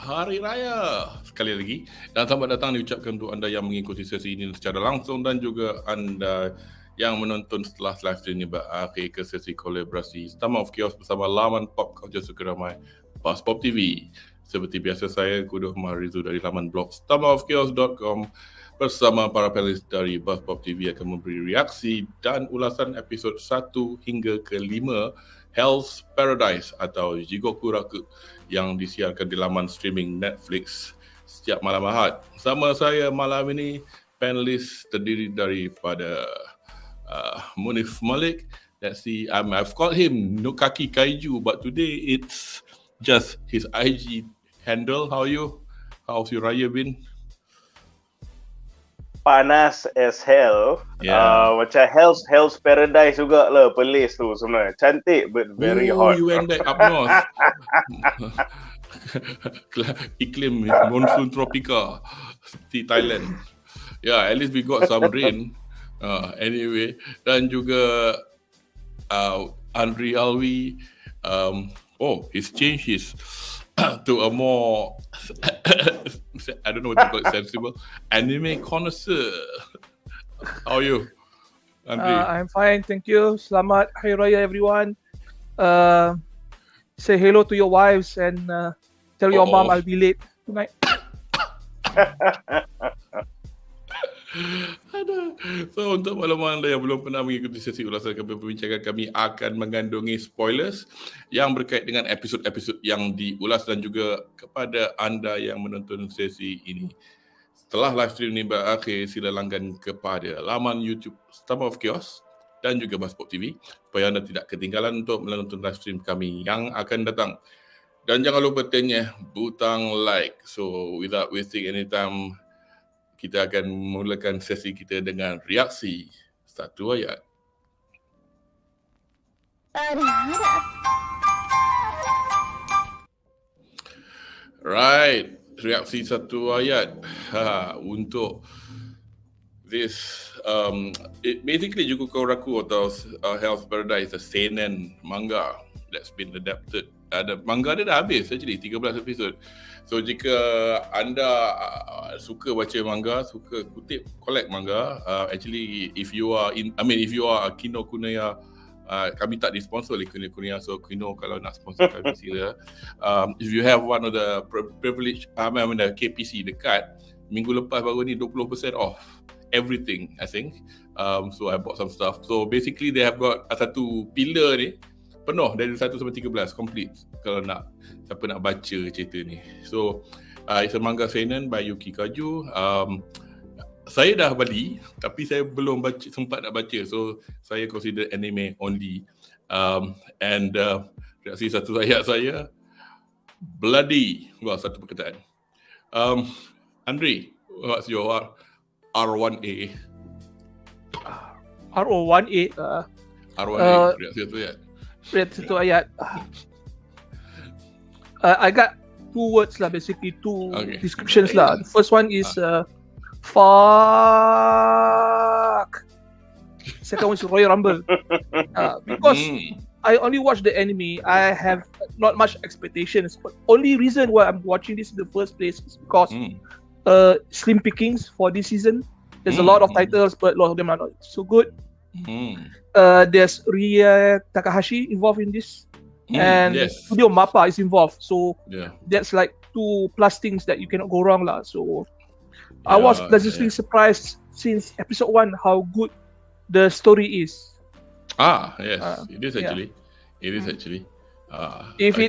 Hari Raya sekali lagi, dan selamat datang diucapkan untuk anda yang mengikuti sesi ini secara langsung dan juga anda yang menonton setelah live stream ini berakhir ke sesi kolaborasi STOMACHOFCHAOS bersama laman pop culture suka ramai BUZZPOPTV. Seperti biasa, saya Kudo Maharizu dari laman blog STOMACHOFCHAOS.com bersama para panelis dari BUZZPOPTV akan memberi reaksi dan ulasan episod 1 hingga ke 5 Hell's Paradise atau JIGOKURAKU yang disiarkan di laman streaming Netflix setiap malam Ahad. Bersama saya malam ini panelis terdiri daripada Munif Malek. Let's see, I've called him no Kaki Kaiju, but today it's just his IG handle. How are you? How's your Raya been? Panas as hell. Macam Hell's Paradise juga lah, pelis tu sebenarnya. Cantik but very hot. You went back up north. Iklim monsoon tropika di Thailand. Yeah, at least we got some rain. Anyway, dan juga Anri Alwi. He's changed his to a more I don't know what to call it, sensible anime connoisseur. How are you, Anri? I'm fine, thank you. Selamat Hari Raya, everyone. Say hello to your wives and tell your mom I'll be late tonight. So untuk makluman anda yang belum pernah mengikuti sesi ulasan perbincangan kami akan mengandungi spoilers yang berkait dengan episod-episod yang diulas dan juga kepada anda yang menonton sesi ini. Setelah live stream ini berakhir, sila langgan kepada laman YouTube STOMACHOFCHAOS dan juga BUZZPOPTV supaya anda tidak ketinggalan untuk menonton live stream kami yang akan datang. Dan jangan lupa tenyah butang like. So without wasting any time, kita akan memulakan sesi kita dengan reaksi satu ayat. Right, reaksi satu ayat untuk this basically JIGOKURAKU atau Hell's Paradise, a seinen manga that's been adapted. Manga dia dah habis actually, 13 episod. So jika anda suka baca manga, suka kutip, collect manga, actually if you are a Kinokuniya, kami tak disponsor oleh Kinokuniya, so Kino kalau nak sponsor kami sila. If you have one of the privilege, the KPC dekat, minggu lepas baru ni 20% off everything, I think. So I bought some stuff. So basically they have got satu pillar ni penuh dari 1 sampai 13 complete kalau nak siapa nak baca cerita ni. So it's a manga seinen by Yuki Kaju. Saya dah beli tapi saya belum sempat nak baca, so saya consider anime only. Reaksi satu ayat saya bloody. Wah, satu perkataan. Anri, what's your R1A? R01A. R1A, reaksi satu ayat. Reaksi satu ayat. I got two words lah, basically two descriptions lah. The first one is fuck. Second one is Royal Rumble. Because I only watched the anime, I have not much expectations. But only reason why I'm watching this in the first place is because slim pickings for this season. There's a lot of titles, but a lot of them are not so good. There's Rie Takahashi involved in this, and Studio Mappa is involved. So that's like 2+ things that you cannot go wrong lah. So I was pleasantly surprised since episode 1 how good the story is. It is actually. It is actually. If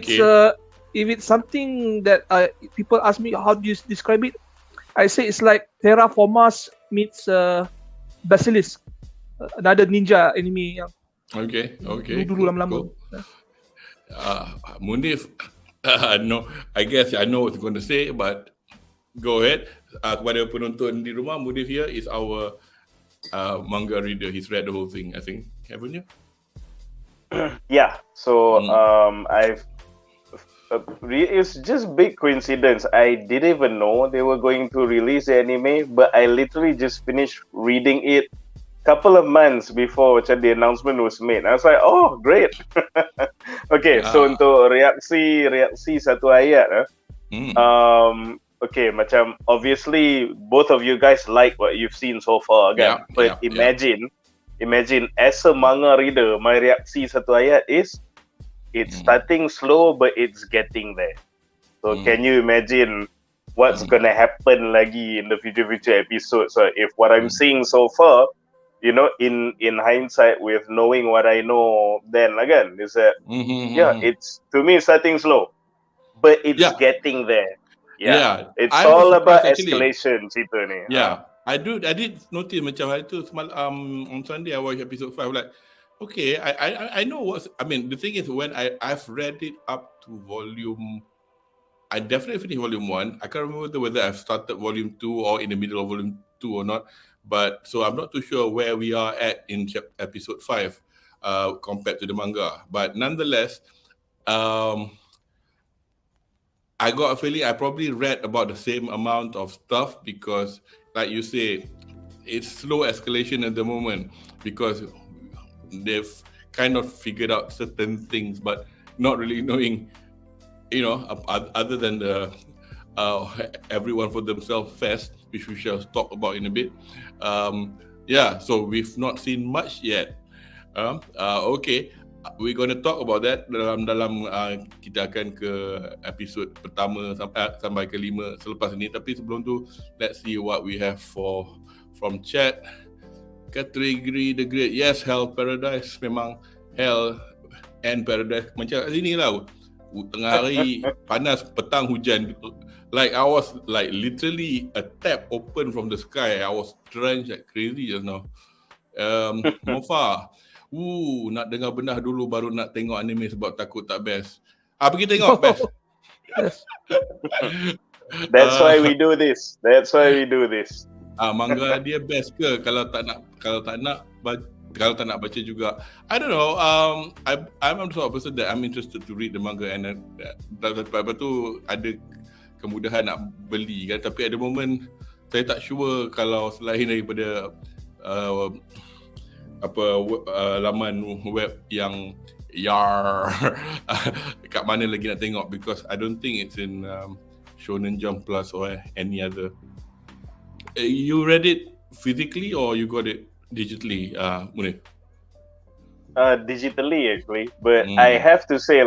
it's something that people ask me how do you describe it, I say it's like Terraformers meets Basilisk. Another ninja anime yang dulu lama-lama. Munif, no, I guess I know what you're going to say, but go ahead. Kepada penonton di rumah, Munif here is our manga reader. He's read the whole thing, I think. Haven't you? Yeah. So it's just big coincidence. I didn't even know they were going to release the anime, but I literally just finished reading it couple of months before the announcement was made. I was like, oh, great. Okay, so untuk reaksi satu ayat. Okay, macam obviously both of you guys like what you've seen so far, kan? But imagine as a manga reader, my reaksi satu ayat is it's starting slow but it's getting there. So can you imagine what's gonna happen lagi in the future episodes? So if what I'm seeing so far, you know, in hindsight with knowing what I know then again, is that it's to me starting slow, but it's getting there. It's all about escalation cerita ni. I did notice macam hari tu on Sunday I watched episode 5 like okay, I know the thing is when I've read it up to volume, I definitely finished volume 1. I can't remember whether I've started volume 2 or in the middle of volume 2 or not, but so I'm not too sure where we are at in episode 5 compared to the manga, but nonetheless I got a feeling I probably read about the same amount of stuff because, like you say, it's slow escalation at the moment because they've kind of figured out certain things, but not really knowing, you know, other than the everyone for themselves fest, which we shall talk about in a bit. So we've not seen much yet. Okay. We're going to talk about that dalam kita akan ke episod pertama sampai ke 5 selepas ini. Tapi sebelum tu, let's see what we have from chat. Category the Great, yes, Hell Paradise, memang Hell and Paradise macam sini lah, tengah hari panas, petang hujan. Like I was like literally a tap open from the sky. I was drenched like crazy just now. Mofa, nak dengar benah dulu baru nak tengok anime sebab takut tak best. Pergi tengok best. That's why we do this. Manga dia best ke kalau tak nak baca juga. I don't know. I'm the sort of person that I'm interested to read the manga and lepas tu ada kemudahan nak beli kan, tapi at the moment saya tak sure kalau selain daripada laman web yang kat mana lagi nak tengok, because I don't think it's in Shonen Jump Plus or any other. You read it physically or you got it digitally, Munif? Digitally actually, but I have to say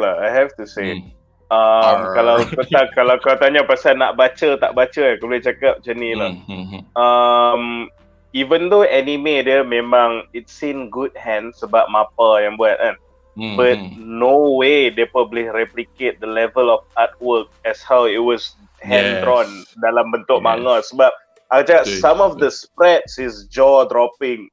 kalau kau tanya pasal nak baca tak baca, aku boleh cakap macam ni lah. Even though anime dia memang it's in good hands sebab MAPPA yang buat kan, but no way dia boleh replicate the level of artwork as how it was hand drawn dalam bentuk manga. Sebab some of the spreads is jaw dropping.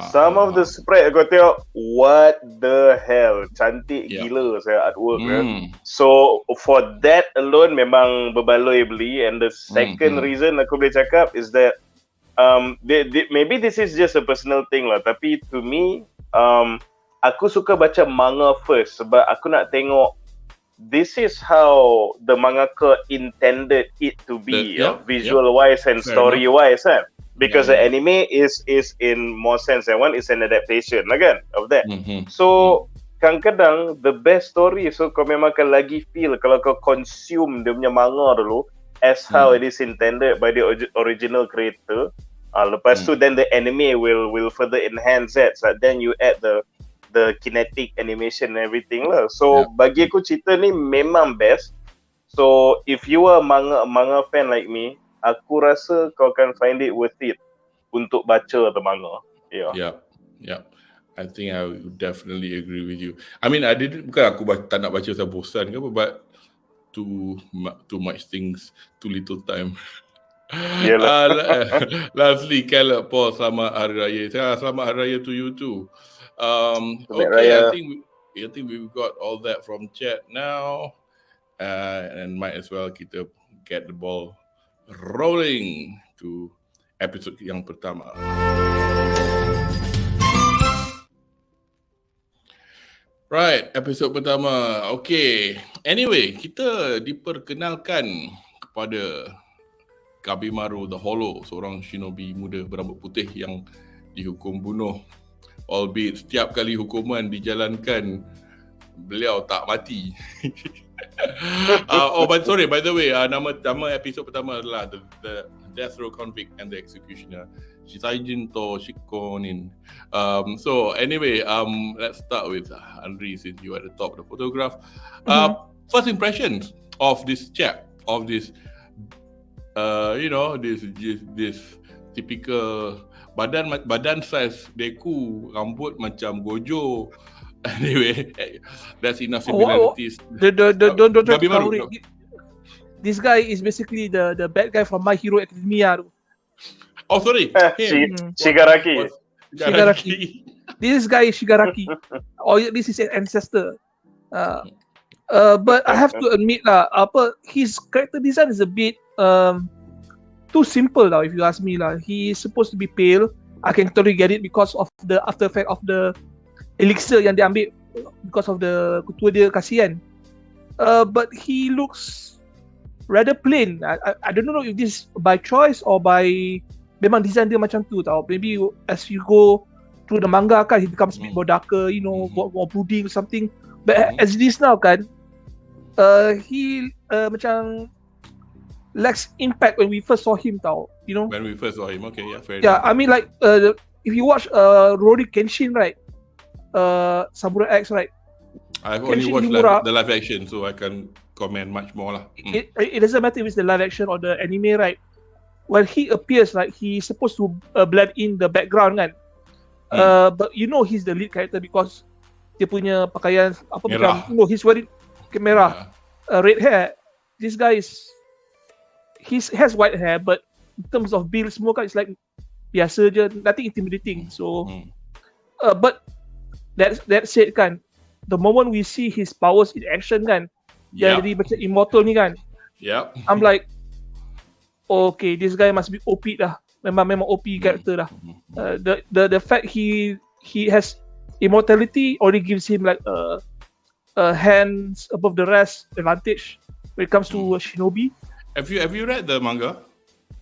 Some of the spread aku tengok, what the hell, cantik gila saya artwork dia. So for that alone memang berbaloi beli. And the second reason aku boleh cakap is that maybe this is just a personal thing lah, tapi to me aku suka baca manga first sebab aku nak tengok this is how the mangaka intended it to be, visual wise and story wise kan, because the anime is in more sense and one is an adaptation kan of that. So kadang-kadang the best story, so kau memang akan lagi feel kalau kau consume dia punya manga dulu as how it is intended by the original creator. Lepas tu then the anime will further enhance that. So then you add the kinetic animation and everything lah. So bagi aku cerita ni memang best. So if you are manga fan like me, aku rasa kau akan find it worth it untuk baca the manga. Yeah. I think I would definitely agree with you. I mean, bukan aku tak nak baca sebab bosan ke apa, but too much things, too little time. Lastly, Caleb Paul, selamat Hari Raya. Selamat Hari Raya to you too. Okay, I think we've got all that from chat now, and might as well kita get the ball rolling to episode yang pertama. Right, episode pertama. Okay, anyway, kita diperkenalkan kepada Kabimaru the Hollow, seorang shinobi muda berambut putih yang dihukum bunuh. Albeit setiap kali hukuman dijalankan, beliau tak mati. But sorry, by the way, nama episode pertama adalah the Death Row Convict and the Executioner. Shisaijin to Shikonin. So anyway, let's start with Anri, since you are at the top of the photograph. First impressions of this chap, of this, this typical badan size Deku, rambut macam Gojo. Anyway, that's enough similarities. Don't try to cover it. This guy is basically the bad guy from My Hero Academia. Oh, sorry. Shigaraki. This guy is Shigaraki. This is an ancestor. But I have to admit his character design is a bit too simple if you ask me He is supposed to be pale. I can totally get it because of the after effect of the elixir yang dia ambil because of the ketua dia kasihan. But he looks rather plain. I don't know if this by choice or by memang design dia macam tu tau. Maybe as you go through the manga kan, he becomes a bit more darker, more brooding or something. But as it is now kan, he macam lacks impact when we first saw him tau. When we first saw him, okay, yeah, fair enough. I mean if you watch Rory Kenshin, right? Samurai X, right? I've only watched the live action, so I can comment much more lah. It doesn't matter if it's the live action or the anime, right? When he appears, he's supposed to blend in the background, kan? But he's the lead character because dia punya pakaian he's wearing merah, red hair. This guy has white hair, but in terms of build semua kan, it's like biasa je, nothing intimidating. So, but that said kan, the moment we see his powers in action kan, yang jadi macam immortal ni kan, I'm like, okay, this guy must be OP dah. Memang OP character dah. The fact he has immortality already gives him like hands above the rest advantage when it comes to shinobi. Have you read the manga?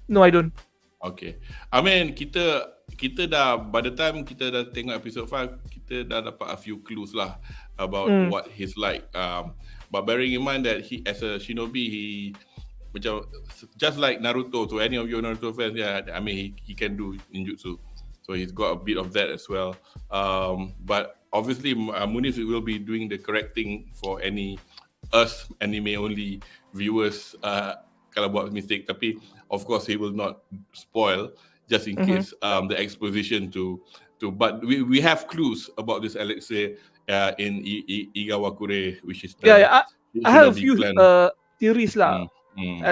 No, I don't. Okay. I mean, kita dah, by the time kita dah tengok episode 5, kita dah dapat a few clues lah about what he's like. But bearing in mind that he, as a shinobi, he macam just like Naruto. To any of you Naruto fans, I mean he can do ninjutsu, so he's got a bit of that as well. But obviously Munif will be doing the correcting for any us anime only viewers kalau buat mistake. Tapi of course he will not spoil just in case the exposition to. But we have clues about this elixir in Igawakure, which is I have a few theories lah.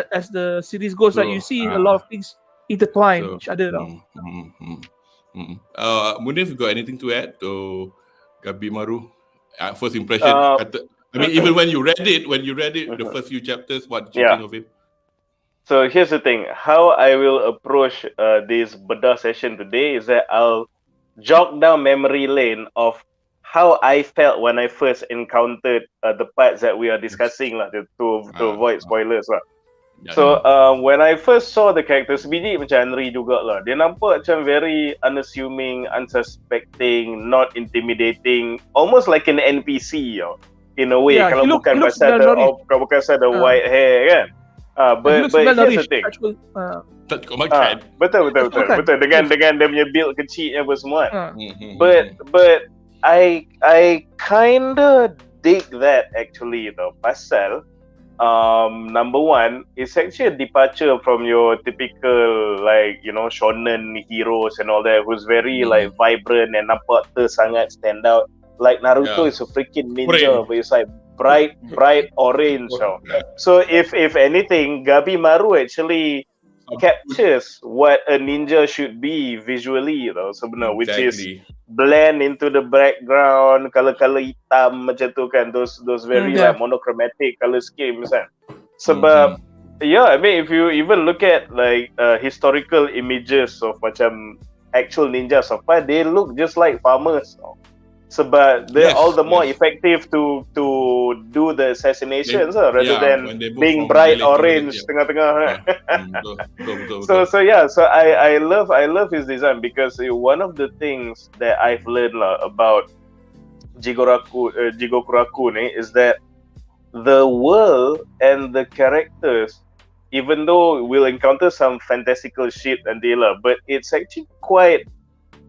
As the series goes, you see a lot of things intertwine each other. Munif, you got anything to add to Gabi Maru? First impression. I mean, even when you read it, the first few chapters, what did you think of it? So here's the thing: how I will approach this Bedah session today is that I'll jog down memory lane of how I felt when I first encountered the parts that we are discussing to avoid spoilers lah. So when I first saw the characters, sebiji macam Anri juga lah. Dia nampak macam very unassuming, unsuspecting, not intimidating, almost like an NPC in a way. Kalau bukan pasal the white hair kan. But here's the thing. Tak cukup makan. Betul. Dengan dia punya build kecilnya apa semua. But I kinda dig that actually pasal number one, it's actually a departure from your typical shonen heroes and all that, who's very vibrant and nampak sangat stand out. Like Naruto is a freaking ninja, but it's like bright orange. So if anything, Gabi Maru actually captures what a ninja should be visually sebenarnya, which is blend into the background, color hitam macam tu kan, those very monochromatic color schemes kan. Sebab I mean if you even look at historical images of macam actual ninjas so far, they look just like farmers. Sebab they're all the more effective to do the assassinations rather than being bright orange tengah-tengah. So I love his design because one of the things that I've learned about Jigokuraku ni is that the world and the characters, even though we'll encounter some fantastical shit and lah, but it's actually quite,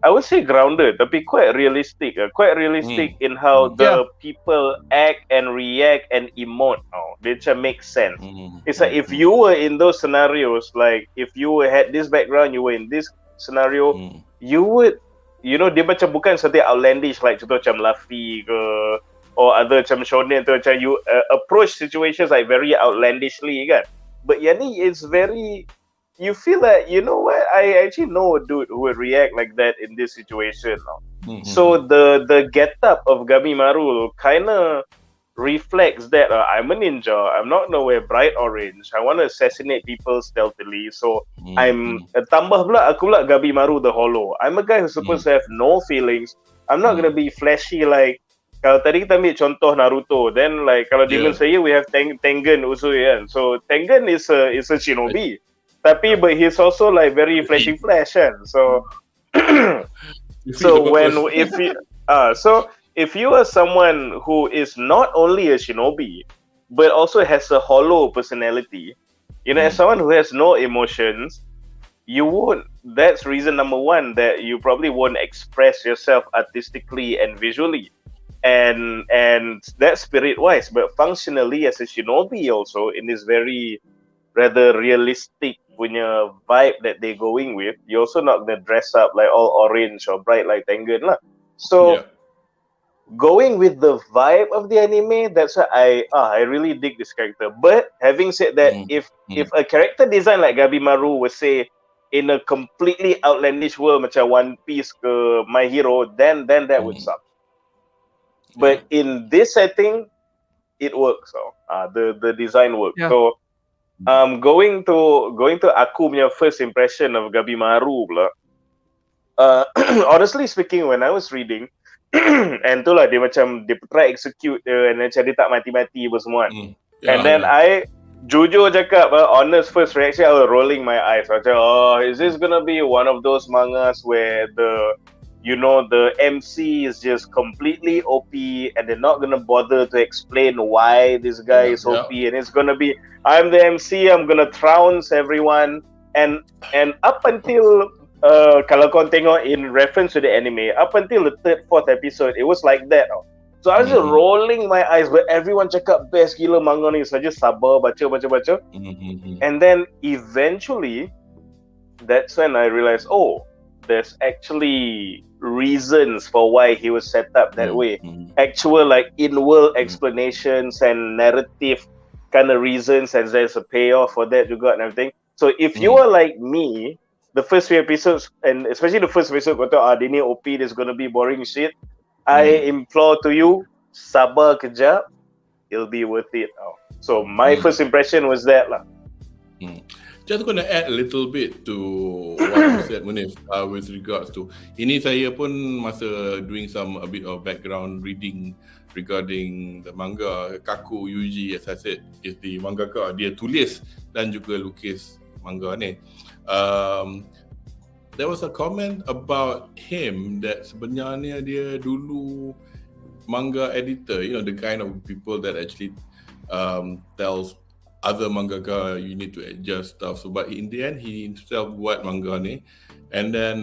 I would say grounded, tapi quite realistic. Quite realistic in how the people act and react and emote. Which makes sense. It's like if you were in those scenarios, like if you had this background, you were in this scenario, you would, you know, dia macam bukan something outlandish like contoh macam Luffy ke, or other macam shonen tu, macam you approach situations like very outlandishly kan. But yang ni is very, you feel like, you know what, I actually know a dude who would react like that in this situation. So the get-up of Gabimaru kind of reflects that I'm a ninja, I'm not nowhere bright orange, I want to assassinate people stealthily, so I'm tambah pula aku pula Gabimaru the Hollow. I'm a guy who's supposed to have no feelings. I'm not going to be flashy like, kalau tadi kita ambil contoh Naruto, then like kalau Demon Slayer we have Tengen Uzui kan. So Tengen is a shinobi. Tapi but he's also like very flashing flash kan. So if you are someone who is not only a shinobi but also has a hollow personality, you know, as someone who has no emotions, you won't, that's reason number one that you probably won't express yourself artistically and visually. And that's spirit wise, but functionally as a shinobi also in this very rather realistic punya vibe that they're going with, you're also not gonna dress up like all orange or bright like Tengen lah. So going with the vibe of the anime, that's why I really dig this character. But having said that, if a character design like Gabimaru was say in a completely outlandish world macam One Piece ke My Hero, then that would suck. But in this setting, it works. So the design works. So going to aku punya first impression of Gabimaru pula. Honestly speaking, when I was reading, and tu lah dia macam dia try execute and macam dia tak mati-mati apa semua. And then I jujur cakap, honest first reaction, I was rolling my eyes. Macam, is this gonna be one of those mangas where the MC is just completely OP and they're not gonna bother to explain why this guy is OP, and it's gonna be, I'm the MC, I'm gonna trounce everyone, and up until kalau kau tengok in reference to the anime, up until the 3rd, 4th episode, it was like that. So I was just rolling my eyes, but everyone cakap best gila manga ni, so I just sabar baca. And then eventually, that's when I realized, there's actually reasons for why he was set up that way. Actual like in-world explanations and narrative kind of reasons, and there's a payoff for that juga and everything. So if you are like me, the first few episodes, and especially the first episode, kau tahu dia ni OP, there's gonna be boring shit, I implore to you, sabar kejap, it'll be worth it. So my first impression was that lah. Just going to add a little bit to what you said, Munif, with regards to ini, saya pun masa doing a bit of background reading regarding the manga. Kaku Yuji, as I said, is the mangaka. Dia tulis dan juga lukis manga ni. There was a comment about him that sebenarnya dia dulu manga editor, you know, the kind of people that actually tells other mangaka you need to adjust stuff. So but in the end he himself buat manga ni, and then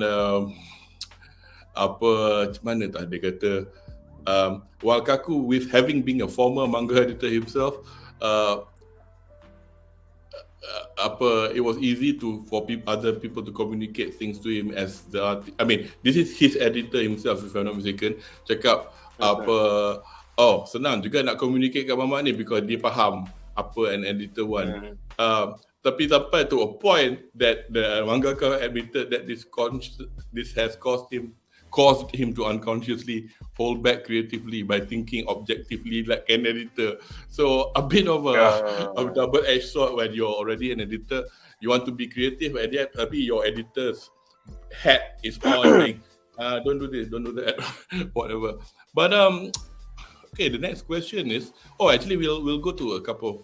mana tak dia kata, while Kaku, with having been a former manga editor himself, it was easy for other people to communicate things to him as the I mean, this is his editor himself, if I'm not mistaken, cakap senang juga nak communicate kat Mamat ni because dia faham apa an editor want. Tapi sampai to a point that the mangaka admitted that this has caused him to unconsciously hold back creatively by thinking objectively like an editor. So a bit of a double-edged sword when you're already an editor. You want to be creative, and yet tapi your editor's hat is on like, don't do this, don't do that, whatever. But okay, the next question is, actually we'll go to a couple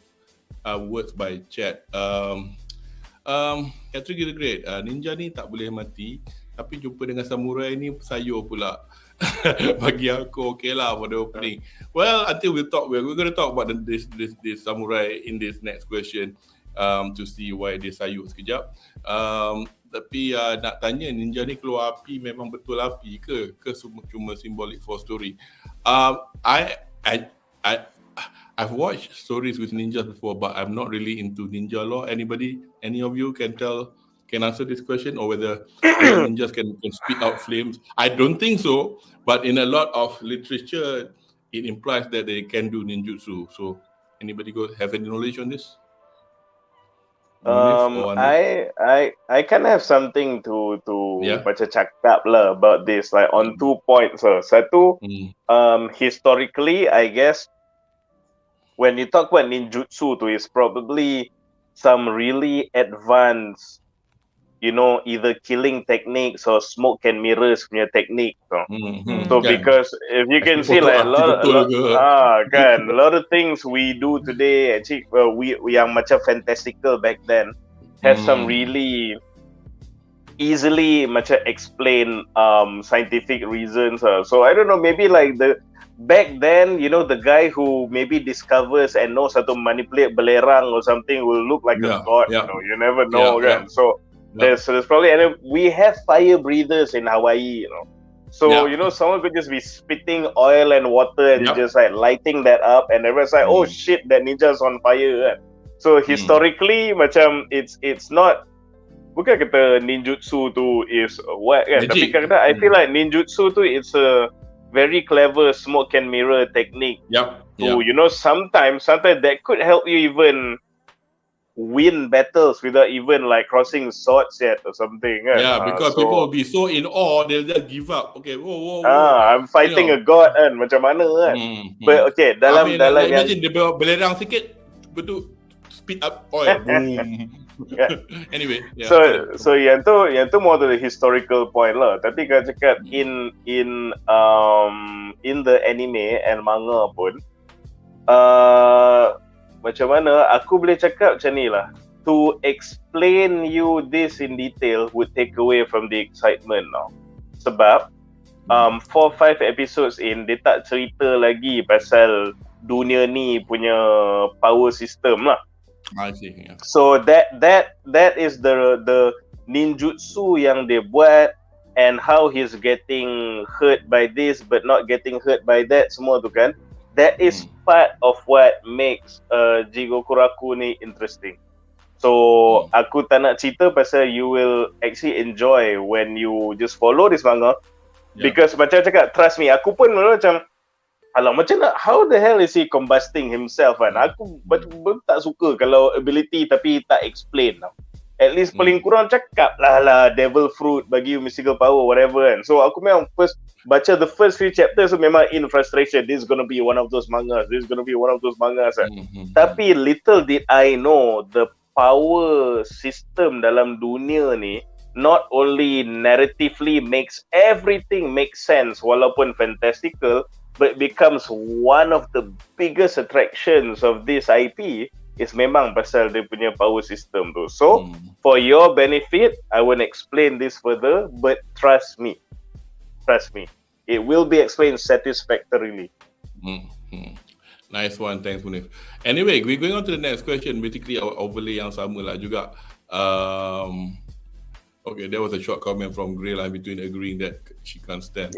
of words by chat. Catherine Gila Great, ninja ni tak boleh mati, tapi jumpa dengan samurai ni sayur pula. Bagi aku okay lah for the opening. Well, until we're going to talk about this samurai in this next question to see why dia sayuk sekejap. Tapi nak tanya, ninja ni keluar api memang betul api ke cuma symbolic for story? I've watched stories with ninjas before, but I'm not really into ninja lore. Any of you can answer this question, or whether ninjas can spit out flames? I don't think so, but in a lot of literature, it implies that they can do ninjutsu. So, anybody have any knowledge on this? I kind of have something to macam cakap lah about this, like on 2 points. Satu, historically, I guess, when you talk about ninjutsu, it's probably some really advanced, either killing techniques or smoke and mirrors punya technique. So because if you can see like a lot of things we do today, actually, we yang macam fantastical back then have some really easily macam explain scientific reasons. So I don't know, maybe like back then, the guy who maybe discovers and knows how to manipulate belerang or something will look like a god. You never know, right? So there's probably, and we have fire breathers in Hawaii, So someone could just be spitting oil and water and just like lighting that up, and everyone's like, oh shit, that ninja's on fire. Right? So historically, macam it's not. Bukan kata ninjutsu tu is what kan? Tapi kadang-kadang I feel like ninjutsu tu it's a very clever smoke and mirror technique. So sometimes that could help you even win battles without even like crossing swords yet or something. Because people will be so in awe, they'll just give up. Okay, whoa. I'm fighting a god kan, macam mana kan. But okay, dalam imagine dia belerang sikit, betul speed up oil. Boom. Anyway, so yang tu more to the historical point lah. Tapi kalau cakap in the anime and manga pun, macam mana aku boleh cakap macam ni lah. To explain you this in detail would take away from the excitement now. Sebab 4-5 episodes in, dia tak cerita lagi pasal dunia ni punya power system lah. I see. Yeah. So that is the ninjutsu yang dia buat, and how he's getting hurt by this but not getting hurt by that, semua tu kan. That is part of what makes JIGOKURAKU ni interesting. So aku tak nak cerita pasal you will actually enjoy when you just follow this manga, because macam cakap, trust me, aku pun macam macam nak, how the hell is he combusting himself kan? Aku tak suka kalau ability tapi tak explain tau. At least paling kurang cakap lah devil fruit bagi you mystical power whatever kan. So aku memang baca the first few chapters, so memang in frustration, this is gonna be one of those mangas kan. Tapi little did I know, the power system dalam dunia ni not only narratively makes everything make sense walaupun fantastical, but becomes one of the biggest attractions of this IP is memang pasal dia punya power system tu. So, for your benefit, I won't explain this further, but trust me, it will be explained satisfactorily. Nice one, thanks Munif. Anyway, we're going on to the next question. Basically, our overlay yang sama lah juga. Okay, there was a short comment from Grey Line between agreeing that she can't stand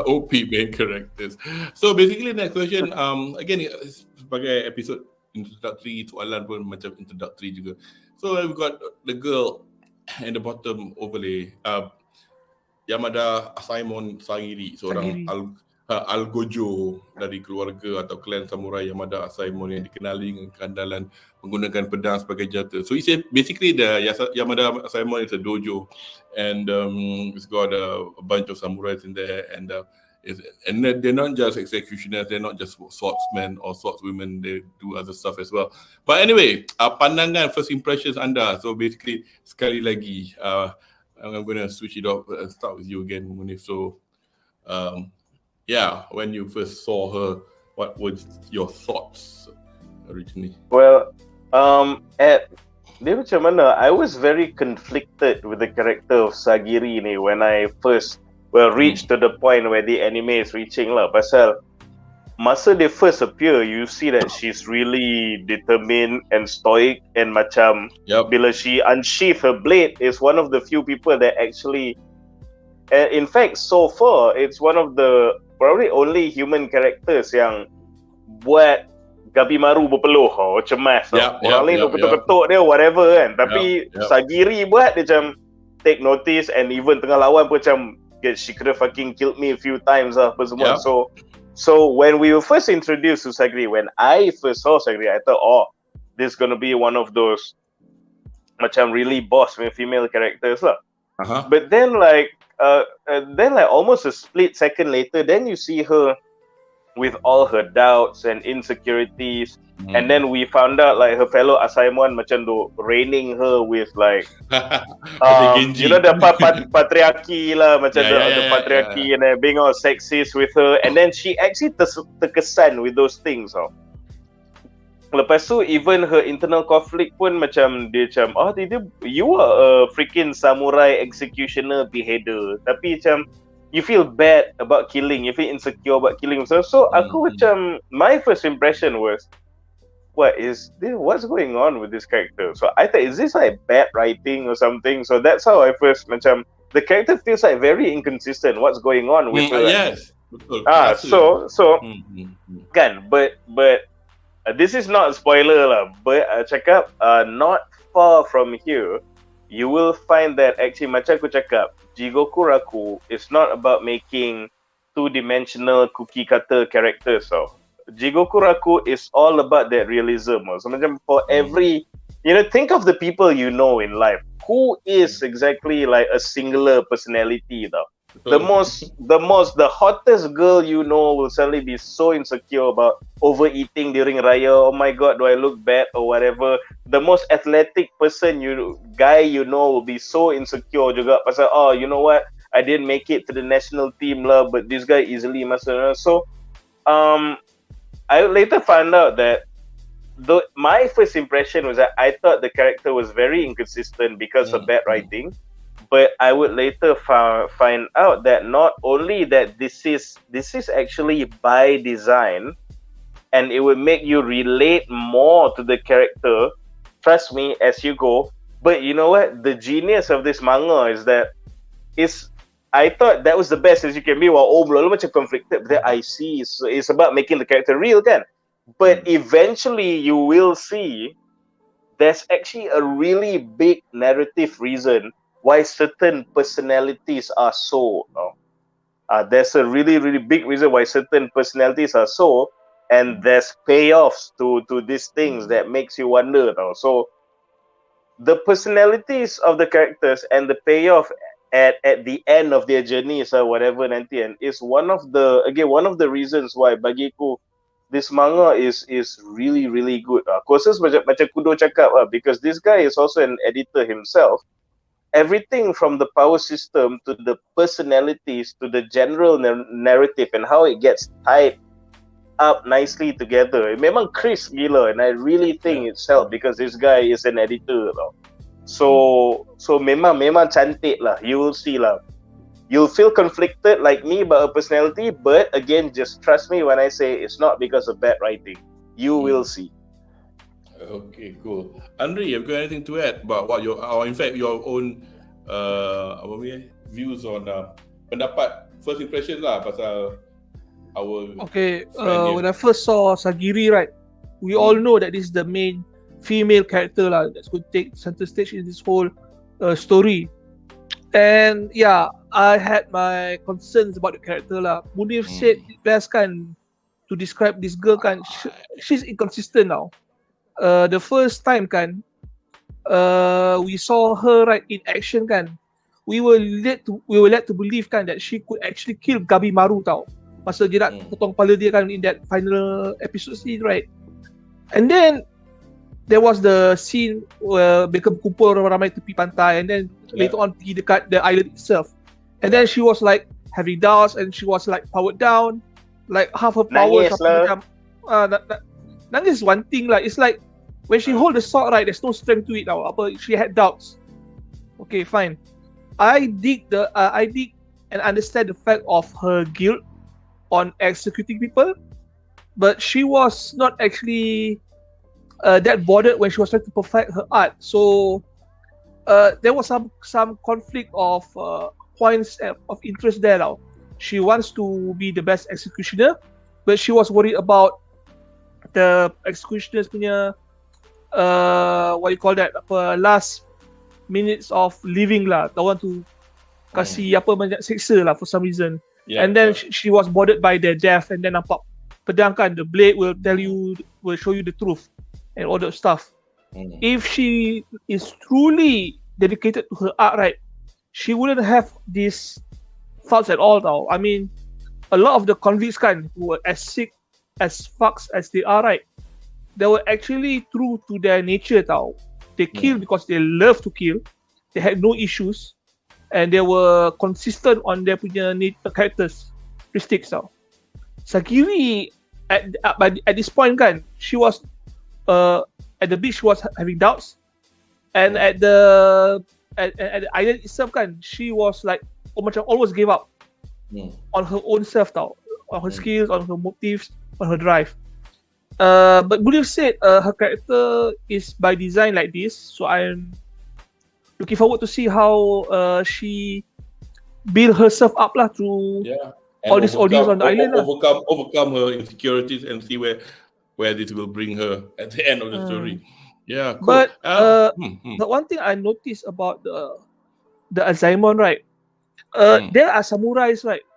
OP main characters. So basically next question, again sebagai episode introductory, soalan pun macam introductory juga. So we've got the girl in the bottom overlay, Yamada Simon Sangiri, seorang Algojo dari keluarga atau klan samurai Yamada Simon yang dikenali dengan keandalan menggunakan pedang sebagai senjata. So he said basically the Yamada Simon is a dojo, and it's got a bunch of samurais in there, and they're not just executioners, they're not just swordsmen or swordswomen, they do other stuff as well. But anyway, pandangan, first impressions anda. So basically sekali lagi, I'm going to switch it off and start with you again, Munif. So when you first saw her, what was your thoughts originally? Well, dia macam mana, I was very conflicted with the character of Sagiri ni when I first will reach to the point where the anime is reaching lah. Pasal masa they first appear, you see that she's really determined and stoic, and macam bila she unsheath her blade, is one of the few people that actually, in fact, so far, it's one of the probably only human characters yang buat Gabi Maru berpeluh, cemas. Orang lain ketuk-ketuk dia, whatever kan. Tapi Sagiri buat, dia macam take notice, and even tengah lawan pun macam, she could have fucking killed me a few times lah, apa semua. So when we were first introduced to Sagri, when I first saw Sagri, I thought, oh, this is gonna be one of those macam really boss female characters lah. But then like almost a split second later, then you see her with all her doubts and insecurities, and then we found out like her fellow assignment macam do raining her with like you know, the patriarchy lah, macam the patriarchy, and then being all sexist with her, and then she actually terkesan with those things. Lepas tu even her internal conflict pun macam dia macam, oh you are a freaking samurai executioner beheader, tapi macam you feel bad about killing, you feel insecure about killing. So aku macam, my first impression was, what's going on with this character? So I thought, is this like bad writing or something? So that's how I first macam, the character feels like very inconsistent. What's going on with her? Yes. So kan, but this is not a spoiler lah. But cakap, not far from here, you will find that actually macam aku cakap, JIGOKURAKU is not about making two-dimensional cookie cutter characters. So JIGOKURAKU is all about that realism. So macam for every, think of the people you know in life. Who is exactly like a singular personality though? The hottest girl you know will suddenly be so insecure about overeating during Raya. Oh my god, do I look bad or whatever? The most athletic guy you know will be so insecure juga pasal, oh, you know what? I didn't make it to the national team lah, but this guy easily masuk. So, I later found out that my first impression was that I thought the character was very inconsistent because of bad writing. But I would later find out that not only that this is actually by design, and it will make you relate more to the character, trust me, as you go. But you know what? The genius of this manga is that I thought that was the best as you can be. Well, macam conflicted. But I see it's about making the character real, kan? But eventually you will see there's actually a really big narrative reason why certain personalities are so. There's a really, really big reason why certain personalities are so, and there's payoffs to these things that makes you wonder. So the personalities of the characters and the payoff at the end of their journeys or whatever nanti, and is one of the reasons why bagiku this manga is really, really good. Khusus macam Kudo cakap, because this guy is also an editor himself. Everything from the power system to the personalities to the general narrative and how it gets tied up nicely together. Memang crisp gila, and I really think it's helped because this guy is an editor. So memang cantik lah. You will see lah. You'll feel conflicted like me about a personality, but again, just trust me when I say it's not because of bad writing. You will see. Okay, cool. Anri, have you got anything to add about what your own views on pendapat, first impression lah pasal our when I first saw Sagiri, right, we all know that this is the main female character lah that's going to take center stage in this whole story. And yeah, I had my concerns about the character lah. Munif said it best kan to describe this girl kan, she's inconsistent now. The first time kan, we saw her right in action kan, we were led to believe kan that she could actually kill Gabi Maru tau. Masa dia nak potong kepala dia kan in that final episode scene, right? And then there was the scene where mereka berkumpul ramai-ramai tepi pantai, and then later on pergi dekat the island itself. And then she was like having doubts, and she was like powered down, like half her power. Nangis is one thing lah. It's like when she hold the sword, right, there's no strength to it now. She had doubts. Okay, fine. I dig and understand the fact of her guilt on executing people, but she was not actually that bothered when she was trying to perfect her art. So there was some conflict of points of interest there now. She wants to be the best executioner, but she was worried about the executioner's punya what you call that, last minutes of living lah. Don't want to kasih banyak seksa lah for some reason. Yeah, and then she was bothered by their death, and then nampak pedang kan, the blade will show you the truth and all that stuff. If she is truly dedicated to her art, right, she wouldn't have these thoughts at all now. I mean, a lot of the convicts kan, who were as sick as fucks as they are, right, they were actually true to their nature tau. They kill because they love to kill. They had no issues, and they were consistent on their punya characteristics tau. Sagiri at this point kan, she was at the beach, she was having doubts, and at the island itself kan, she was like macam always gave up on her own self tau, on her skills, on her motives, on her drive. But Munif said her character is by design like this, so I'm looking forward to see how she build herself up lah through all these audios on the island. Overcome her insecurities and see where this will bring her at the end of the story. Yeah, cool. But the one thing I noticed about the assignment, right? There are samurais, right?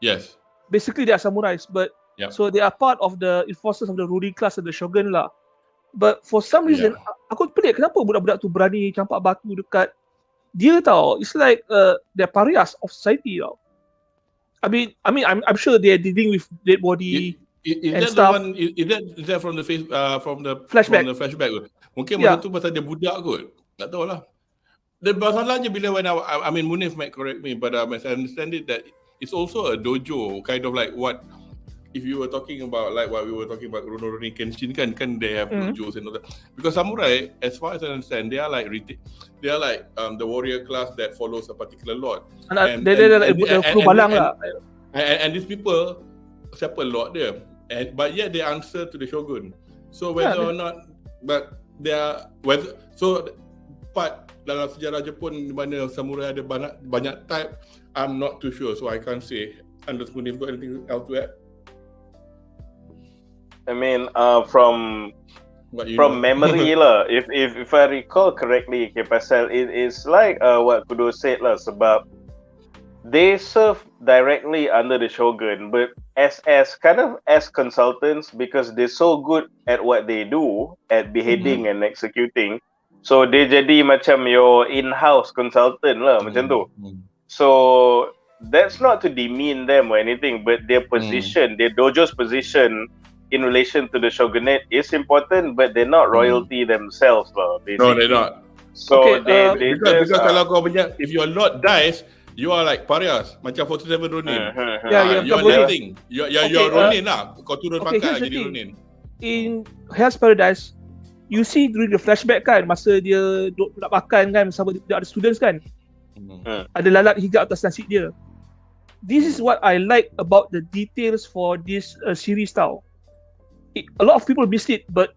Yes. Basically, they are samurais, but so they are part of the enforcers of the ruling class of the shogun lah. But for some reason, aku pelik kenapa budak-budak tu berani campak batu dekat dia tau. It's like they're pariahs of society tau. I mean, I'm sure they're dealing with dead body. Is and that stuff. the one? Is that from the Flashback? From the flashback? Mungkin masa tu pasal dia budak kot. Tak tahu lah. The masalahnya bila I mean Munif might correct me, but as I understand it, that it's also a dojo, kind of like what if you were talking about like what we were talking about Rurouni Kenshin kan they have dojos and all that. Because samurai, as far as I understand, they are like the warrior class that follows a particular lord. And these people, siapa lord dia? But yet they answer to the shogun. So whether or not, but they are part dalam sejarah Jepun di mana samurai ada banyak type, I'm not too sure, so I can't say. Unless Munif got anything else to add? I mean, from memory lah, if I recall correctly, pasal it is like what Kudo said lah, sebab they serve directly under the shogun, but as consultants, because they're so good at what they do, at beheading and executing, so they jadi macam your in-house consultant lah, macam tu. So that's not to demean them or anything, but their position, their dojo's position in relation to the shogunate is important, but they're not royalty themselves lah, basically. No, they're not. So because kalau kau punya, if your lord dies, you are like pariahs, macam 47 Ronin. You are nothing. You are Ronin lah. Kau turun pangkat jadi Ronin. In Hell's Paradise, you see during the flashback kan, masa dia nak makan kan sama ada students kan, ada lalat hingga atas nasi dia. This is what I like about the details for this series tau. A lot of people missed it, but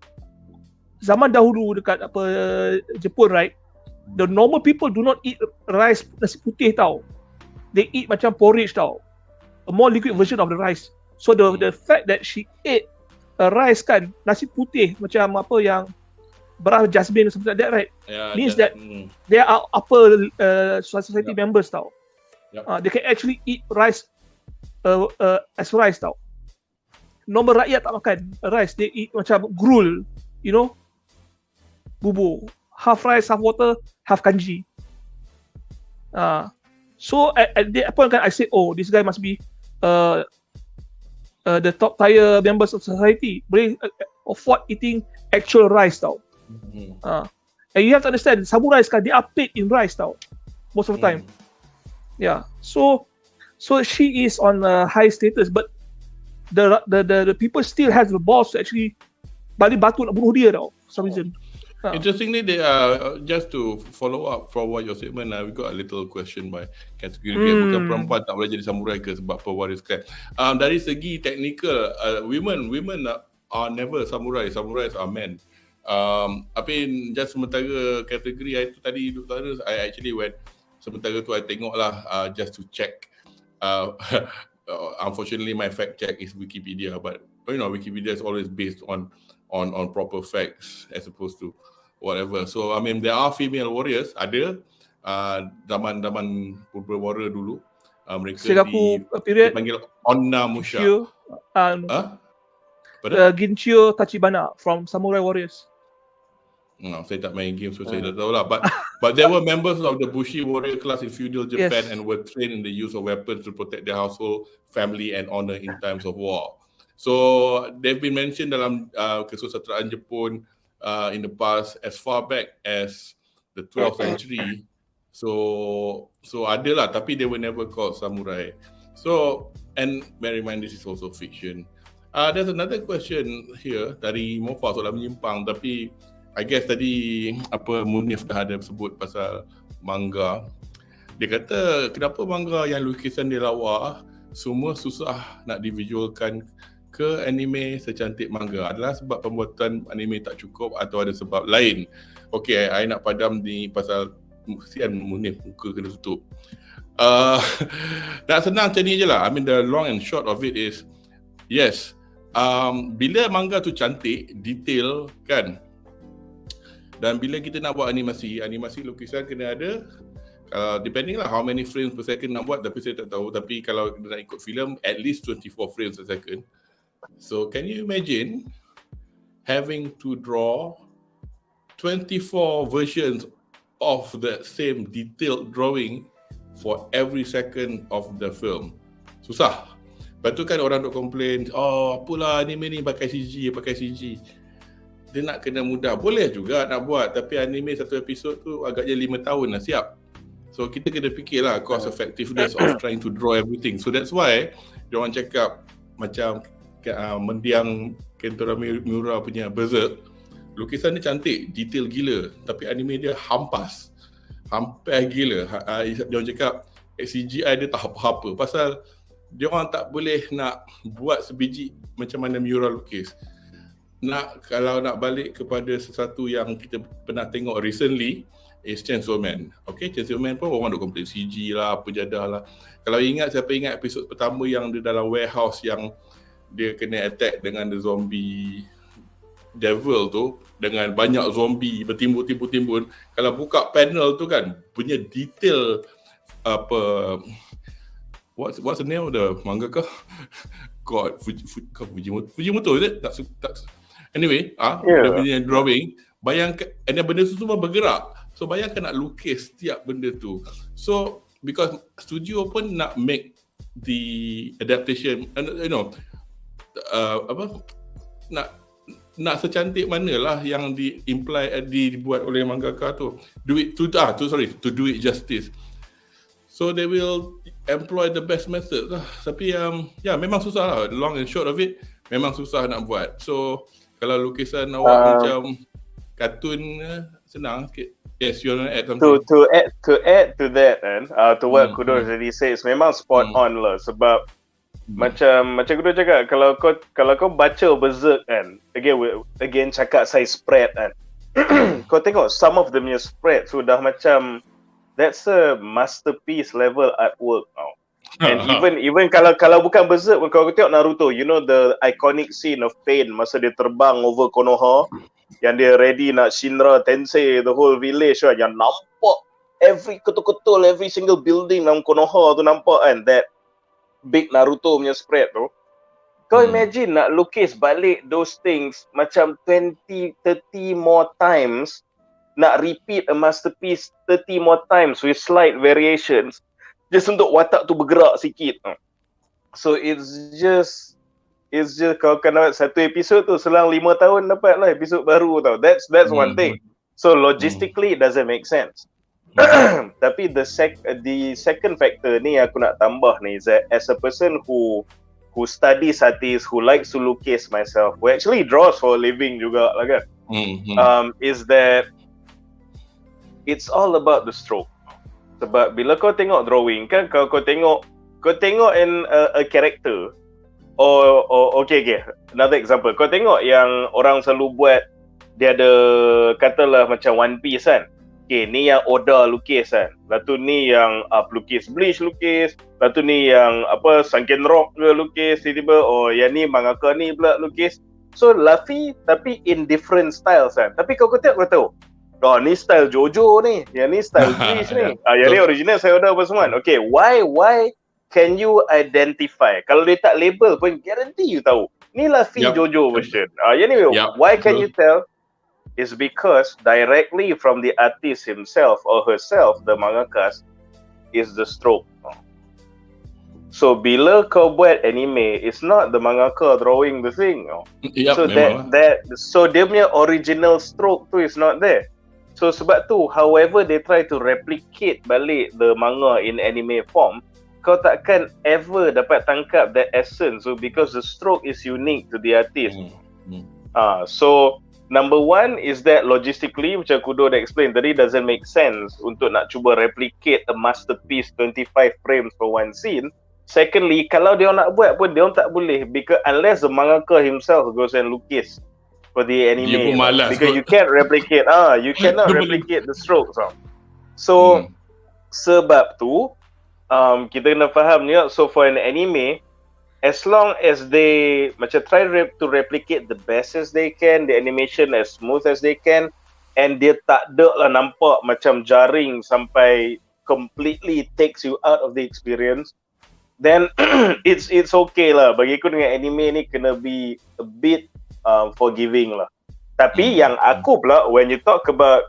zaman dahulu dekat Jepun, right, the normal people do not eat rice nasi putih tau. They eat macam porridge tau, a more liquid version of the rice. So the fact that she ate a rice kan, nasi putih macam apa yang beras jasmine or something like that, right, means that they are upper society members tau. They can actually eat rice as rice tau. Normal rakyat tak makan rice, they eat macam gruel, you know, bubur, half rice, half water, half kanji. So at that point kan, I said, oh, this guy must be the top tier members of society, boleh afford eating actual rice tau. And you have to understand, samurais kan, they are paid in rice tau, most of the time. So she is on a high status, but the people still have the balls to actually balik batu nak bunuh dia tau, for some reason. Interestingly, they just to follow up from what your statement, we got a little question by category. Bukan perempuan tak boleh jadi samurai ke sebab pewaris clan. Dari segi technical, women are never samurai. Samurais are men. Just sementara kategori itu tadi, I actually went sementara tu I tengok lah just to check. Unfortunately, my fact check is Wikipedia, but Wikipedia is always based on proper facts as opposed to whatever. So there are female warriors, ada zaman purba warrior dulu. Mereka dipanggil Onna Musha. Ginchio Tachibana from Samurai Warriors. Saya tak main game, so saya tak tahu lah. But there were members of the Bushi warrior class in feudal Japan and were trained in the use of weapons to protect their household, family and honor in times of war. So they've been mentioned dalam kesusastraan Jepun in the past as far back as the 12th century. So ada lah, tapi they were never called samurai. So, and bear in mind this is also fiction. There's another question here dari Mofa, soalan menyimpang, tapi I guess tadi Munif dah ada sebut pasal manga. Dia kata kenapa manga yang lukisan dia lawa semua susah nak divisualkan ke anime secantik manga? Adalah sebab pembuatan anime tak cukup atau ada sebab lain? Okay, I nak padam ni pasal kesian Munif, muka kena tutup. Nak senang macam ni je lah. The long and short of it is, yes, bila manga tu cantik, detail kan, dan bila kita nak buat animasi lukisan kena ada depending lah how many frames per second nak buat, tapi saya tak tahu. Tapi kalau nak ikut filem, at least 24 frames per second. So can you imagine having to draw 24 versions of the same detailed drawing for every second of the film? Susah. Lepas tu kan orang duk komplain, apalah anime ni pakai CG. Dia nak kena mudah. Boleh juga nak buat, tapi anime satu episod tu agaknya 5 tahun lah siap. So kita kena fikirlah cost effectiveness of trying to draw everything. So that's why diorang cakap macam mendiang Kentaro Miura punya Berserk, lukisan dia cantik, detail gila, tapi anime dia hampas gila. Diorang cakap CGI dia tak apa-apa pasal diorang tak boleh nak buat sebiji macam mana Miura lukis. Kalau nak balik kepada sesuatu yang kita pernah tengok recently is Chainsaw Man. Okay, Chainsaw Man pun orang duk komplain CG lah, apa jadah lah. Kalau siapa ingat episod pertama yang dia dalam warehouse yang dia kena attack dengan the zombie devil tu, dengan banyak zombie bertimbun-timbun. Kalau buka panel tu kan, punya detail what's the name of the mangaka? God, Fujimoto is it? Anyway, dia punya drawing, bayangkan, and benda tu semua bergerak. So bayangkan nak lukis setiap benda tu. So because studio pun nak make the adaptation, nak secantik manalah yang dibuat oleh mangaka tu. To do it justice. So they will employ the best method lah. Tapi memang susah lah. Long and short of it, memang susah nak buat. So kalau lukisan awak macam kartun, senang sikit. Yes, you want to add something? To add to that, to what Kudo already says, memang spot on lah. Sebab macam Kudo cakap, kalau kau baca Berserk kan, again cakap saya spread kan, kau tengok some of them punya spread sudah macam that's a masterpiece level artwork now. And even kalau bukan Berserk, kalau kau tengok Naruto, you know the iconic scene of Pain masa dia terbang over Konoha, yang dia ready nak Shinra Tensei the whole village kan, yang nampak every ketul-ketul, every single building dalam Konoha tu nampak kan, that big Naruto punya spread tu. Kau imagine nak lukis balik those things macam 20-30 more times, nak repeat a masterpiece 30 more times with slight variations, just untuk watak tu bergerak sikit. So it's just kau kena satu episod tu selang 5 tahun dapat lah episod baru tau. That's one thing. So logistically it doesn't make sense. Tapi the second factor ni aku nak tambah ni is that as a person who studies artist, who likes to lukis myself, who actually draws for a living juga lah kan, is that it's all about the stroke. Sebab bila kau tengok drawing kan, kau tengok in a character or okay, another example, kau tengok yang orang selalu buat, dia ada katalah macam One Piece kan. Okay, ni yang Oda lukis kan. Lepas tu ni yang pelukis Bleach lukis. Lepas tu ni yang Sunken Rock dia lukis. Tiba-tiba yang ni mangaka ni pula lukis. So Luffy tapi in different styles kan. Tapi kau tengok kau tahu, ni style Jojo ni, yang ni style Bleach ni. Yang ni original saya Oda apa semua. Okay, why can you identify? Kalau dia tak label pun guarantee you tahu. Ni Luffy Jojo version. Yang ni why can you tell? Is because directly from the artist himself or herself, the mangakas, is the stroke. So bila kau buat anime, it's not the mangaka drawing the thing. So so dia punya original stroke tu is not there. So sebab tu, however they try to replicate balik the manga in anime form, kau takkan ever dapat tangkap that essence. So because the stroke is unique to the artist. So number one is that logistically, macam Kudo dah explain tadi, doesn't make sense untuk nak cuba replicate a masterpiece 25 frames for one scene. Secondly, kalau dia nak buat pun dia tak boleh, because unless the mangaka himself goes and lukis for the anime. Dia pun malas because you can't replicate. You cannot replicate the strokes. So sebab tu kita kena faham ni. So for an anime, as long as they macam try to replicate the best as they can, the animation as smooth as they can, and dia tak ada lah nampak macam jaring sampai completely takes you out of the experience, then it's okay lah. Bagi aku dengan anime ni kena be a bit forgiving lah. Tapi yang aku pula, when you talk about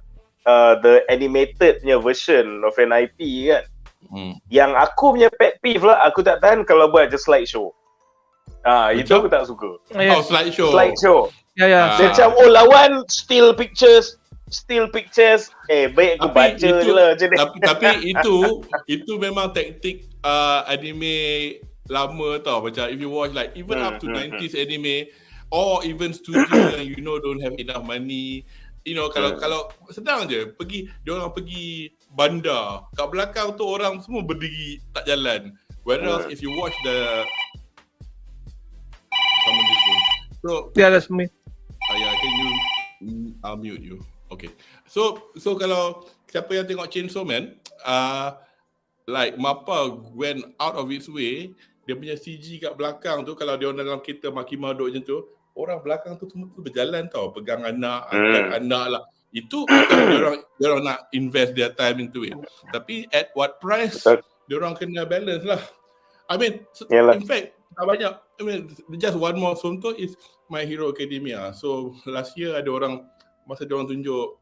the animated punya version of an IP kan, yang aku punya pet peeve lah, aku tak tahan kalau buat just slideshow. Itu aku tak suka. Slideshow. Ya. Macam lawan still pictures. Baik aku baca je lah macam ni. Tapi itu memang taktik anime lama tau. Macam if you watch like even up to 90s anime, or even studio yang don't have enough money, kalau sedang je diorang pergi bandar, kat belakang tu orang semua berdiri tak jalan. Whereas if you watch the someone this one. So that's me. Can you I'll mute you. Okay. So kalau siapa yang tengok Chainsaw Man, like Mappa went out of its way, dia punya CG kat belakang tu, kalau dia orang dalam kereta Makima duduk macam tu, orang belakang tu semua tu berjalan tau, pegang anak, angkat anak lah. Itu dia orang nak invest their time into it. Tapi at what price? Dia orang kena balance lah. I mean, in fact, tak banyak. I mean, just one more contoh is My Hero Academia. So last year ada orang, masa dia orang tunjuk,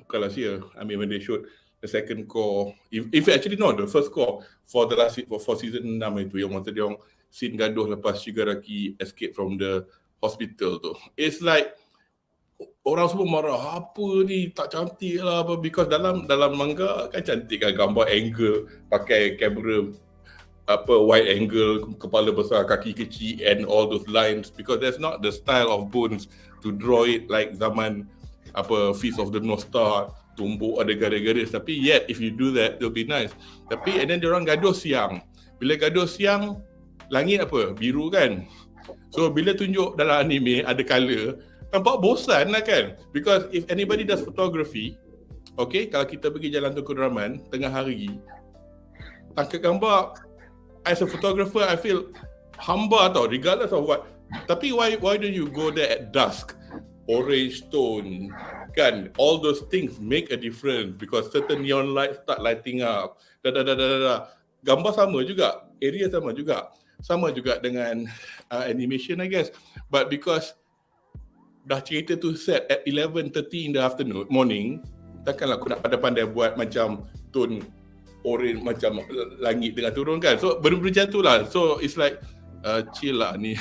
bukan last year, I mean when they showed the second core, if actually no, the first core for the last for season 6 itu, yang masa dia orang scene gaduh lepas Shigaraki escape from the hospital tu. It's like orang semua marah, apa ni tak cantik lah, because dalam manga kan cantik kan, gambar angle, pakai kamera wide angle, kepala besar, kaki kecil and all those lines, because that's not the style of Bones to draw it like zaman Feast of the North Star, tumbuk ada garis-garis. Tapi yet if you do that, it'll be nice. Tapi and then diorang gaduh siang. Bila gaduh siang, langit biru kan. So bila tunjuk dalam anime ada colour, nampak bosan lah kan. Because if anybody does photography, okay, kalau kita pergi Jalan Tunku Rahman tengah hari, tangkap gambar, as a photographer, I feel hamba tau, regardless of what. Tapi why don't you go there at dusk? Orange tone, kan? All those things make a difference because certain neon lights start lighting up. Gambar sama juga, area sama juga dengan animation, I guess. But because dah cerita tu set at 11:30 in the morning, takkanlah aku nak pandai-pandai buat macam tone orange macam langit tengah turun kan. So benda-benda macam tu lah. So it's like chill lah ni.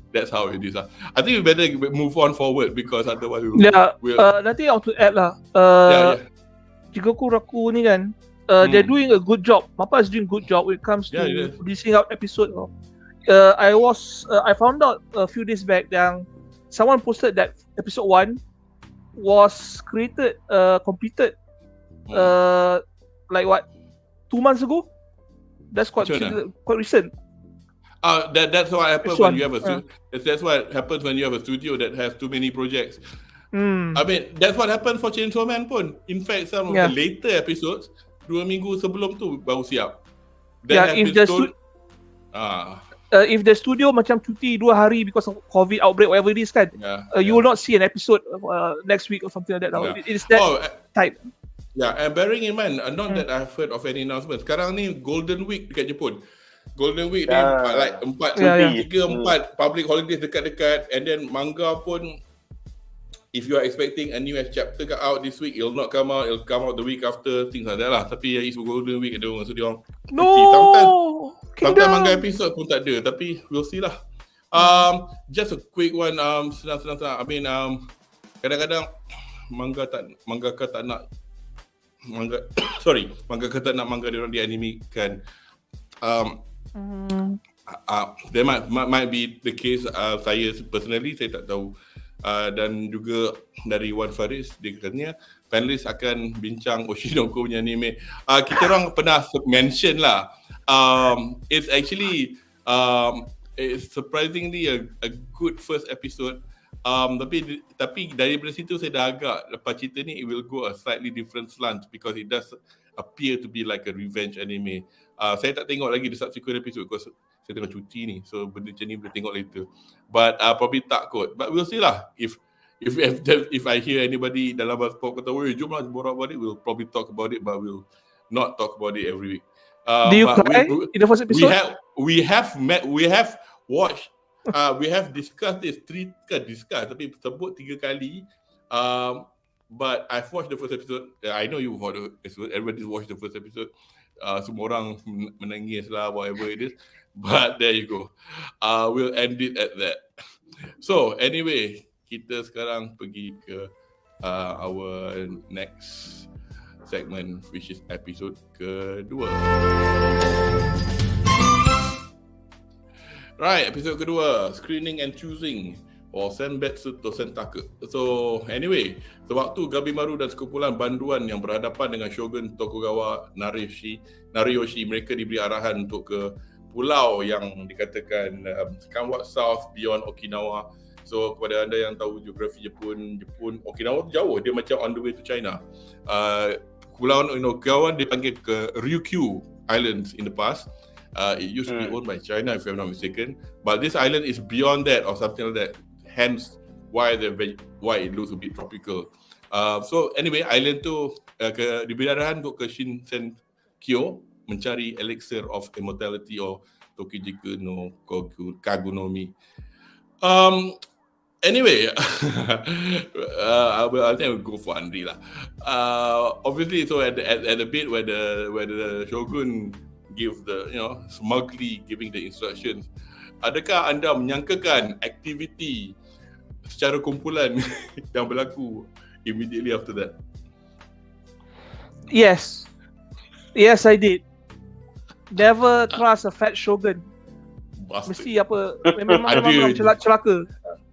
That's how it is lah. I think we better move on forward because otherwise we will... nanti I want to add lah. JIGOKURAKU ni kan, they're doing a good job. Mappa is doing good job when it comes to releasing out episode. I found out a few days back yang someone posted that episode 1 was completed like what, 2 months ago. That's quite recent. That's what happens when you have that's what happens when you have a studio that has too many projects. I mean, that's what happened for Chainsaw Man pun. In fact, some of the later episodes 2 minggu sebelum tu baru siap. If the studio macam cuti 2 hari because of COVID outbreak, whatever it is kan, you will not see an episode next week or something like that. It is that tight. Yeah, and bearing in mind, not that I've heard of any announcement. Sekarang ni Golden Week dekat Jepun. Golden Week ni like 3-4 public holidays dekat-dekat, and then manga pun, if you are expecting a new chapter out this week, it'll not come out. It'll come out the week after, things like that lah. Tapi it's Golden Week, ada orang, so dia orang sometimes manga episode pun tak ada. Tapi we'll see lah. Just a quick one, senang-senang. I mean, kadang-kadang mangaka tak nak manga dia orang dianimekan. There might be the case. Saya personally, saya tak tahu. Dan juga dari Wan Faris, dia katanya panelis akan bincang Oshinoko punya anime. Kita orang pernah mention lah. It's actually it's surprisingly a good first episode. Tapi daripada situ saya dah agak, lepas cerita ni it will go a slightly different slant because it does appear to be like a revenge anime. Saya tak tengok lagi the subsequent episode because saya tengah cuti ni, so benda macam ni boleh tengok later. But probably tak kot. But we'll see lah. If I hear anybody dalam BUZZPOP kata, "Woi, jom lah borak about it," we'll probably talk about it, but we'll not talk about it every week. Do you cry in the first episode? We have watched. We have discussed this, tapi sebut 3 kali. But I've watched the first episode. I know you watched the episode. Everybody watched the first episode. Semua orang menangis lah, whatever it is. But there you go. We'll end it at that. So anyway, kita sekarang pergi ke our next segment, which is episode kedua. Right, episode kedua, screening and choosing or senbetsu to sentaku. So anyway, sewaktu Gabimaru dan sekumpulan banduan yang berhadapan dengan Shogun Tokugawa Nariyoshi, mereka diberi arahan untuk ke pulau yang dikatakan somewhat south beyond Okinawa. So kepada anda yang tahu geografi Jepun, Okinawa tu jauh, dia macam on the way to China. Pulau Okinawa dipanggil ke Ryukyu Islands in the past. It used to be owned by China, if I'm not mistaken. But this island is beyond that or something like that. Hence, why it looks a bit tropical. So anyway, island tu diberi arahan untuk ke Shinsenkyo mencari elixir of immortality or Tokijiku no Kagunomi. Anyway, I think I'll go for Anri lah. Obviously, so at the bit where the Shogun give the, smugly giving the instructions, adakah anda menyangkakan aktiviti secara kumpulan yang berlaku immediately after that? Yes, I did. Never trust a fat Shogun. Bastard. Mesti memang celaka.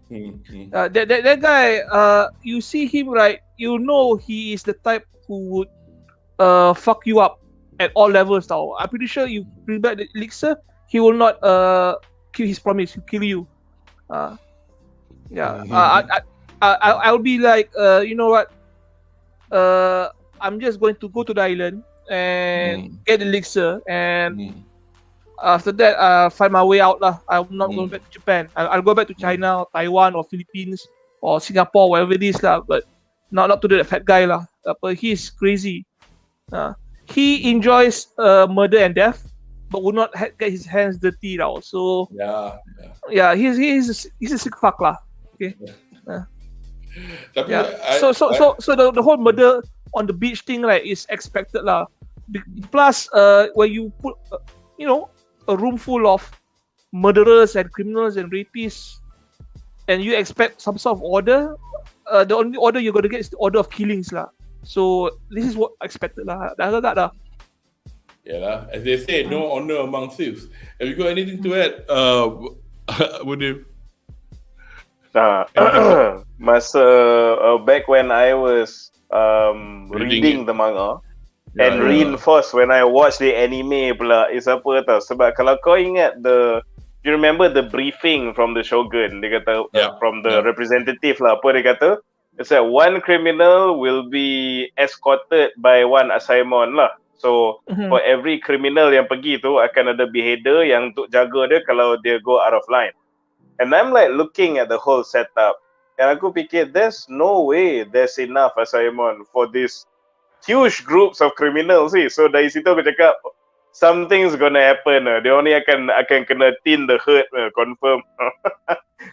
That guy, you see him, right? You know he is the type who would fuck you up at all levels tau. I'm pretty sure you bring back the elixir, he will not kill his promise, he'll kill you. I'll be like, you know what? I'm just going to go to the island and get the elixir, and after that, find my way out lah. I'm not going back to Japan. I'll go back to China, or Taiwan, or Philippines, or Singapore, wherever it is lah. But not to do that fat guy lah. But he's crazy. He enjoys murder and death, but will not get his hands dirty now. So he's a sick fuck lah. Okay. So the whole murder on the beach thing, right, is expected lah. Plus, when you put a room full of murderers and criminals and rapists, and you expect some sort of order, the only order you're gonna get is the order of killings lah. So this is what I expected lah. Dah. Yeah lah. As they say, no honor among thieves. Have you got anything to add, Munif? Masa back when I was reading the manga and reinforced when I watched the anime pula is apa tau? Sebab kalau kau ingat you remember the briefing from the Shogun? Dia kata from the representative lah. Apa dia kata? It's like one criminal will be escorted by one assignment lah. So for every criminal yang pergi tu akan ada beheader yang untuk jaga dia kalau dia go out of line. And I'm like looking at the whole setup. And aku fikir there's no way there's enough assignment for this huge groups of criminals sih. So dari situ aku cakap something's gonna happen. Dia ni akan kena thin the herd confirm.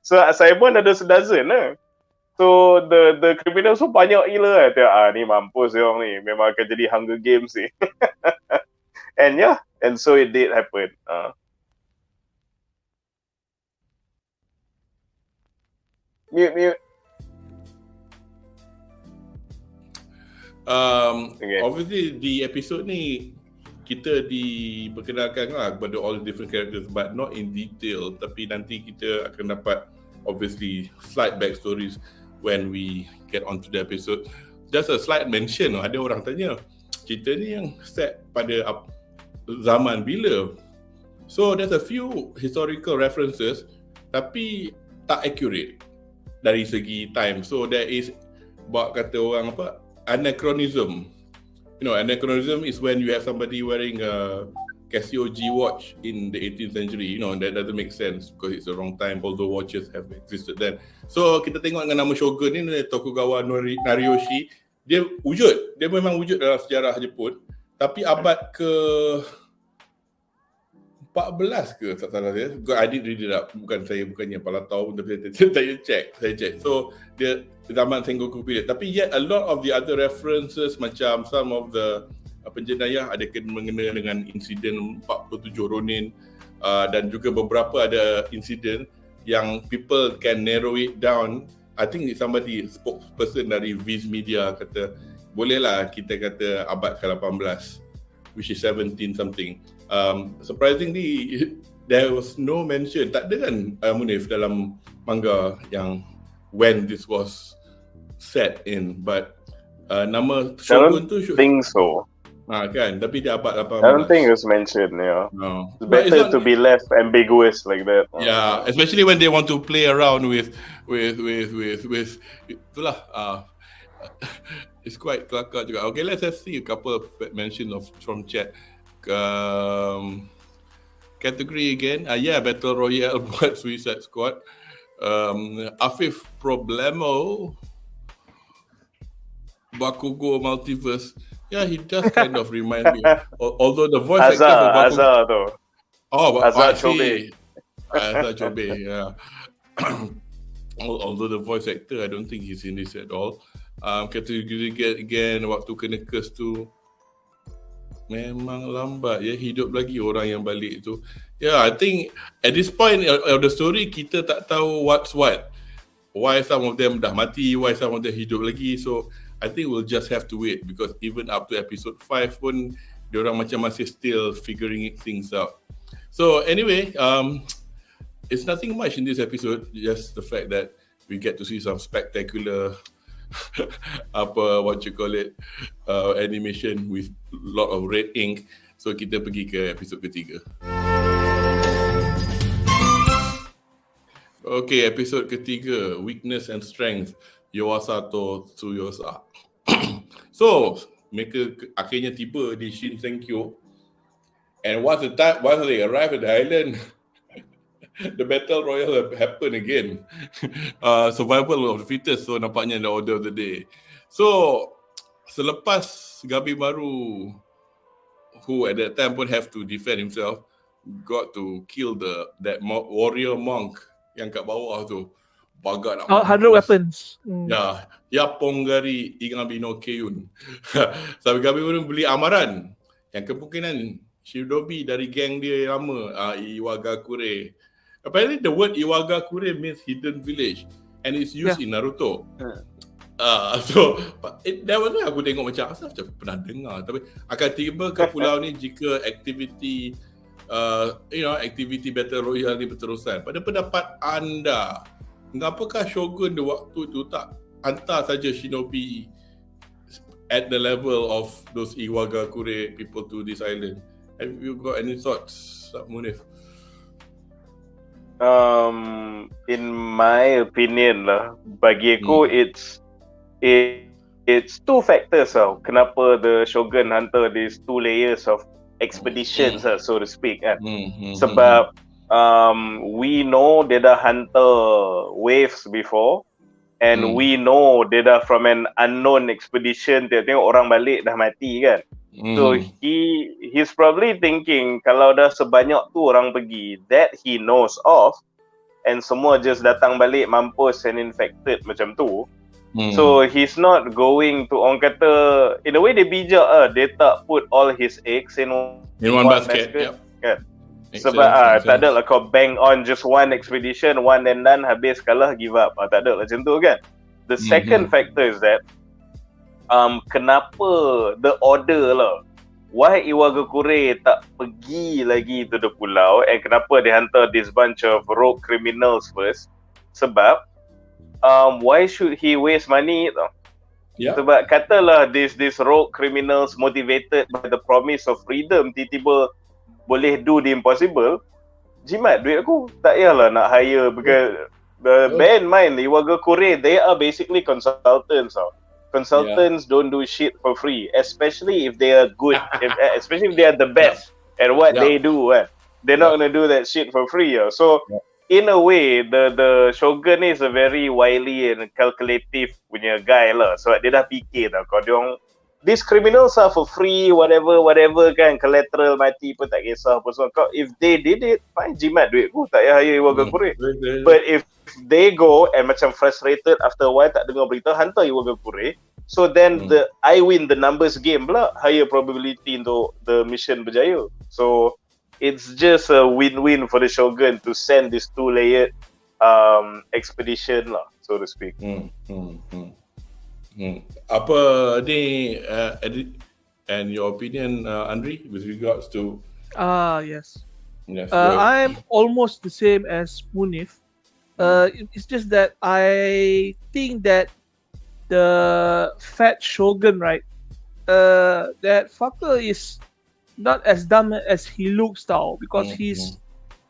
So assignment ada sedozen lah. So the criminals tu banyak gila ni mampus dia orang ni. Memang akan jadi Hunger Games sih. And and so it did happen. Mute. Okay. Obviously di episod ni kita diperkenalkan lah kepada all the different characters, but not in detail. Tapi nanti kita akan dapat obviously slight backstories when we get onto the episode. Just a slight mention, ada orang tanya cerita ni yang set pada zaman bila. So there's a few historical references tapi tak accurate dari segi time. So there is kata orang anachronism. You know, anachronism is when you have somebody wearing a Casio G watch in the 18th century. You know, that doesn't make sense because it's the wrong time, although watches have existed then. So kita tengok dengan nama Shogun ni, Tokugawa Nariyoshi, dia memang wujud dalam sejarah Jepun, tapi abad ke 14 ke tak salah saya. I did read it up. Bukannya palatau, tapi saya check. So dia zaman Sengoku period. Tapi yet a lot of the other references macam some of the penjenayah ada mengena dengan insiden 47 Ronin dan juga beberapa ada insiden yang people can narrow it down. I think somebody spokesperson dari Viz Media kata bolehlah kita kata abad ke-18, which is 17 something. Surprisingly there was no mention, tak ada kan Munif dalam manga yang when this was set in, but nama Shogun tu think so. Kan, tapi dia abad 18. I don't think it was mentioned, No. It's better to be left ambiguous like that. Yeah, especially when they want to play around with itulah it's quite kelakar juga. Okay, let's see a couple of mentions from chat. Category again. Battle Royale buat Suicide Squad. Afif Problemo Bakugo Multiverse. Yeah, he does kind of remind me. Although the voice actor for Bakugo. Azar tu. Azar Chobe. Yeah. Although the voice actor, I don't think he's in this at all. Category again, waktu kena curse tu memang lambat hidup lagi orang yang balik tu. I think at this point of the story kita tak tahu what's what. Why some of them dah mati, why some of them hidup lagi. So I think we'll just have to wait because even up to episode 5 pun diorang macam masih still figuring things out. So anyway, it's nothing much in this episode, just the fact that we get to see some spectacular animation with lot of red ink. So kita pergi ke episod ketiga. Okay, episod ketiga, Weakness and Strength, Yuasa to Tsuyosa. So mereka akhirnya tiba di Shinsenkyo, and once they arrive at the island, the battle royal happen again. Survival of the fittest, so nampaknya the order of the day. So selepas Gabi Maru, who at that time pun have to defend himself, got to kill that warrior monk yang kat bawah tu. Bagat nak 100 weapons. Yapongari Igabino Keiyun. Sampai Gabi Maru beli amaran yang kemungkinan Shinobi dari geng dia yang lama, Iwagakure. Apparently the word Iwagakure means hidden village and it's used in Naruto. So that was why aku tengok macam pernah dengar, tapi akan tiba ke pulau ni jika aktiviti battle royale ni berterusan. Pada pendapat anda, Apakah Shogun di waktu tu tak hantar saja shinobi at the level of those Iwagakure people to this island? Have you got any thoughts, Munif? In my opinion lah, bagi aku it's two factors tau. Kenapa the Shogun hantar these 2 layers of expeditions so to speak kan. Sebab we know dia dah hantar waves before and we know dia dah from an unknown expedition, tengok orang balik dah mati kan. So he's probably thinking kalau dah sebanyak tu orang pergi that he knows of and semua just datang balik mampus and infected macam tu. So he's not going to, orang kata in a way dia bijak dia tak put all his eggs in one basket. Yep. Kan? Sebab tak ada lah kau bang on just one expedition, one and done, habis kalah give up. Tak ada lah macam tu kan. The second factor is that kenapa the order lah, why Iwagakure tak pergi lagi to the pulau and kenapa dia hantar this bunch of rogue criminals first? Sebab why should he waste money tau? Sebab katalah this rogue criminals motivated by the promise of freedom tiba-tiba boleh do the impossible, jimat duit aku, tak payahlah nak hire because bear in mind Iwagakure they are basically consultants tau. Consultants don't do shit for free, especially if they are good, especially if they are the best at what they do. They're not gonna do that shit for free. So in a way, the Shogun is a very wily and calculative punya guy lah. So dia dah fikir tau, kalau diorang these criminals are for free, whatever kan, collateral mati pun tak kisah apa semua. If they did it, fine, jimat duit aku, tak payah hire Iwagakure. But if they go and macam frustrated after a while tak dengar berita, hantar Iwagakure, so then I win the numbers game pula, higher probability untuk the mission berjaya. So it's just a win-win for the Shogun to send this 2-layered expedition lah, so to speak. Apa ni and your opinion, Anri, with regards to yes. I'm almost the same as Munif. It's just that I think that the fat Shogun, right, that fucker is not as dumb as he looks now, because he's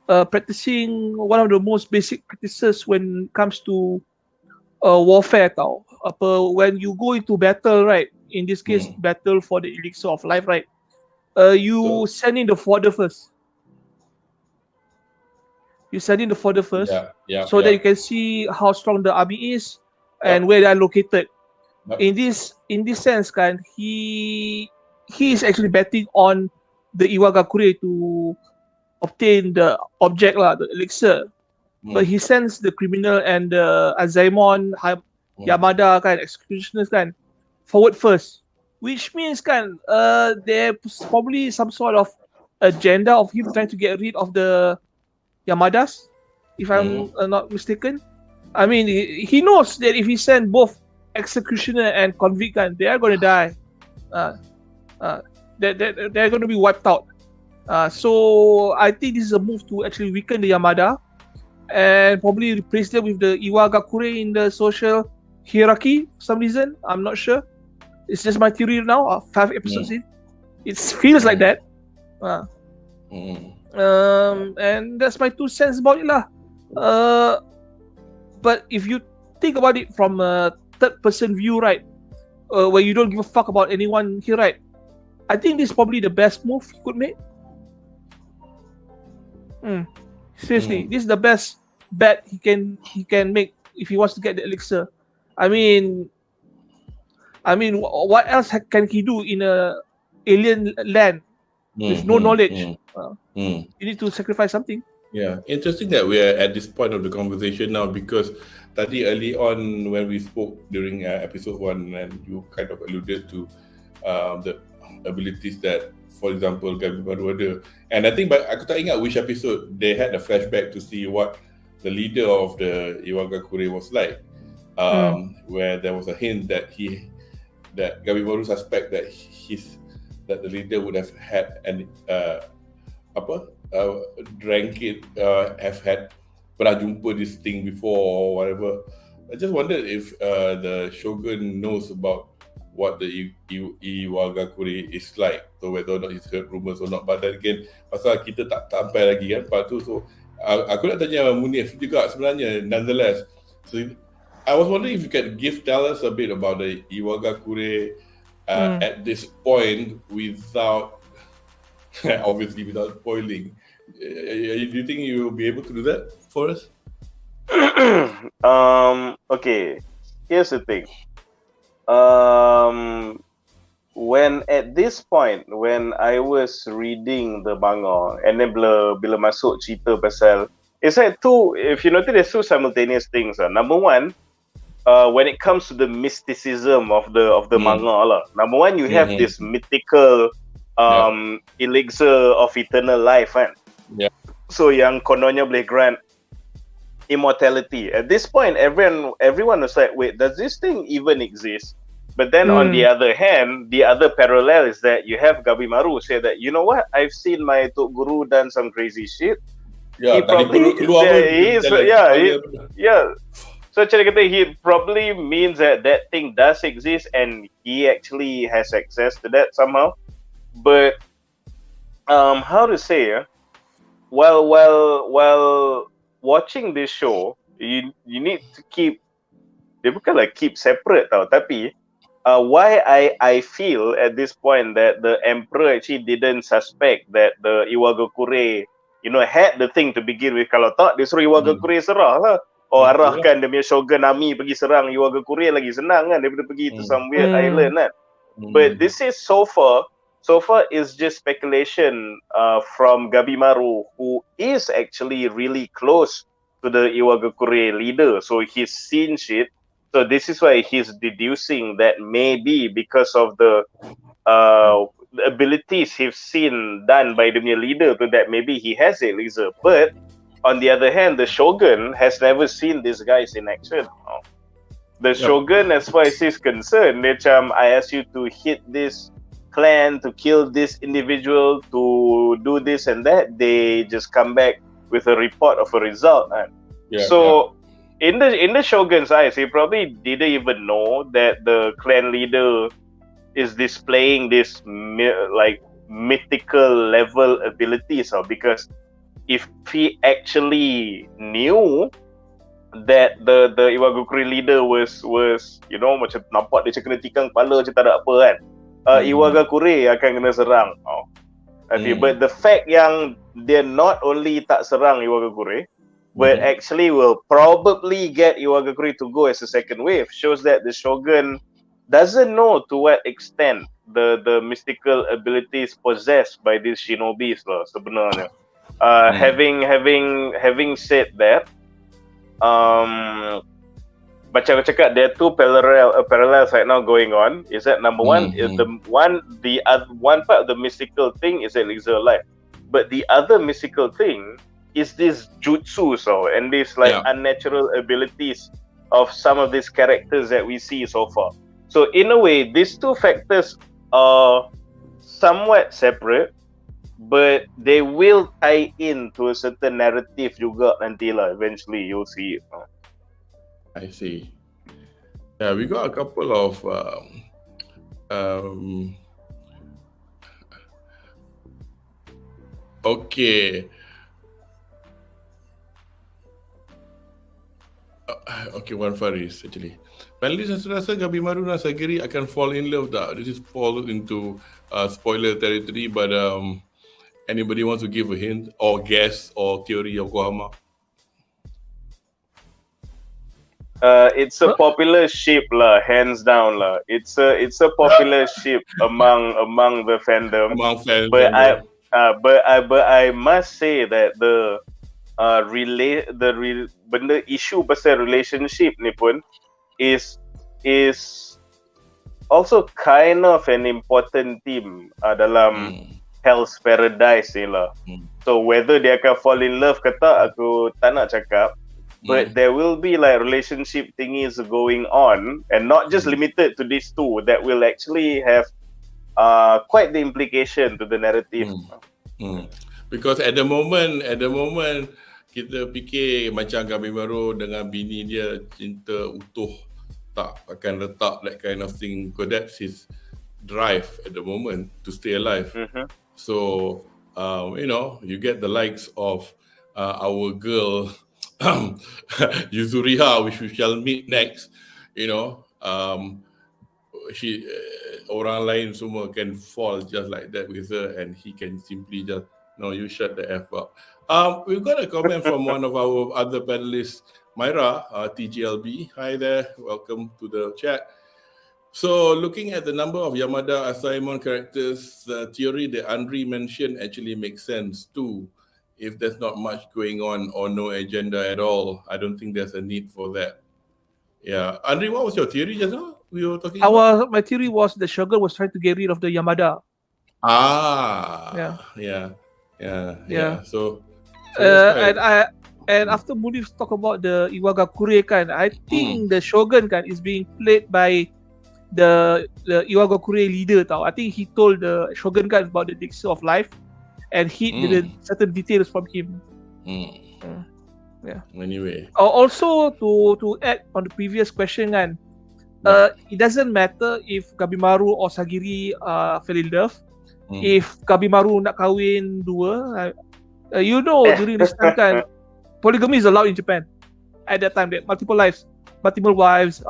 practicing one of the most basic practices when it comes to warfare tau. When you go into battle, right, in this case battle for the elixir of life, right, you send in the fodder first. You send in the fodder first, so that you can see how strong the army is and where they are located. In this sense, kan, he is actually betting on the Iwagakure to obtain the object lah, the elixir. But he sends the criminal and the Azaemon, Yamada kan, executioners kan, forward first, which means kan, there's probably some sort of agenda of him trying to get rid of the Yamadas, if I'm not mistaken. I mean, he knows that if he send both executioner and convict kan, they are going to die. They're going to be wiped out. So I think this is a move to actually weaken the Yamada and probably replace them with the Iwagakure in the social hierarchy for some reason. I'm not sure. It's just my theory now. 5 episodes in, it feels like that. And that's my 2 cents about it lah. But if you think about it from a third-person view, right, where you don't give a fuck about anyone here, right, I think this is probably the best move he could make. Seriously, this is the best bet he can make if he wants to get the elixir. I mean, what else can he do in a alien land with no knowledge? You need to sacrifice something. Yeah, interesting that we are at this point of the conversation now, because tadi early on when we spoke during episode 1, and you kind of alluded to the abilities that, for example, Gabi baru ada. And I think, but aku tak ingat which episode they had a flashback to see what the leader of the Iwagakure was like, where there was a hint that Gabi baru suspect that the leader would have had an have had pernah jumpa this thing before or whatever. I just wondered if the Shogun knows about what the Iwagakure is like, so whether or not he's heard rumors or not. But then again, pasal kita tak sampai lagi kan part tu, so aku nak tanya Munif juga sebenarnya, nonetheless. So I was wondering if you can tell us a bit about the Iwagakure at this point without, obviously without spoiling. Do you think you will be able to do that for us? Okay, here's the thing. When at this point, when I was reading the manga, and then bila masuk cerita pasal, it's like two, if you notice, there's two simultaneous things. Number one, when it comes to the mysticism of the manga lah. Number one, you have this mythical elixir of eternal life kan. Yeah. So yang kononnya boleh grant immortality. At this point, everyone was like, wait, does this thing even exist? But then on the other hand, the other parallel is that you have Gabimaru say that, you know what, I've seen my Tok Guru done some crazy shit. Yeah, he probably, So cara kata, he probably means that thing does exist and he actually has access to that somehow. But how to say, while watching this show, you need to keep, dia bukan like keep separate tau, tapi why I feel at this point that the emperor actually didn't suspect that the Iwagakure, had the thing to begin with. Kalau tak, dia suruh Iwagakure serah lah. Arahkan dia punya shogun army pergi serang Iwagakure, lagi senang kan daripada pergi to some weird island kan. But this is so far is just speculation from Gabimaru, who is actually really close to the Iwagakure leader. So he's seen shit. So this is why he's deducing that maybe because of the abilities he's seen done by the leader, to that maybe he has a elixir. But on the other hand, the shogun has never seen these guys in action. The shogun, as far as he's concerned, I ask you to hit this clan, to kill this individual, to do this and that. They just come back with a report of a result. In the shogun's eyes, he probably didn't even know that the clan leader is displaying this mythical level abilities, because if he actually knew that the Iwagakure leader was macam nampak dia kena tikang kepala macam tak ada apa kan, Iwagakure akan kena serang. But the fact yang dia not only tak serang Iwagakure, but actually will probably get Iwagakure to go as a second wave, shows that the shogun doesn't know to what extent the mystical abilities possessed by these shinobis lah sebenarnya. Having said that, macam aku cakap, there are two parallels right now going on. Is that number one, is the one part of the mystical thing is elixir life, but the other mystical thing is this jutsu, and these unnatural abilities of some of these characters that we see so far. So in a way, these two factors are somewhat separate, but they will tie in to a certain narrative juga nanti lah. Eventually, you'll see it. I see. Yeah, we got a couple of okay. One Faris actually. Finally, saya rasa Gabimaru dan Sagiri akan fall in love tak? This is fall into spoiler territory, but anybody wants to give a hint or guess or theory Yokohama? It's a popular ship lah, hands down lah. It's a popular ship among the fandom. But I must say that the benda issue pasal relationship ni pun is also kind of an important theme dalam Hell's Paradise ni lah. So whether dia akan fall in love ke tak, aku tak nak cakap. But there will be relationship thingies going on, and not just limited to these two, that will actually have quite the implication to the narrative. Because at the moment kita fikir macam Gabimaru dengan bini dia cinta utuh, tak akan letak that kind of thing, because that's his drive at the moment to stay alive. So you get the likes of our girl Yuzuriha, which we shall meet next. She orang lain semua can fall just like that with her, and he can simply just no, you shut the F up. We've got a comment from one of our other panelists, Myra, TGLB. Hi there, welcome to the chat. So, looking at the number of Yamada Asaemon characters, the theory that Anri mentioned actually makes sense too. If there's not much going on or no agenda at all, I don't think there's a need for that. Yeah, Anri, what was your theory just now? We were talking about? My theory was the Shogun was trying to get rid of the Yamada. Yeah. So and after Munif talk about the Iwagakure I think the Shogun is being played by the Iwagakure leader tau. I think he told the Shogun about the elixir of life and hid the certain details from him. Anyway. Also to add on the previous question it doesn't matter if Gabimaru or Sagiri fell in love. If Gabimaru nak kahwin dua, during this time polygamy is allowed in Japan. At that time, that multiple wives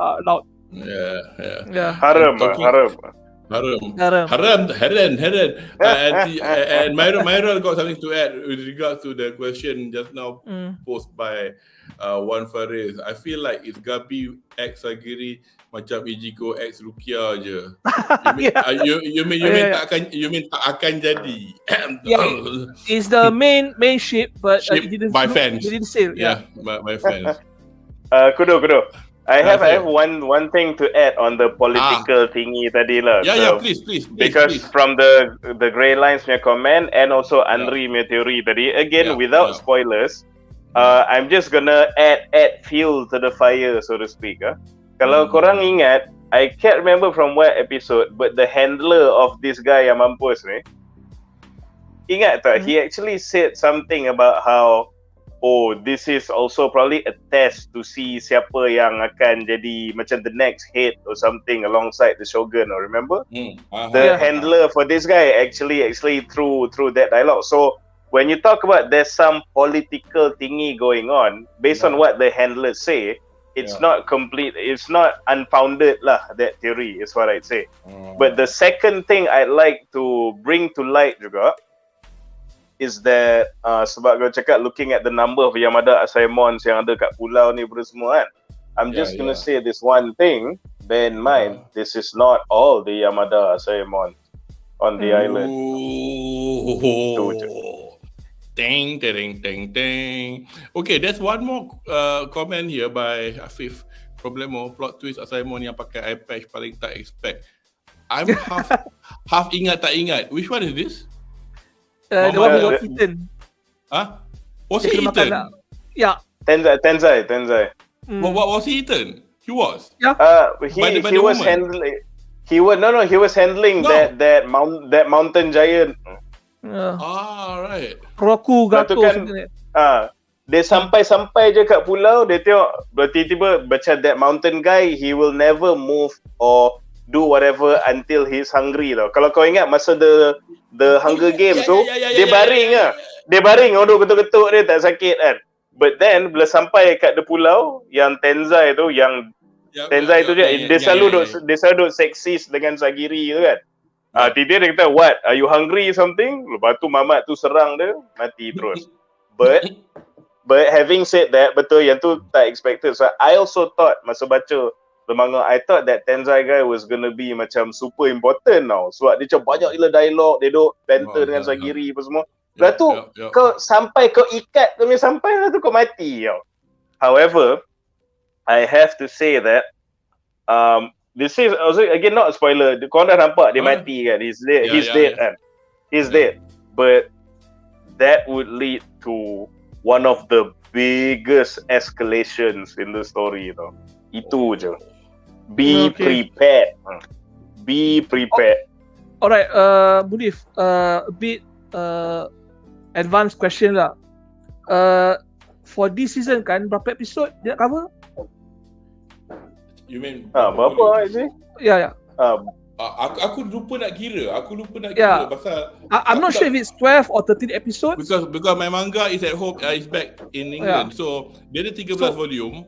are allowed. Yeah. Haram. And Myra got something to add with regard to the question just now posed by Wan Faris. I feel like it's Gabi X Sagiri macam Ijiko X Rukia je. You mean tak akan jadi. It's the main ship, but ship by fans. It didn't say. By fans. Kudo. I have one thing to add on the political thingy tadi lah. Please. Because from the Grey Lines punya comment and also Anri punya theory tadi, again without spoilers, I'm just gonna add fuel to the fire, so to speak. Kalau korang ingat, I can't remember from what episode, but the handler of this guy yang mampus ni, ingat tak? He actually said something about how this is also probably a test to see siapa yang akan jadi macam the next head or something alongside the Shogun. Remember? The handler for this guy actually through that dialogue. So when you talk about there's some political thingy going on, based on what the handlers say, it's not complete, it's not unfounded lah, that theory is what I'd say. But the second thing I'd like to bring to light juga is that sebab kau cakap looking at the number of Yamada Asaemons yang ada kat pulau ni semua kan, I'm just gonna say this one thing, bear in mind, this is not all the Yamada Asaemon on the island. Ding. Okay, there's one more comment here by Afif. Problemo, plot twist Asaemon yang pakai eye patch paling tak expect. I'm half ingat tak ingat. Which one is this? The one who got eaten. Was he eaten? Yeah. Tenzai. What was he eaten? He was. Yeah. He was handling. He was handling that mountain giant. Right. Roku Gato. Dia sampai je kat pulau, dia tengok tiba-tiba macam that mountain guy, he will never move or do whatever until he's hungry tau. Kalau kau ingat masa the Hunger Games tu, dia baring lah. Dia baring, ketuk-ketuk dia tak sakit kan. But then bila sampai kat the pulau yang Tenzai tu, Tenzai tu dia selalu duk seksis dengan Sagiri tu kan. Dia kata, what? Are you hungry something? Lepas tu mamat tu serang dia, mati terus. But having said that, betul yang tu tak expected. So I also thought masa baca the manga, I thought that Tenzai guy was gonna be macam super important now. Sebab dia macam banyak gila dialog, dia duk banter dengan Sagiri apa semua. Lepas tu kau ikat kau sampai lah tu kau mati tau. However, I have to say that this is also again not a spoiler. Kau dah nampak dia mati kan. He's dead. He's dead. But that would lead to one of the biggest escalations in the story tau. Itu je. Be prepared. Be prepared. Alright, Munif, a bit advanced question lah. for this season kan, berapa episod dia nak cover? You mean berapa sih? Ya. Aku lupa nak kira. Pasal I'm not sure if it's 12 or 13 episodes. Because my manga is at home, is back in England. So dia ada 13 volume.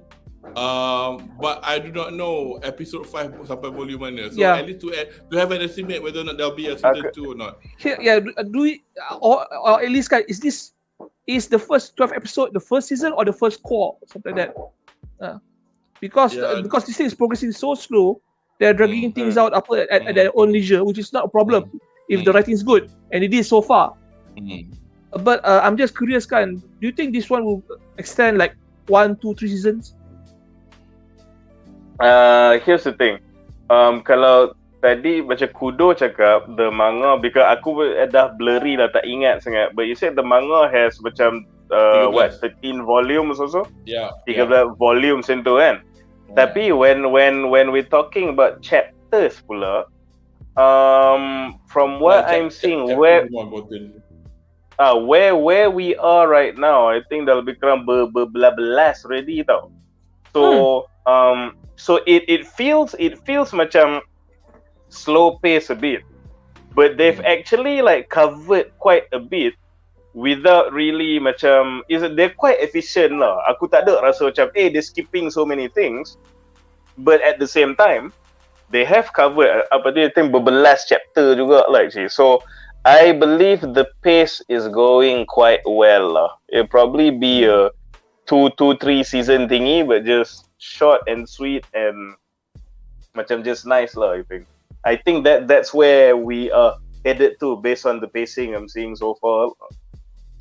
But I do not know episode 5 sampai volume mana. So at least to have an estimate whether or not there'll be a season 2 or not. Do we or at least kan, is the first 12 episode the first season or the first core, something like that? Because this thing is progressing so slow, they're dragging things out at their own leisure, which is not a problem if the writing is good, and it is so far. But I'm just curious kan, do you think this one will extend like 1, 2, 3 seasons? Here's the thing. Kalau tadi macam Kudo cakap the manga, because aku dah blurry lah, tak ingat sangat, but you said the manga has macam 13 volumes also? 13 volumes into kan? Tapi when we're talking about chapters pula, from what I'm seeing, where we are right now, I think dah lebih kurang berbelas already tau. So it feels macam slow pace a bit, but they've actually like covered quite a bit without really macam, they're quite efficient lah. Aku tak ada rasa macam they're skipping so many things, but at the same time they have covered I think berbelas chapter juga lah actually. So I believe the pace is going quite well lah. It'll probably be a 2-3 season thingy, but just short and sweet and macam just nice lah. I think that's where we are headed to based on the pacing I'm seeing so far.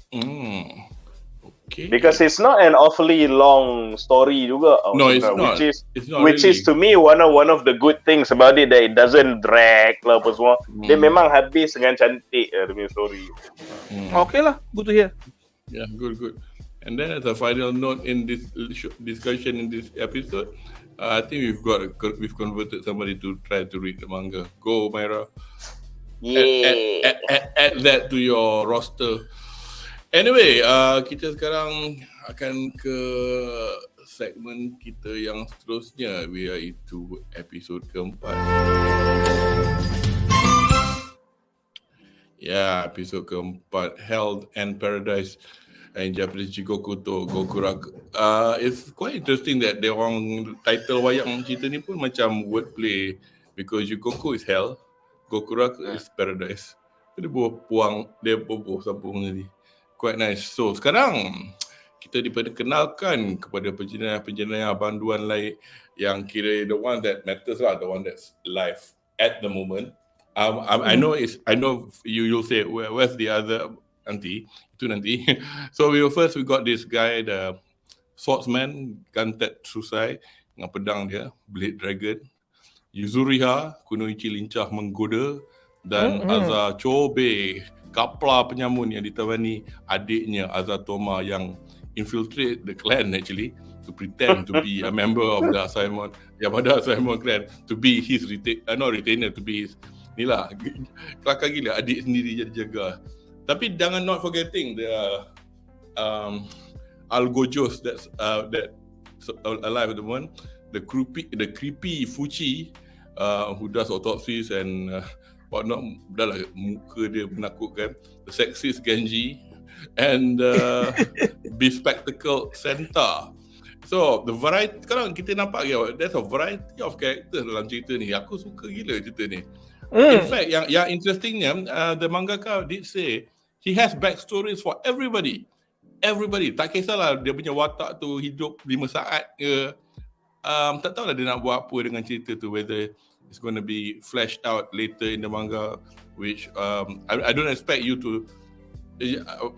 Okay. Because it's not an awfully long story juga. No, it's not. Which is to me one of the good things about it, that it doesn't drag lah apa semua. Dia memang habis dengan cantik lah dia story. Okay lah, good to hear. Yeah, good. And then as a final note in this discussion in this episode, I think we've converted somebody to try to read the manga. Go Myra. Yeah. Add that to your roster. Anyway, kita sekarang akan ke segmen kita yang seterusnya, iaitu episod keempat. Episod keempat, Hell and Paradise. In Japanese, JIGOKURAKU. It's quite interesting that dia orang title wayang cerita ni pun macam wordplay, because Jigoku is hell, Gokuraku is paradise. Dia bubuh sambung tadi. Quite nice. So sekarang kita diperkenalkan kepada penjenayah banduan lain yang kira the one that matters lah, the one that's live at the moment. I know you'll say where's the other nanti. So we got this guy, the swordsman, Gantet Susai dengan pedang dia, Blade Dragon. Yuzuriha, Kunoichi lincah menggoda, dan Aza Chobe, kapla penyamun yang ditawani adiknya Azatoma yang infiltrate the clan actually to pretend to be a member of the Yamada Simon clan, to be his retainer, to be his inilah kelakar gila, adik sendiri jadi jaga. Tapi jangan not forgetting the Algojos that's alive at the moment, the creepy Fuchi who does autopsies and whatnot. Dah lah muka dia menakutkan, the sexist Genji and bespectacled Senta. So the variety, sekarang kita nampak there's a variety of characters dalam cerita ni. Aku suka gila cerita ni. In fact, yang interestingnya, the mangaka did say he has backstories for everybody. Tak kisahlah dia punya watak tu hidup 5 saat ke. Tak tahulah dia nak buat apa dengan cerita tu, whether it's going to be fleshed out later in the manga, which I don't expect you to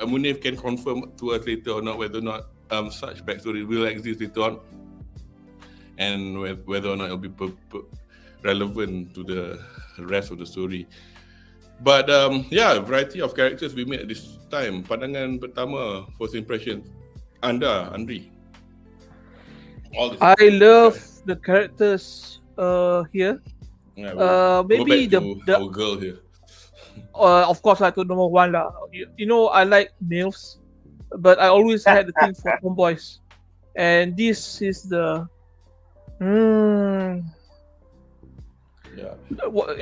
Munif can confirm to us later or not whether or not such backstory will exist later on, and whether or not it will be relevant to the rest of the story. But variety of characters we met at this time. Pandangan pertama, first impression anda, Anri? I love the characters here. Maybe the our girl here. Of course, I could number one lah. You know, I like MILFs. but I always had the thing for tomboys, and this is the.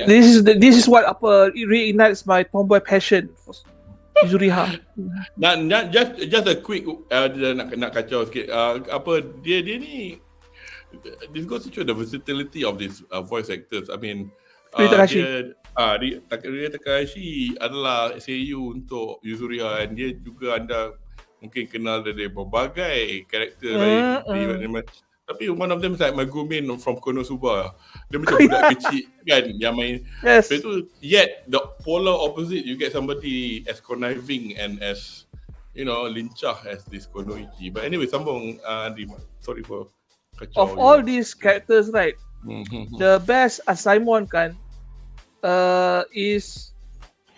This is what reignites my tomboy passion for Yuzuriha. Just a quick nak kacau sikit. Dia ni this goes to show the versatility of these voice actors. I mean, Ria Takahashi adalah SEU untuk Yuzuriha, and dia juga anda mungkin kenal dari berbagai karakter lain. Tapi one of them is like Megumin from Konosuba. Dia macam budak kecil kan yang main. Yes. Itu yet the polar opposite, you get somebody as conniving and as lincah as this Konoichi. But anyway, sambung Anri. Sorry for kacau. Of all these characters, right? The best assignment kan is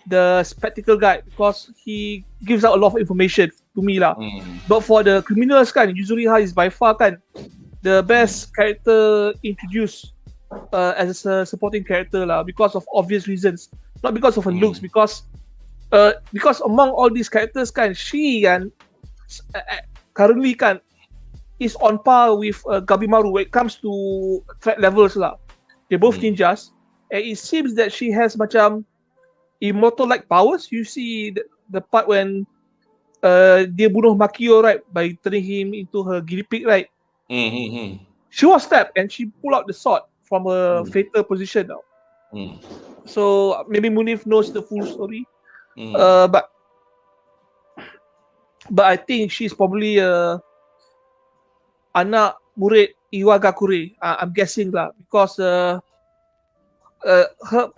the spectacle guy, because he gives out a lot of information to me lah. But for the criminals kan, Yuzuriha is by far kan the best character introduced as a supporting character lah, because of obvious reasons, not because of her looks, because among all these characters kan, she kan currently kan is on par with Gabimaru when it comes to threat levels lah. They're both ninjas, and it seems that she has macam immortal-like powers. You see the part when dia bunuh Makio, right, by turning him into her guinea pig, right? She was stabbed and she pulled out the sword from a fatal position now. So maybe Munif knows the full story, but I think she's probably anak murid Iwagakure. I'm guessing lah, because her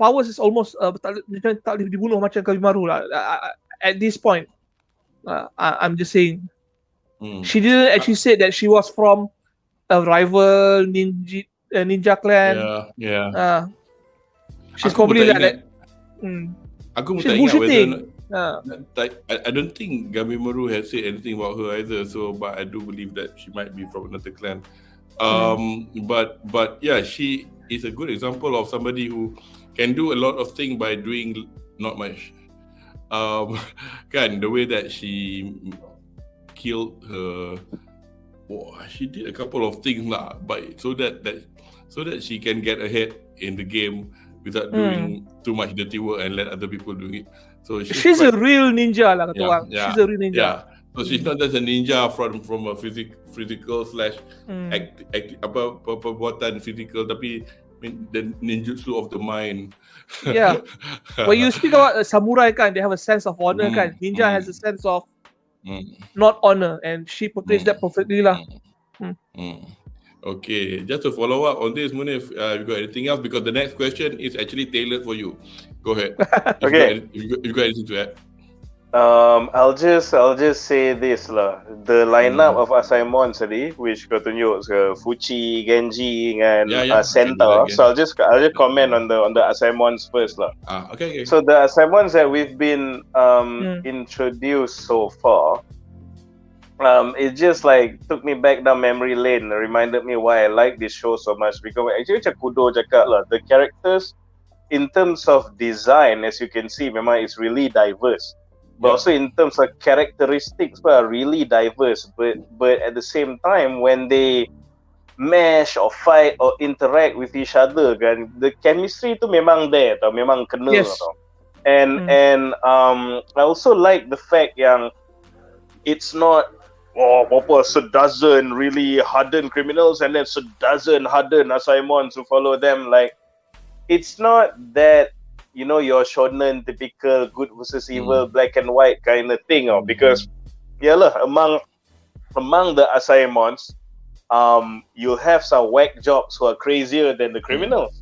powers is almost tak boleh dibunuh macam Kabimaru lah. At this point, I'm just saying. She didn't actually say that she was from a rival ninja clan. She's probably like that. Aku tak ingat whether I don't think Gabimaru has said anything about her either. So, but I do believe that she might be from another clan. But yeah, she is a good example of somebody who can do a lot of things by doing not much. Kan, the way that she killed her. She did a couple of things lah, but so that she can get ahead in the game without doing too much dirty work and let other people do it. So she's a real ninja lah, kata orang. She's a real ninja. Yeah. So she's not just a ninja from a physical slash perbuatan physical, tapi the ninjutsu of the mind. Yeah. When you speak about a samurai kan, they have a sense of honor kan. Ninja has a sense of not honor, and she portrays that perfectly lah. Okay, just to follow up on this, Munif, you got anything else? Because the next question is actually tailored for you. Go ahead. Okay. You got anything to add? I'll just say this lah. The lineup of assignments tadi, which kau tunjuk Fuchi, Genji, and Senta. So I'll just comment on the assignments first lah. Okay. So the assignments that we've been introduced so far, it just like took me back down memory lane. Reminded me why I like this show so much, because actually macam Kudo cakap lah, the characters in terms of design, as you can see, memang it's really diverse. But also in terms of characteristics, are really diverse. But at the same time, when they mesh or fight or interact with each other, kan, the chemistry tu memang there, tau, memang kena. Yes. Tau. And I also like the fact yang it's not sedozen really hardened criminals and then sedozen hardened assignments to follow them. Like, it's not that, you know, your shonen typical good versus evil, black and white kind of thing, because among the assignments, you'll have some whack jobs who are crazier than the criminals.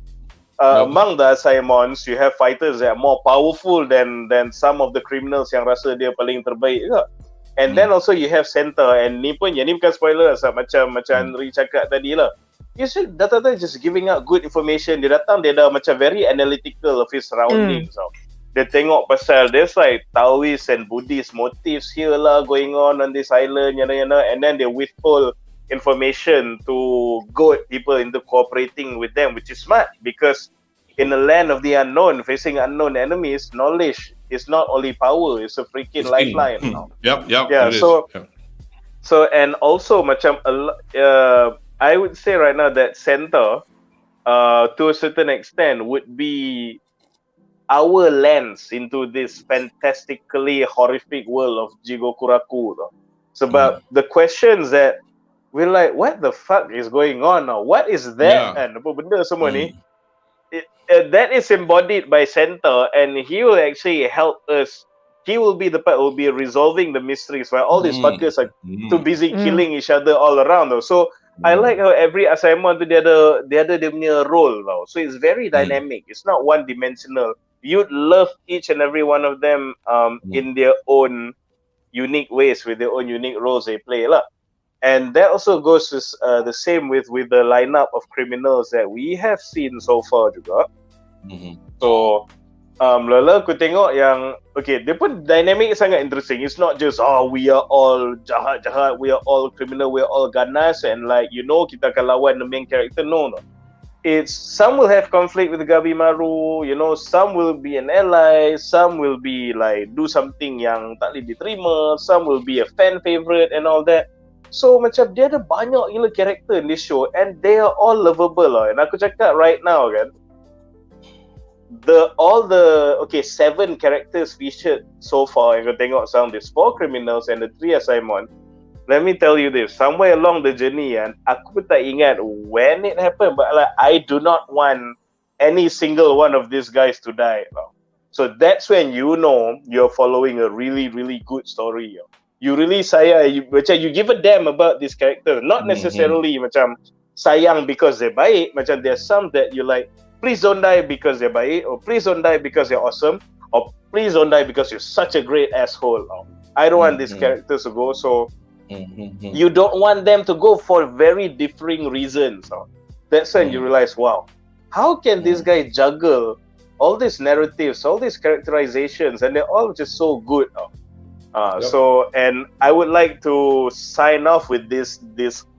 Among the assignments, you have fighters that are more powerful than some of the criminals yang rasa dia paling terbaik juga. And then also you have center, and ni bukan spoiler lah, macam Anri cakap tadi lah. You see, Data just giving out good information. Dia datang, dia dah macam very analytical of his surroundings. Dia tengok pasal, there's like Taoist and Buddhist motifs here lah going on this island, and then they withhold information to goad people into cooperating with them, which is smart, because in a land of the unknown, facing unknown enemies, knowledge is not only power, it's a freaking lifeline. Yep. Yeah, so and also macam I would say right now that center to a certain extent would be our lens into this fantastically horrific world of Jigokuraku. Sebab the questions that we're like, what the fuck is going on now? What is that? And apa benda semua ni? That is embodied by Center, and he will actually help us. He will be the part who will be resolving the mysteries, while all these fuckers are too busy killing each other all around. So I like how every assignment dia ada dia punya role tau. So it's very dynamic. It's not one dimensional. You'd love each and every one of them in their own unique ways with their own unique roles they play lah. And that also goes to the same with the lineup of criminals that we have seen so far juga. So Lala aku tengok yang okay, dia pun dynamic sangat interesting. It's not just we are all jahat, we are all criminal, we are all ganas and like kita akan lawan the main character. No. It's some will have conflict with Gabi Maru, some will be an ally, some will be like do something yang tak boleh diterima, some will be a fan favorite and all that. So macam dia ada banyak gila character in this show and they are all lovable lah. And aku cakap right now kan, all the 7 characters featured so far yang kau tengok sound these 4 criminals and the 3 assignment. Let me tell you this, somewhere along the journey kan, aku pun tak ingat when it happened, but like I do not want any single one of these guys to die. So that's when you're following a really, really good story. You really macam you give a damn about this character, not necessarily macam sayang because they're baik. Macam there's some that you like, please don't die because they're baik, or please don't die because they're awesome, or please don't die because you're such a great asshole. I don't want these characters to go, so you don't want them to go for very differing reasons. That's when you realize, wow, how can this guy juggle all these narratives, all these characterizations, and they're all just so good. So, and I would like to sign off with this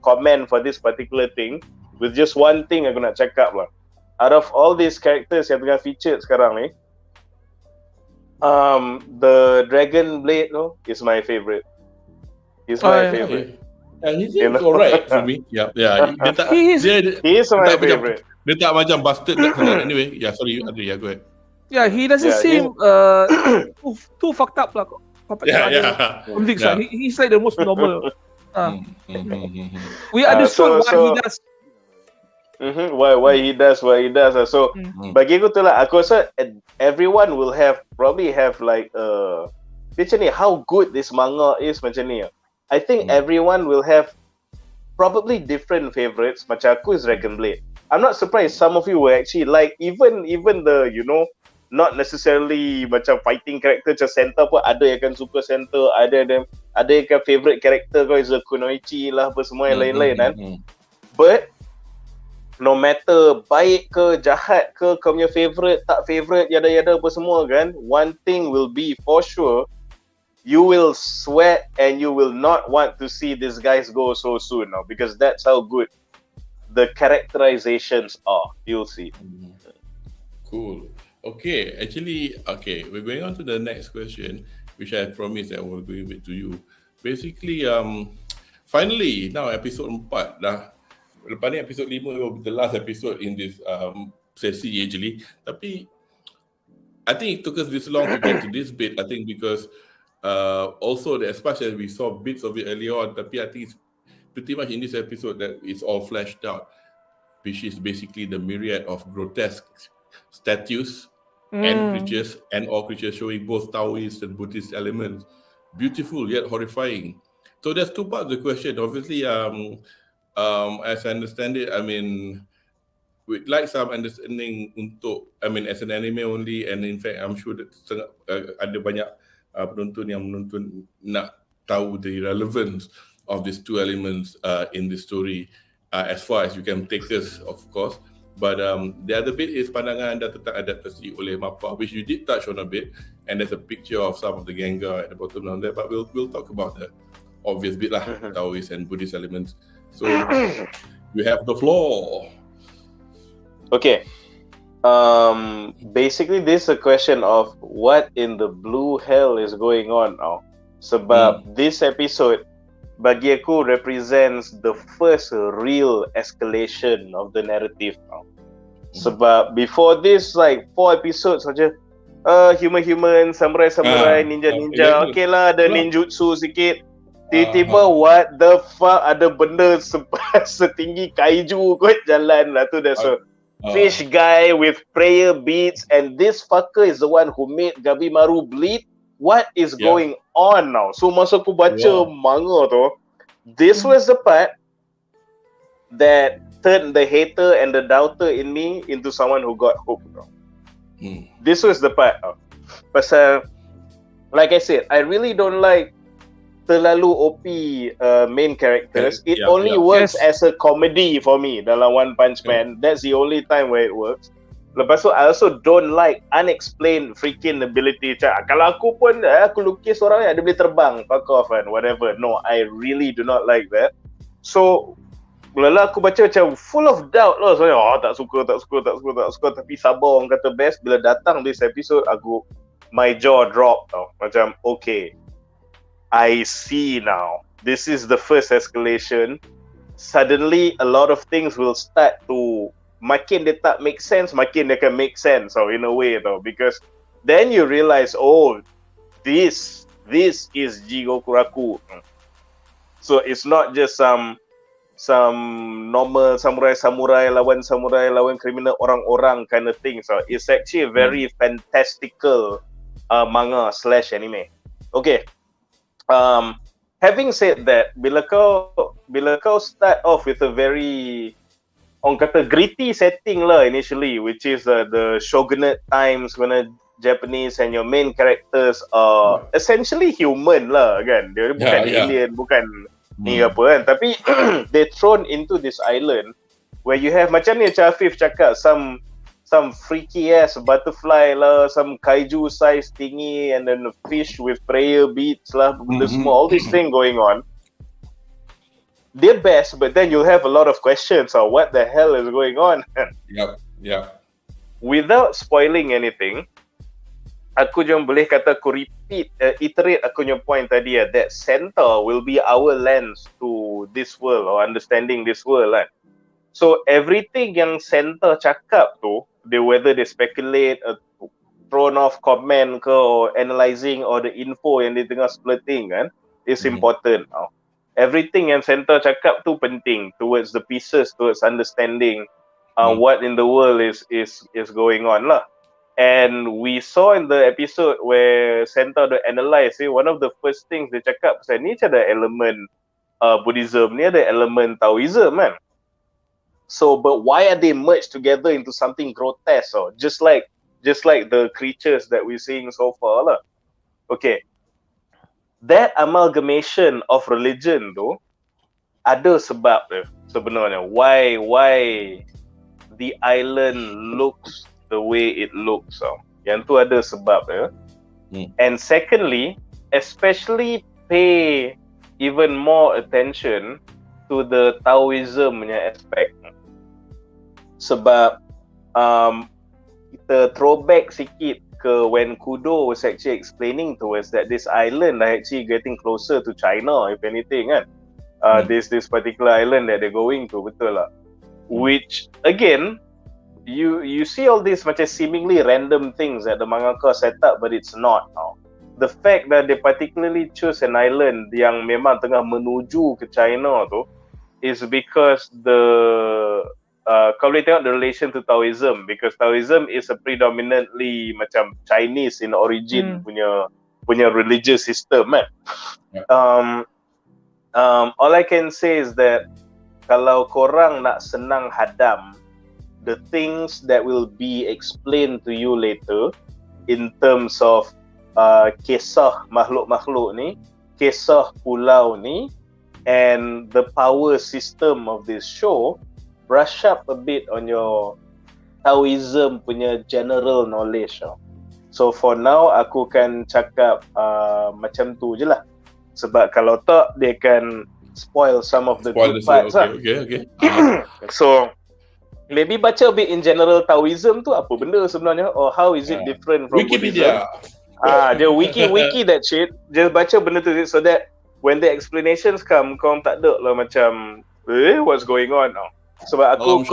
comment for this particular thing with just one thing aku nak cakap lah. Out of all these characters yang tengah featured sekarang ni, the Dragon Blade is my favorite. He's my favorite. And he seems alright for me. Yeah. He is my favorite. Dia tak macam bastard anyway. Yeah, sorry, Adri, go ahead. Yeah, he doesn't seem too fucked up lah. Convict, he's like the most normal. We understood what he does. Why he does what he does. So bagi aku tu lah, aku rasa everyone will probably have like macam ni, how good this manga is macam ni. I think everyone will have probably different favorites. Macam aku is Dragon Blade. I'm not surprised some of you will actually like even the not necessarily macam fighting character macam Center pun ada yang akan suka Center, ada yang akan favorite character kau is Kunoichi lah apa semua yang lain-lain kan. But no matter baik ke jahat ke kau punya favorite tak favorite yada-yada apa semua kan, one thing will be for sure, you will sweat and you will not want to see these guys go so soon now, because that's how good the characterizations are. You'll see. Cool. Okay, we're going on to the next question, which I promised that I will give it to you. Basically, finally, now episode 4 dah. Lepas ni episode 5 will be the last episode in this sesi actually. Tapi I think it took us this long to get to this bit. I think because also as much as we saw bits of it earlier on, tapi I think it's pretty much in this episode that it's all fleshed out, which is basically the myriad of grotesque statues and creatures, and all creatures showing both Taoist and Buddhist elements. Beautiful yet horrifying. So there's 2 parts of the question. Obviously, as I understand it, I mean, we'd like some understanding as an anime only, and in fact, I'm sure that ada banyak penonton yang menonton nak tahu the relevance of these 2 elements in the story as far as you can take us, of course. But the other bit is pandangan anda tentang adaptasi oleh MAPA, which you did touch on a bit, and there's a picture of some of the Gengar at the bottom down there, but we'll talk about the obvious bit lah, Taoist and Buddhist elements. So you have the floor. Okay. Basically this is a question of what in the blue hell is going on now. Sebab this episode bagi aku represents the first real escalation of the narrative now. Sebab before this like 4 episodes saja human, samurai, ninja. Okay lah, ada ninjutsu sikit. Tiba-tiba what the fuck, ada benda setinggi kaiju kot jalan lah tu. There's a fish guy with prayer beads and this fucker is the one who made Gabimaru bleed. What is going on now? So masa aku baca manga tu, this was the part that turned the hater and the doubter in me into someone who got hope. This was the part. Pasal, like I said, I really don't like terlalu OP main characters. It only works as a comedy for me dalam One Punch Man. That's the only time where it works. Lepas tu, I also don't like unexplained freaking ability. Kalau aku pun, aku lukis orang yang dia boleh terbang, fuck off and whatever. No, I really do not like that. So, mula aku baca macam full of doubt lah. So, tak suka. Tapi sabar, orang kata best. Bila datang this episode, my jaw drop tau. Macam, okay, I see now. This is the first escalation. Suddenly, a lot of things will start to makin dia tak make sense, makin dia can make sense. So in a way though, because then you realize, oh, this is JIGOKURAKU. So it's not just some normal samurai lawan criminal orang-orang kind of thing. So it's actually a very fantastical manga / anime. Okay. Having said that, bila kau start off with a very orang kata gritty setting lah initially, which is the shogunate times when Japanese and your main characters are essentially human lah kan. Dia bukan alien, bukan ni apa kan. Tapi they thrown into this island where you have macam ni macam Afif cakap, some freaky ass butterfly lah, some kaiju size thingy, and then a fish with prayer beads lah, benda semua, all this thing going on. They're best, but then you'll have a lot of questions on what the hell is going on. Yep. Without spoiling anything, aku cuma boleh kata aku iterate aku punya point tadi that center will be our lens to this world or understanding this world kan. So everything yang center cakap tu, whether they speculate, thrown off comment ke, or analysing, or the info yang dia tengah splitting kan, is important now. Everything yang center cakap tu penting towards the pieces, towards understanding what in the world is going on lah. And we saw in the episode where center ada analyse, one of the first things dia cakap pasal ni ada elemen Buddhism, ni ada elemen Taoism kan. So but why are they merged together into something grotesque or just like the creatures that we're seeing so far lah. Okay. That amalgamation of religion tu ada sebab dia sebenarnya. Why the island looks the way it looks. Yang tu ada sebab dia. And secondly, especially pay even more attention to the Taoism punya aspect. Sebab kita throwback sikit ke when Kudo was actually explaining to us that this island are actually getting closer to China, if anything kan. This particular island that they're going to, betul lah. Which again, you see all these macam seemingly random things that the mangaka set up, but it's not now. The fact that they particularly choose an island yang memang tengah menuju ke China tu is because kalau boleh tengok the relation to Taoism, because Taoism is a predominantly macam Chinese in origin punya religious system kan. All I can say is that kalau korang nak senang hadam the things that will be explained to you later in terms of kisah makhluk-makhluk ni, kisah pulau ni, and the power system of this show, brush up a bit on your Taoism punya general knowledge. So for now, aku kan cakap macam tu je lah. Sebab kalau tak, they can spoil some of the good parts. Okay. So maybe baca a bit in general Taoism tu apa benda sebenarnya, or how is it different from Wikipedia. Buddhism. Dia wiki that shit. Just baca benda tu so that when the explanations come, kau tak ada lah macam what's going on now. Sebab aku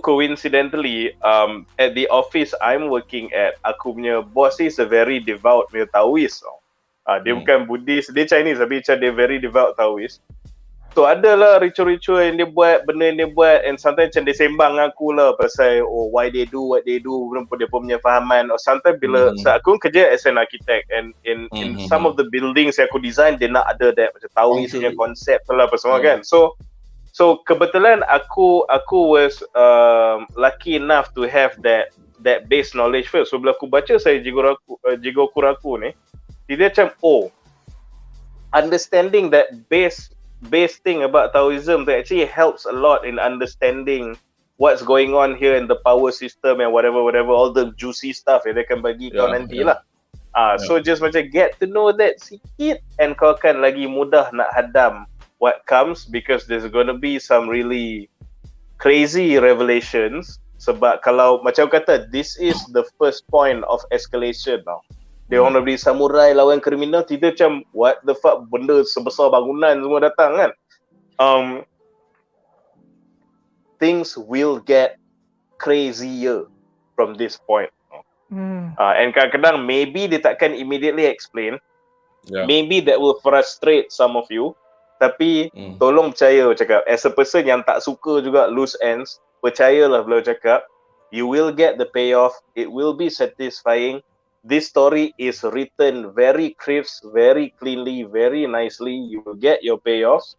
coincidentally at the office I'm working at, aku punya boss is a very devout Taoist. Dia bukan Buddhist, dia Chinese tapi dia very devout Taoist. So adalah ritual-ritual yang dia buat, benda yang dia buat, and sometimes macam dia sembang aku lah pasal why they do what they do, dia punya fahaman. Or sometimes bila aku kerja as an architect, and in some of the buildings yang aku design, dia nak ada that macam Taoist punya konsep lah apa semua kan. So kebetulan aku was lucky enough to have that base knowledge first. So bila aku baca saya Jigokuraku ni, dia macam understanding that base thing about Taoism that actually helps a lot in understanding what's going on here in the power system and whatever all the juicy stuff yang dia akan bagi kau nanti lah. So just macam get to know that sikit, and kau akan lagi mudah nak hadam what comes, because there's going to be some really crazy revelations. Sebab kalau macam kata, this is the first point of escalation now. Dia orang beli samurai lawan kriminal, tidak macam what the fuck, benda sebesar bangunan semua datang kan. Things will get crazier from this point. And kadang-kadang maybe dia takkan immediately explain. Maybe that will frustrate some of you. Tapi tolong percaya, cakap as a person yang tak suka juga loose ends, percayalah bila cakap, you will get the payoff. It will be satisfying. This story is written very crisp, very cleanly, very nicely. You will get your payoffs.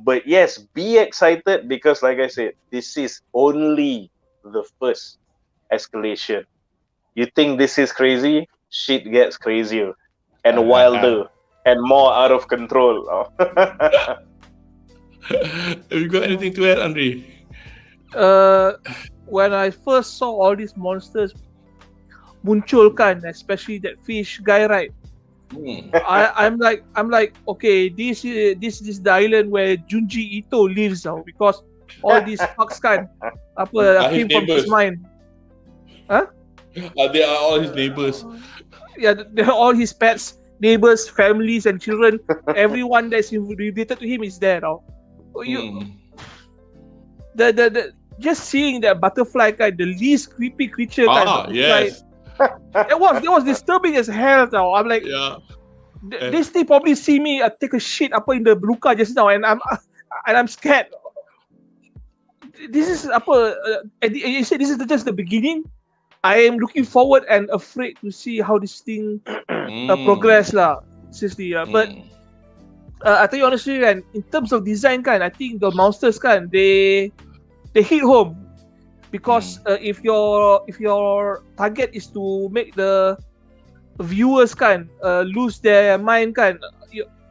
But yes, be excited, because like I said, this is only the first escalation. You think this is crazy? Shit gets crazier and wilder and more out of control. Have you got anything to add, Anri? When I first saw all these monsters muncul kan, especially that fish guy, right? I'm like, okay, this is the island where Junji Ito lives now, because all these fucks kan, came from his mind. They are all his neighbors. Yeah, they're all his pets, neighbors, families, and children. Everyone that's related to him is there now. The just seeing that butterfly kind, the least creepy creature kind. Yes. It was disturbing as hell now. I'm like, this thing probably see me take a shit in the Bluka just now, and I'm scared. This is you said this is just the beginning. I am looking forward and afraid to see how this thing progress lah. Seriously, but I tell you honestly, and in terms of design kan, I think the monsters kan, they hit home. Because if your target is to make the viewers kan lose their mind kan,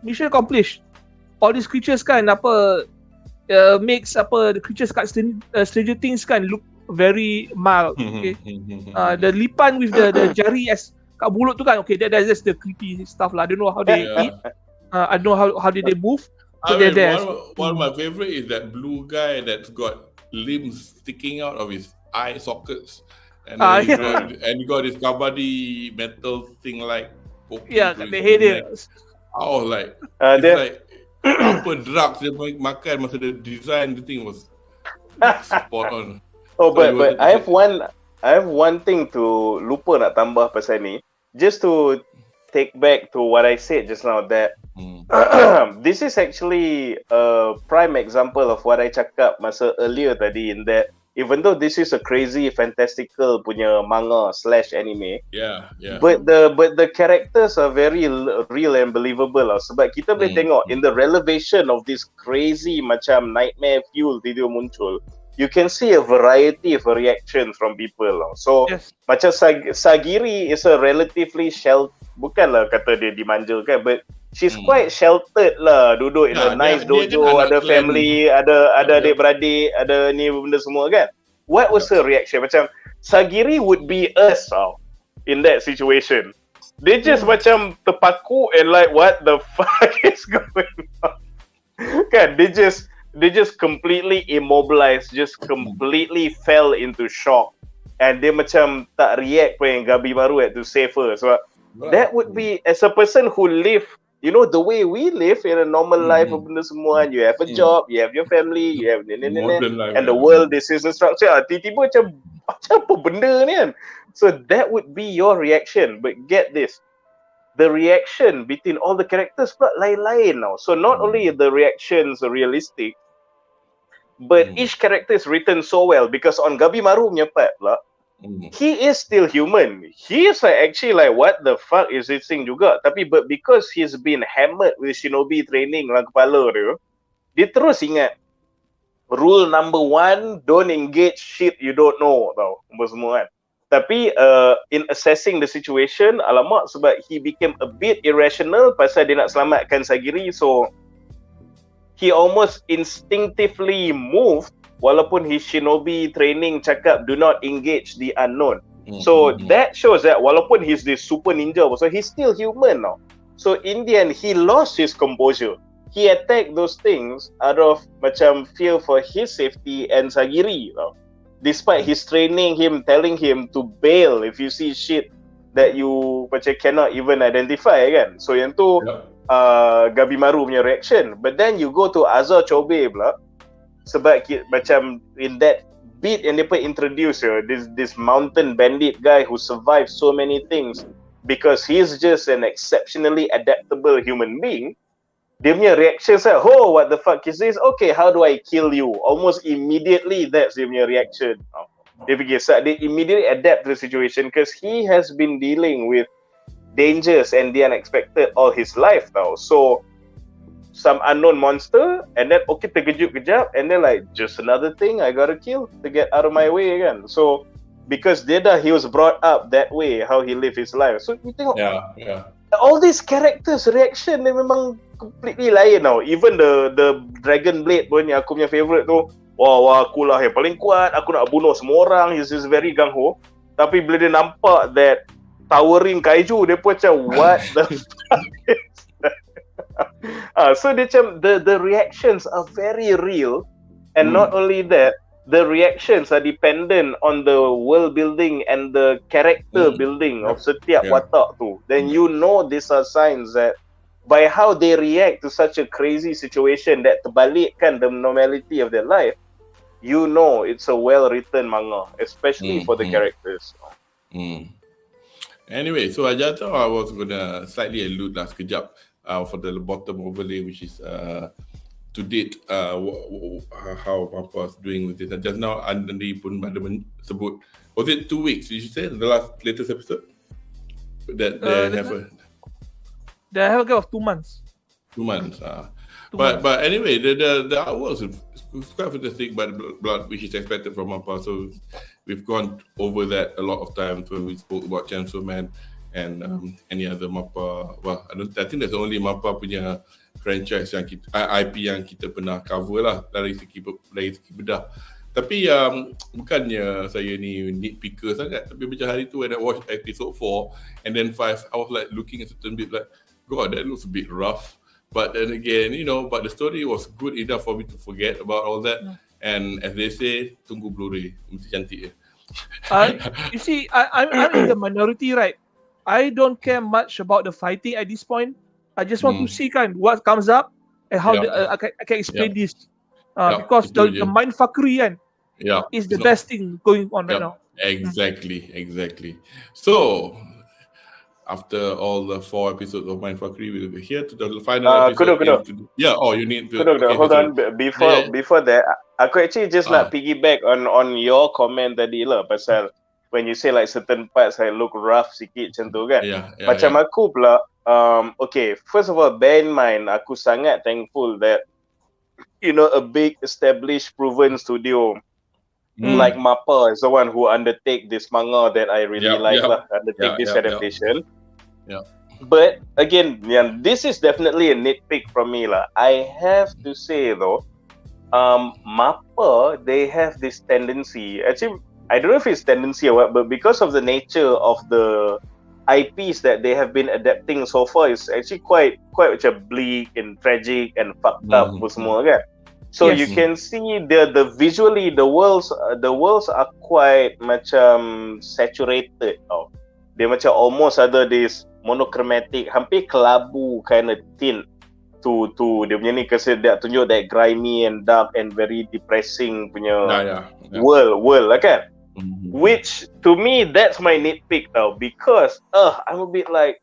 mission accomplished. All these creatures kan makes the creatures kat Stranger Things kan look very mild. Okay, the lipan with the jari as kat mulut tu kan, okay, that's just the creepy stuff lah. I don't know how they eat. I don't know how did they move. So one of my favorite is that blue guy that's got limbs sticking out of his eye sockets, and he got his kabaddi metal thing like they hate it. I was like, it's like apa drugs dia makan masa dia design the thing was spot on. But I have one thing to lupa nak tambah pasal ni, just to take back to what I said just now, that this is actually a prime example of what I cakap masa earlier tadi, in that even though this is a crazy fantastical punya manga / anime, but the characters are very real and believable lah. Sebab kita boleh tengok in the revelation of this crazy macam nightmare fuel video muncul, you can see a variety of reactions from people lah. So macam Sagiri is a relatively bukanlah kata dia dimanjakan, but she's quite sheltered lah, duduk in a nice dojo, ada family, ada adik-beradik, ada ni benda semua kan. What was her reaction? Macam Sagiri would be us in that situation. They just macam terpaku and like, what the fuck is going on? Kan, they just they just completely immobilized, just completely fell into shock, and dia macam tak react pun yang Gabi Maru had to save her. So that would be, as a person who live, you know, the way we live in a normal life, benda semua, you have a job, you have your family, you have and the world, this is the structure. Tiba-tiba macam apa benda ni kan? So that would be your reaction. But get this, the reaction between all the characters pula lain-lain now. So not only the reactions are realistic, but each character is written so well, because on Gabi Maru punya part pula, he is still human. He is like actually like, what the fuck is this thing juga? Tapi but because he's been hammered with shinobi training dalam kepala dia terus ingat rule number 1, don't engage shit you don't know tau, semua kan. Tapi in assessing the situation, alamak, sebab he became a bit irrational pasal dia nak selamatkan Sagiri, so he almost instinctively moved walaupun his shinobi training cakap do not engage the unknown. So that shows that walaupun he's this super ninja, so he's still human now. So in the end, he lost his composure. He attacked those things out of macam fear for his safety and Sagiri tau. Despite his training him, telling him to bail if you see shit that you macam cannot even identify kan. So yang tu Gabi Maru punya reaction. But then you go to Azar Chobe pula, sebab macam in that beat yang dia pun introduce this mountain bandit guy who survived so many things because he's just an exceptionally adaptable human being. Dia punya reaction saya, oh, what the fuck is this? Okay, how do I kill you? Almost immediately, that's dia punya reaction. Dia fikir, dia immediately adapt to the situation because he has been dealing with dangers and the unexpected all his life now. So, some unknown monster, and then okay, terkejut kejap, and then like, just another thing I gotta kill to get out of my way again. So, because Bedah, he was brought up that way, how he lived his life. So, you tengok, all these characters reaction dia memang completely lain tau. Even the Dragon Blade pun yang aku punya favourite tu, wah aku lah yang paling kuat, aku nak bunuh semua orang, he's just very gung ho. Tapi bila dia nampak that towering kaiju, dia pun macam what the fuck is that? So dia macam the reactions are very real, and not only that, the reactions are dependent on the world building and the character building of setiap watak tu. Then you know these are signs that by how they react to such a crazy situation that terbalikkan the normality of their life, you know it's a well-written manga, especially for the characters. Anyway, so I just thought I was gonna slightly allude lah sekejap for the bottom overlay, which is to date how Papa is doing with this. Just now Anri pun ada sebut, was it 2 weeks? Did you say the latest episode that they have a? They have a gap of 2 months. 2 months. But anyway, the artwork is quite fantastic, but blood which is expected from Papa. So we've gone over that a lot of times when we spoke about Chainsaw Man and any other Mappa. Well, I think that's the only Mappa punya franchise yang kita, IP yang kita pernah cover lah dari segi Bedah. Tapi bukannya saya ni nitpicker sangat, tapi macam hari tu when I watched episode 4 and then 5, I was like looking at certain bit like, God, that looks a bit rough. But then again, you know, but the story was good enough for me to forget about all that. And as they say, tunggu Blu-ray, mesti cantik ya. You see, I'm in the minority, right? I don't care much about the fighting at this point. I just want to see kind what comes up and how I can explain this. Because the mindfuckery is the best thing going on right now. Exactly. So, after all the 4 episodes of Mindfuckery, we'll be here to the final episode. Kudo. You need to... Kudo, hold on. Before that, aku actually just nak piggyback on your comment tadi lah, pasal when you say like certain parts like look rough sikit macam tu kan. Macam aku pula, okay, first of all, bear in mind, aku sangat thankful that, you know, a big established proven studio like Mappa is the one who undertake this manga that I really like lah, undertake this adaptation. But again, this is definitely a nitpick from me lah. I have to say though, Mappa, they have this tendency, actually I don't know if it's tendency or what, but because of the nature of the IPs that they have been adapting so far, is actually quite macam bleak and tragic and fucked up semua kan. So Yes. you can see the visually the worlds are quite macam saturated tau. Dia macam almost ada this monochromatic, hampir kelabu kind of tint to dia punya ni, kasi dia tunjuk that grimy and dark and very depressing punya world lah kan. Which to me that's my nitpick tau, because I'm a bit like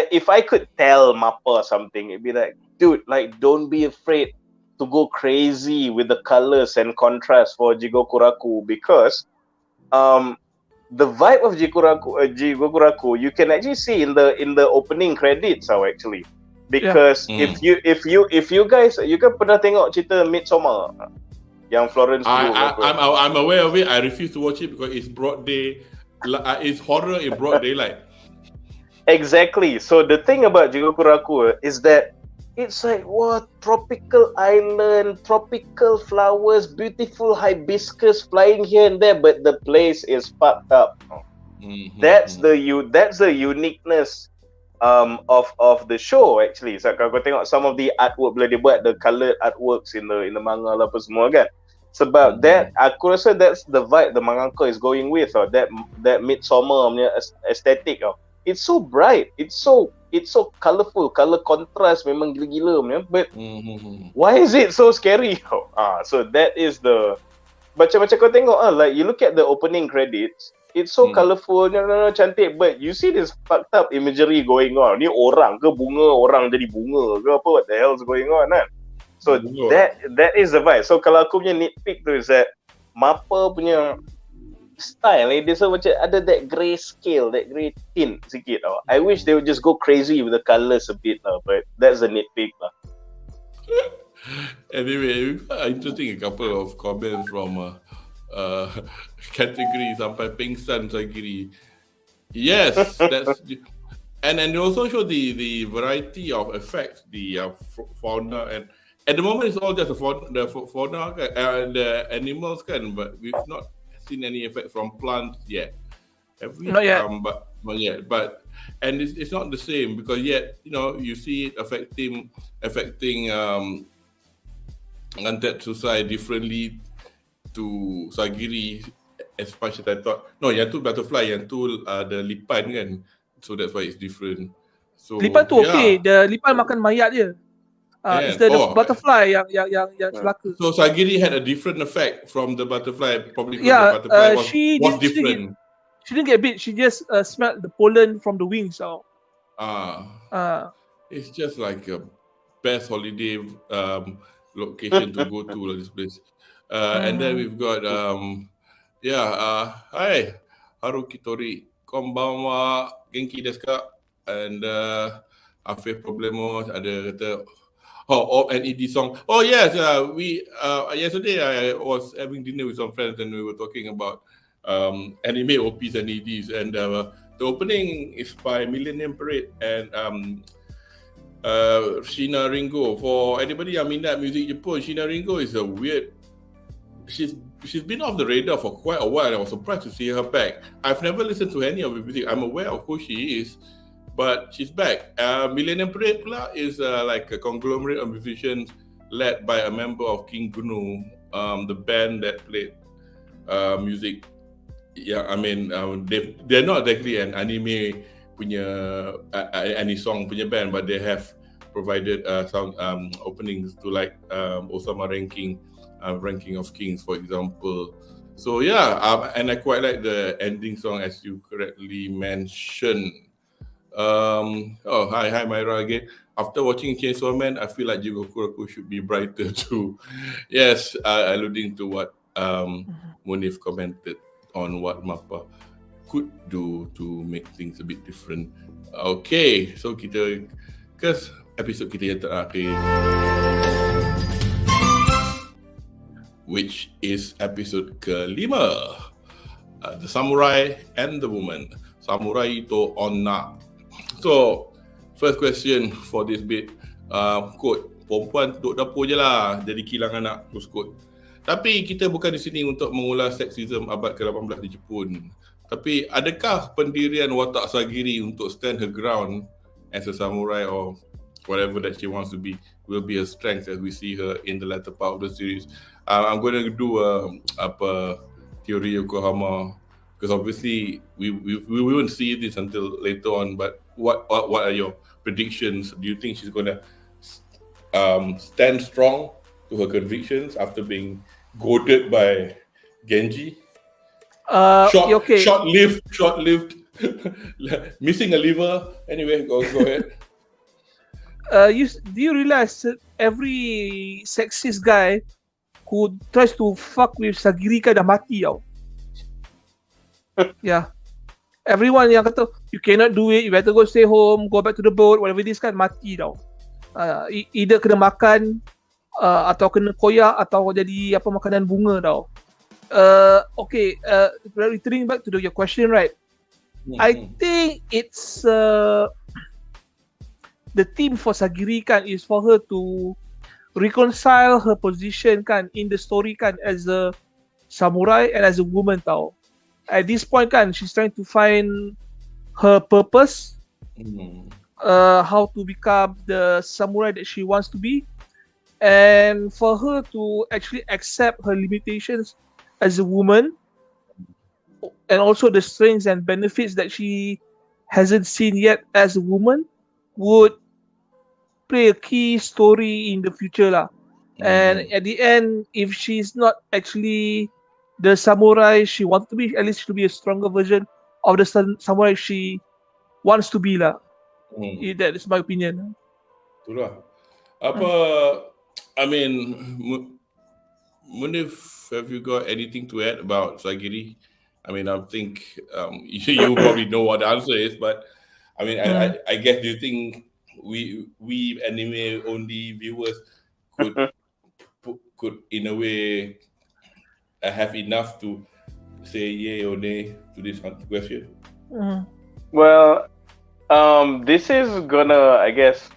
if I could tell Mappa something, it'd be like, dude, like don't be afraid to go crazy with the colors and contrast for JIGOKURAKU, because the vibe of JIGOKURAKU you can actually see in the opening credits actually, because if you guys kan pernah tengok cerita Midsommar yang Florence I'm aware of it. I refuse to watch it because it's broad day. It's horror in broad daylight. Exactly. So the thing about JIGOKURAKU is that it's like, what, tropical island, tropical flowers, beautiful hibiscus flying here and there, but the place is fucked up. That's the uniqueness of the show actually. So kalau kau tengok some of the artwork bila dia buat the coloured artworks in the manga lah apa semua kan. Sebab that aku rasa that's the vibe the mangaka is going with, or that Midsommar punya aesthetic. It's so bright, it's so colourful, colour contrast memang gila-gila punya, but why is it so scary? So that is the macam kau tengok like you look at the opening credits, it's so colourful, cantik, but you see this fucked up imagery going on. Ni orang ke bunga, orang jadi bunga ke apa, what the hell is going on kan? So that is the vibe. So kalau aku punya nitpick tu is that Mappa punya style dia so macam ada that grey scale, that grey tint sikit tau. I wish they would just go crazy with the colours a bit lah, but that's a nitpick lah. Anyway, interesting a couple of comments from category sampai pingsan Sagiri. Yes, that's and they also show the variety of effects, the fauna, and at the moment it's all just the fauna and the animals kan, but we've not seen any effect from plants yet. Not yet. But and it's not the same, because yet you see it affecting Undead Society differently to Sagiri, as much as I thought. No, yang tu butterfly, yang tu the lipan kan, so that's why it's different. So lipan tu okay, the lipan makan mayat je. It's the butterfly yang celaka. So Sagiri had a different effect from the butterfly, probably because the butterfly was different. She didn't get bit. She just smelled the pollen from the wings. It's just like a best holiday location to go to this place. And then we've got hi Haruki Tori, konbanwa, genki desu ka? And Afif Problemo ada kata NED song. Oh yes, we yesterday I was having dinner with some friends and we were talking about anime OPs and EDs, and the opening is by Millennium Parade and Shina Ringo. For anybody yang minat music Jepun, Shina Ringo is a weird. She's been off the radar for quite a while. I was surprised to see her back. I've never listened to any of her music. I'm aware of who she is, but she's back. Millennium Parade pula is like a conglomerate of musicians led by a member of King Gnu, the band that played music. Yeah, I mean, they're not exactly an anime punya any song punya band, but they have provided sound openings to like Osama Ranking of Kings, for example. So yeah, and I quite like the ending song, as you correctly mentioned. Hi Myra again. After watching Chainsaw Man, I feel like JIGOKURAKU should be brighter too. Yes, alluding to what Munif commented on what Mappa could do to make things a bit different. Okay, so kita ke episod kita yang terakhir, which is episode ke-5, The Samurai and the Woman, Samurai to Onna. So, first question for this bit, quote, perempuan duduk dapur je lah, jadi kilang anak, terus quote. Tapi kita bukan di sini untuk mengulas seksisme abad ke-18 di Jepun. Tapi adakah pendirian watak Sagiri untuk stand her ground as a samurai or whatever that she wants to be will be a strength as we see her in the latter part of the series. I'm going to do a theory Yokohama, because obviously we won't see this until later on. But what are your predictions? Do you think she's going to stand strong to her convictions after being goaded by Genji? Short-lived, missing a liver. Anyway, go ahead. Do you realize that every sexist guy who tries to fuck with Sagirika dah mati tau? Yeah. Everyone yang kata, you cannot do it, you better go stay home, go back to the boat, whatever this kan, mati tau. Either kena makan, atau kena koyak, atau jadi apa makanan bunga tau. Okay, returning back to your question, right? I think it's the theme for Sagiri kan is for her to reconcile her position kan in the story kan as a samurai and as a woman tau. At this point kan, she's trying to find her purpose, how to become the samurai that she wants to be, and for her to actually accept her limitations as a woman, and also the strengths and benefits that she hasn't seen yet as a woman, would play a key story in the future lah. And at the end, if she's not actually the samurai she wants to be, at least to be a stronger version of the samurai she wants to be lah. That is my opinion. Itulah. I mean, Munif, have you got anything to add about Sagiri? I mean, I think you probably know what the answer is, but I mean, I guess, do you think we anime only viewers could in a way have enough to say yay or nay to this question? Well, this is gonna, I guess,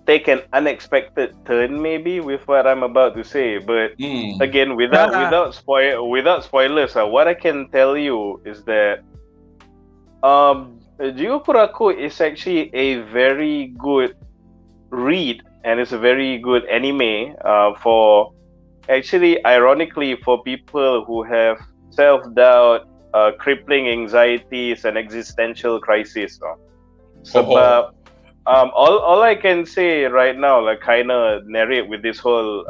take an unexpected turn maybe with what I'm about to say, but again, without spoilers, what I can tell you is that JIGOKURAKU is actually a very good read, and it's a very good anime for, actually, ironically, for people who have self-doubt, crippling anxieties, and existential crisis. Sebab all I can say right now, like kind of narrate with this whole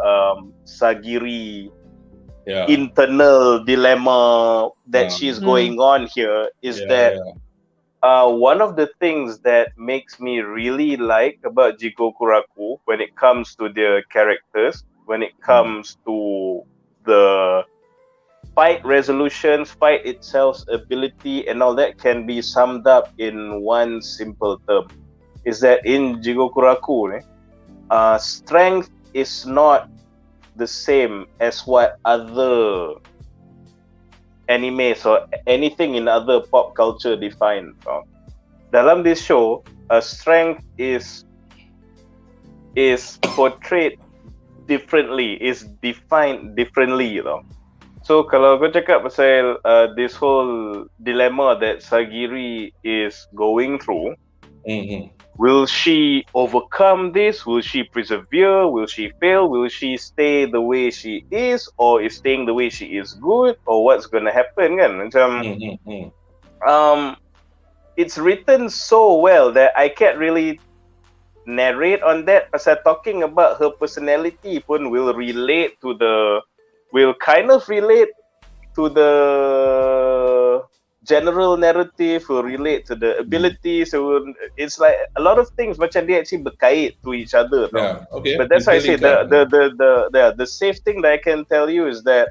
Sagiri internal dilemma that she's going on here is that one of the things that makes me really like about JIGOKURAKU when it comes to their characters, when it comes to the fight resolutions, fight itself's ability, and all that can be summed up in one simple term, is that in JIGOKURAKU, strength is not the same as what other animes or anything in other pop culture define. Dalam this show, strength is portrayed differently, is defined differently. So kalau kau cakap pasal this whole dilemma that Sagiri is going through, will she overcome this? Will she persevere? Will she fail? Will she stay the way she is? Or is staying the way she is good? Or what's going to happen kan? Macam, it's written so well that I can't really narrate on that. Pasal talking about her personality pun will kind of relate to the general narrative, will relate to the abilities. So it's like a lot of things macam dia actually berkait to each other. Okay. But that's why I say the safe thing that I can tell you is that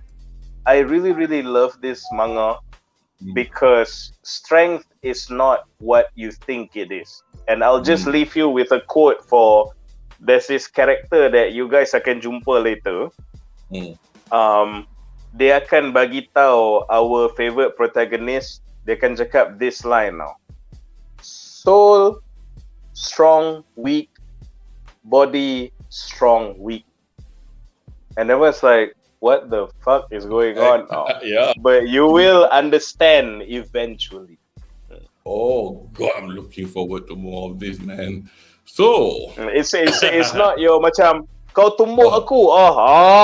I really, really love this manga because strength is not what you think it is. And I'll just leave you with a quote for, there's this character that you guys akan jumpa later. Dia akan bagi tahu our favorite protagonist, dia akan cakap this line now. Soul, strong, weak. Body, strong, weak. And I was like, what the fuck is going on now? Yeah. But you will understand eventually. Oh, God, I'm looking forward to more of this, man. So it's not your macam kau tumbuk aku,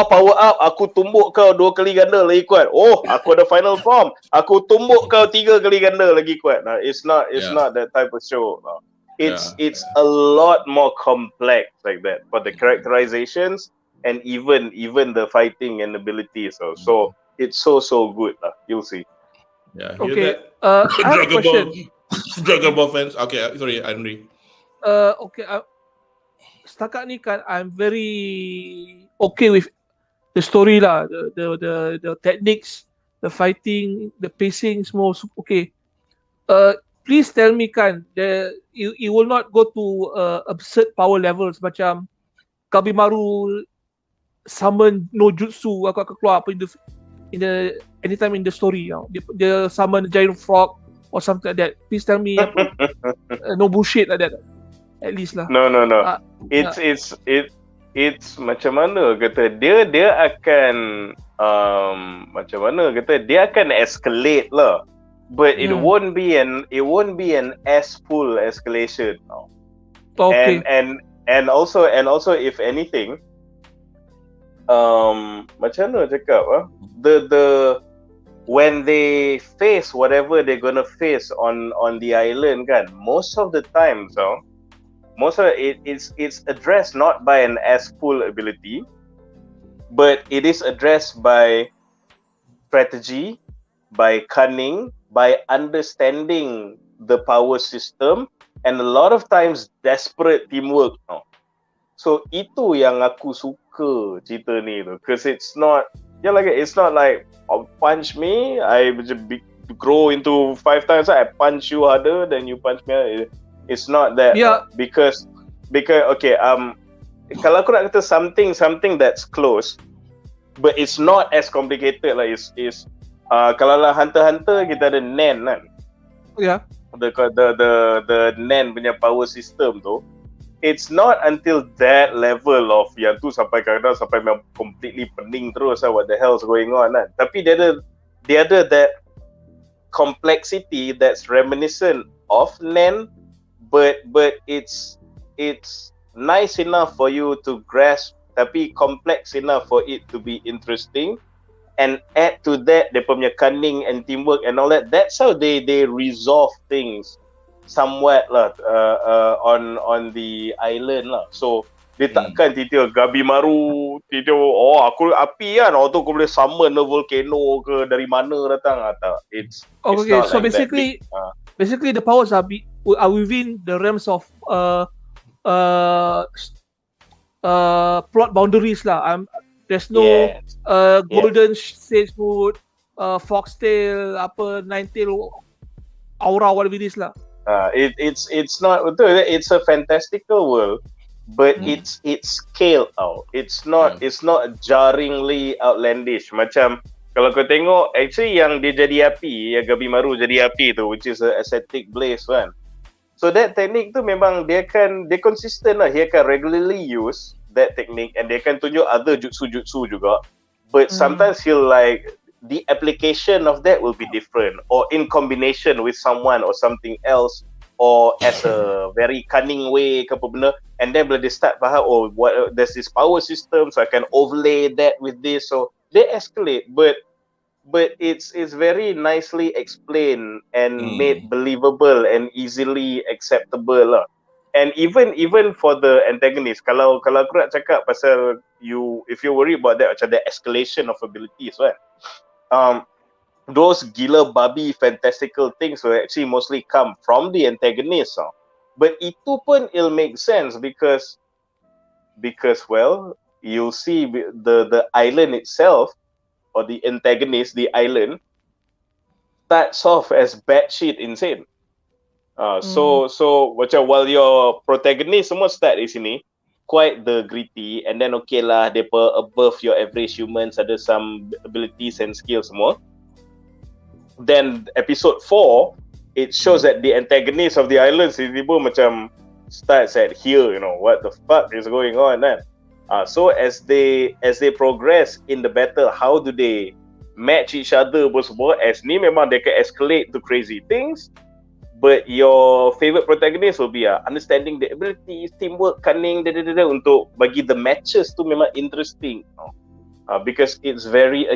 power up, aku tumbuk kau 2 kali ganda lagi kuat. Oh, aku ada final form, aku tumbuk kau 3 kali ganda lagi kuat. No, it's not that type of show. No. It's a lot more complex like that for the characterizations and even the fighting and abilities. So it's so good. You'll see. Yeah. Okay. I have a question. Dragon Ball fans. Okay, sorry, Anri. Okay. Setakat ni kan, I'm very okay with the story lah, the techniques, the fighting, the pacing, semua okay. Please tell me kan, you will not go to absurd power levels macam Kabimaru summon no jutsu aku akan keluar apa in the anytime in the story. Dia summon giant frog or something like that. Please tell me no bullshit like that. At least lah. No. It's macam mana kata dia akan macam mana kata dia akan escalate lah. But it won't be an as full escalation. Okay. And also if anything, macam mana cakap the when they face whatever they're gonna face on the island kan, most of the time it's addressed not by an as full ability, but it is addressed by strategy, by cunning, by understanding the power system, and a lot of times desperate teamwork. So itu yang aku suka cerita ni tu, because it's not like punch me, I grow into 5 times, I punch you harder than you punch me. It's not that. Because okay, kalau aku nak kata something that's close, but it's not as complicated lah. Is kalau lah Hunter kita ada Nen kan. Yeah. The Nen punya power system tu, it's not until that level of yang tu sampai kadang sampai memang completely pening terus what the hell is going on kan. Tapi dia ada that complexity that's reminiscent of Nen, but it's nice enough for you to grasp, tapi complex enough for it to be interesting, and add to that dia punya cunning and teamwork and all that. That's how they resolve things somewhat lah on the island lah. So dia takkan tiba Gabimaru tiba aku api kan, tu aku boleh summon a volcano ke dari mana datang tak. It's okay, so like basically the powers are within the realms of plot boundaries lah. There's no golden sage mood, foxtail, ninetail, aura, whatever it is lah. It's not betul. It's a fantastical world, but it's scaled out. It's not jarringly outlandish. Macam kalau kau tengok actually yang dia jadi api, yang Gabimaru jadi api tu, which is a ascetic blaze kan. So that technique tu memang dia consistent lah. Dia akan regularly use that technique, and dia akan tunjuk other jutsu juga. But sometimes he'll like the application of that will be different, or in combination with someone or something else, or as a very cunning way ke apa benda. And then bila dia start faham, there's this power system, so I can overlay that with this. So they escalate, but it's very nicely explained and made believable and easily acceptable lah. And even for the antagonist, kalau aku nak cakap pasal if you worry about that, macam the escalation of abilities kan, those gila babi fantastical things will actually mostly come from the antagonist. But itu pun it'll make sense because well, you'll see the island itself, or the antagonist, the island, starts off as batshit insane. So macam while your protagonist semua start di sini quite the gritty, and then okay lah depa above your average humans, ada some abilities and skills semua. Then episode 4 it shows that the antagonist of the island tiba-tiba macam starts at here, what the fuck is going on kan. So as they progress in the battle, how do they match each other semua, as ni memang they can escalate to crazy things. but your favorite protagonist will be understanding the abilities, teamwork, cunning, untuk bagi the matches tu memang interesting. Because it's very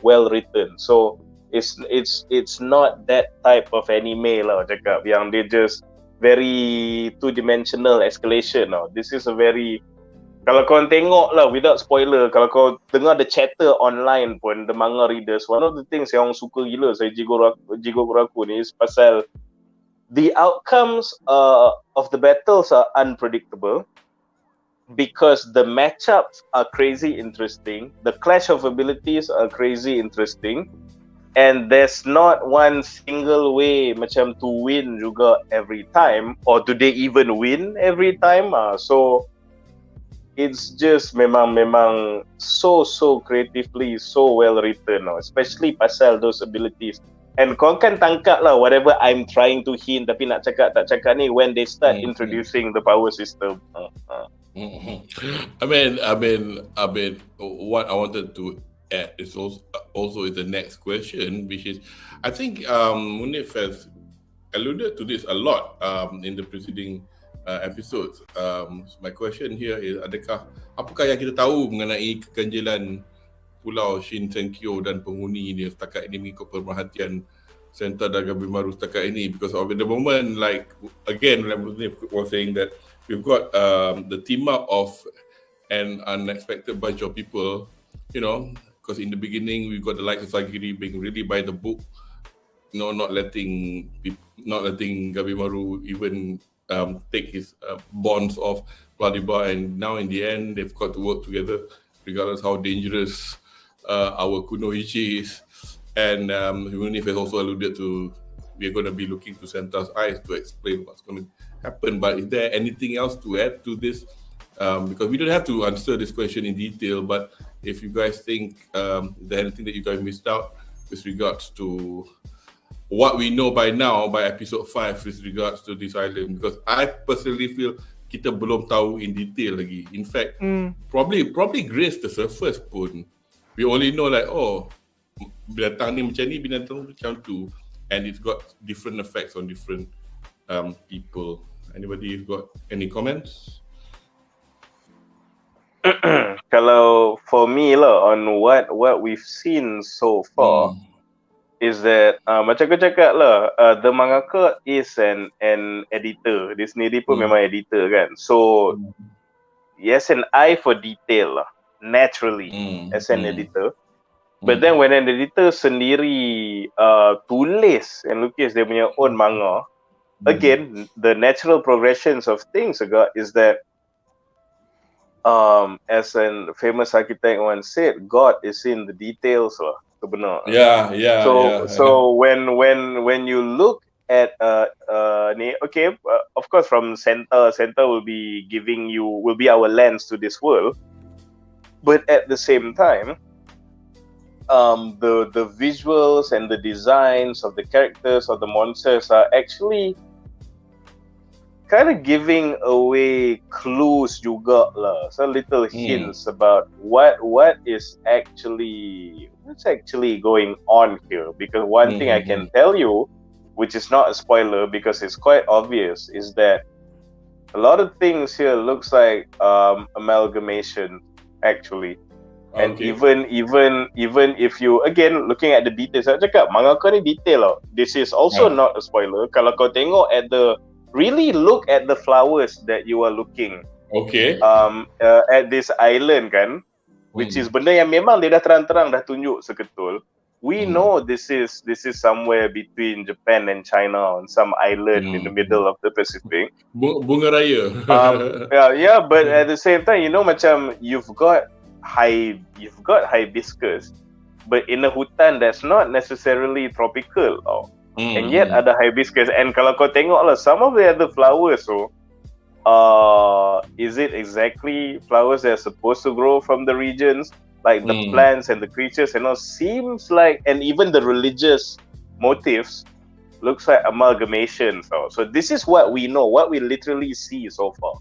well written. So it's not that type of anime lah cakap yang dia just very two-dimensional escalation. This is a very, kalau kau tengok lah without spoiler, kalau kau dengar the chatter online pun, the manga readers, one of the things yang orang suka gila saya JIGOKURAKU ni is pasal the outcomes of the battles are unpredictable because the matchups are crazy interesting, the clash of abilities are crazy interesting, and there's not one single way macam to win juga every time, or do they even win every time. So it's just memang so creatively so well written, especially pasal those abilities. And kau kan tangkap lah whatever I'm trying to hint tapi nak cakap tak cakap ni when they start introducing the power system. I mean, what I wanted to add is also is the next question, which is, I think Munif has alluded to this a lot in the preceding episodes. My question here is, apakah yang kita tahu mengenai keganjilan Pulau Shinsenkyo dan penghuni ini setakat ini mengikut pemerhatian Center dan Gabimaru setakat ini? Because of the moment, like again, like Munif was saying that we've got the team up of an unexpected bunch of people, because in the beginning we got the likes of Sagiri being really by the book, not letting Gabimaru even take his bonds off Vladimir, and now in the end they've got to work together regardless how dangerous our Kunoichi is. And Munif has also alluded to we're going to be looking to Santa's eyes to explain what's going to happen. But is there anything else to add to this? Because we don't have to answer this question in detail, but if you guys think is there anything that you guys missed out with regards to what we know by now, by episode 5 with regards to this island? Because I personally feel kita belum tahu in detail lagi. In fact, probably grace the surface pun. We only know like, binatang ni macam ni, binatang macam tu. And it's got different effects on different people. Anybody got any comments? Kalau for me lah, on what we've seen so far, is that macam aku cakap lah, the mangaka is an editor. Dia sendiri pun memang editor kan. So yes, an eye for detail lah, naturally as an editor. But then when an editor sendiri tulis and lukis dia punya own manga, again, the natural progressions of things is that as a famous architect once said, God is in the details lah. Benar. Yeah. So when you look at of course from center will be our lens to this world, but at the same time, the visuals and the designs of the characters of the monsters are actually kind of giving away clues juga lah, so little hints about what's actually going on here. Because one thing I can tell you, which is not a spoiler because it's quite obvious, is that a lot of things here looks like amalgamation actually. And even if you, again, looking at the details, saya cakap mangaka ni detail lah. This is also not a spoiler. Kalau kau tengok really look at the flowers that you are looking. At this island kan, which is benda yang memang dia dah terang-terang dah tunjuk seketul. We know this is somewhere between Japan and China on some island in the middle of the Pacific. Bunga raya. But at the same time, macam you've got hibiscus, but in a hutan that's not necessarily tropical. And yet ada hibiscus. And kalau kau tengok lah, some of the other flowers, is it exactly flowers that are supposed to grow from the regions? Like the plants and the creatures and all seems like, and even the religious motifs looks like amalgamations. So this is what we know, what we literally see so far.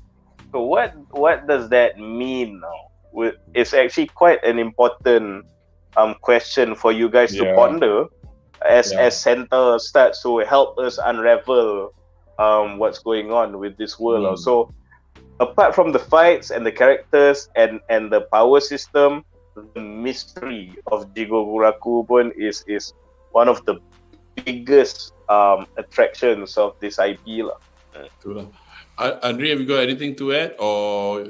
So what does that mean now? It's actually quite an important question for you guys to ponder. as center starts to help us unravel what's going on with this world. So apart from the fights and the characters and the power system, the mystery of Jigokuraku pun is one of the biggest attractions of this IP lah. Anri, have you got anything to add, or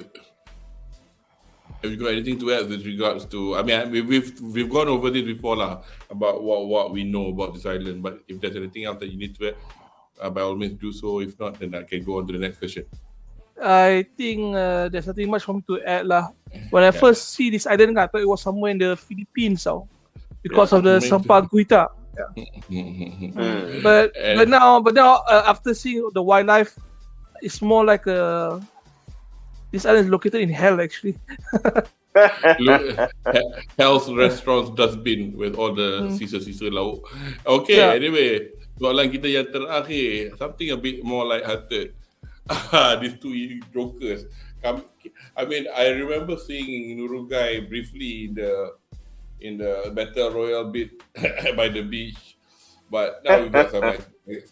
have you got anything to add with regards to? I mean, we've gone over this before lah, about what we know about this island. But if there's anything else that you need to add, by all means do so. If not, then I can go on to the next question. I think there's nothing much for me to add lah. When I first see this island, I thought it was somewhere in the Philippines, because of the Sampah Guita. But now after seeing the wildlife, it's more like this island is located in hell actually. Hell's restaurants dustbin with all the sisa-sisa lauk. Okay, anyway, soalan kita yang terakhir, something a bit more light-hearted. These two jokers. I mean, I remember seeing Nurugai briefly in the battle royale bit by the beach, but now we got some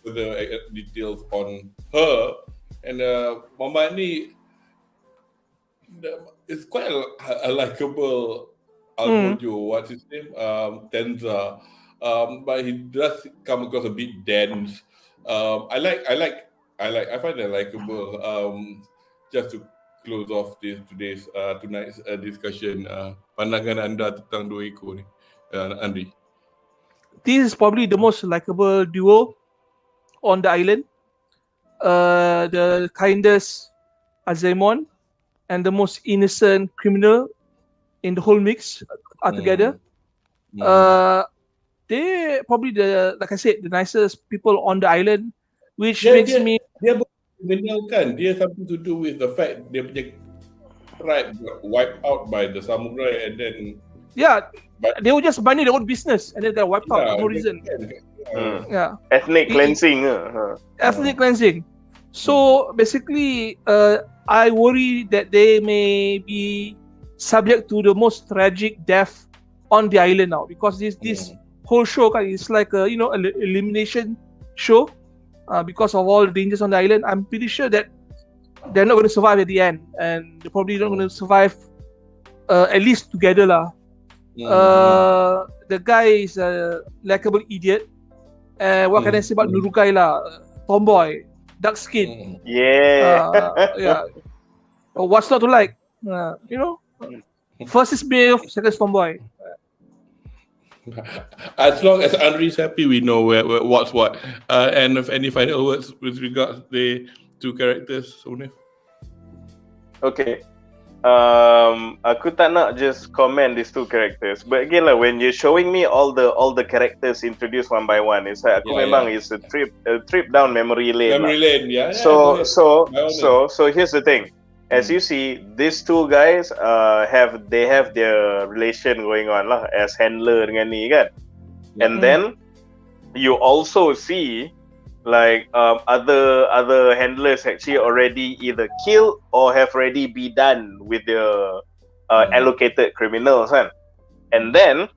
further details on her. And Mama ni, it's quite a likable Almojo. What's his name? Tenza. But he does come across a bit dense. I find it likable. Just to close off tonight's discussion, pandangan anda tentang dua ekor ni, Anri? This is probably the most likable duo on the island. The kindest Azemon and the most innocent criminal in the whole mix are together. They probably like I said, the nicest people on the island, which makes me. Dia criminal kan? Dia something to do with the fact dia punya tribe got wiped out by the samurai, and then they were just minding their own business and then they wiped out for no reason. Ethnic cleansing. Ethnic cleansing. So basically, I worry that they may be subject to the most tragic death on the island now, because this whole show is like a an elimination show because of all the dangers on the island. I'm pretty sure that they're not going to survive at the end, and they're probably not going to survive at least together lah. The guy is a likable idiot. What can I say about Nurukai lah? Tomboy. Dark skin. What's not to like? First is male, second is tomboy. As long as Anri's happy, we know what's what. And if any final words with regards to the two characters, Munif? Okay. Aku tak nak just comment these two characters, but again lah, when you're showing me all the characters introduced one by one, it's like memang it's a trip down memory lane. So here's the thing. As you see, these two guys have their relation going on lah, as handler dengan ni kan. And then you also see like other handlers actually already either killed or have already be done with the allocated criminals kan. And then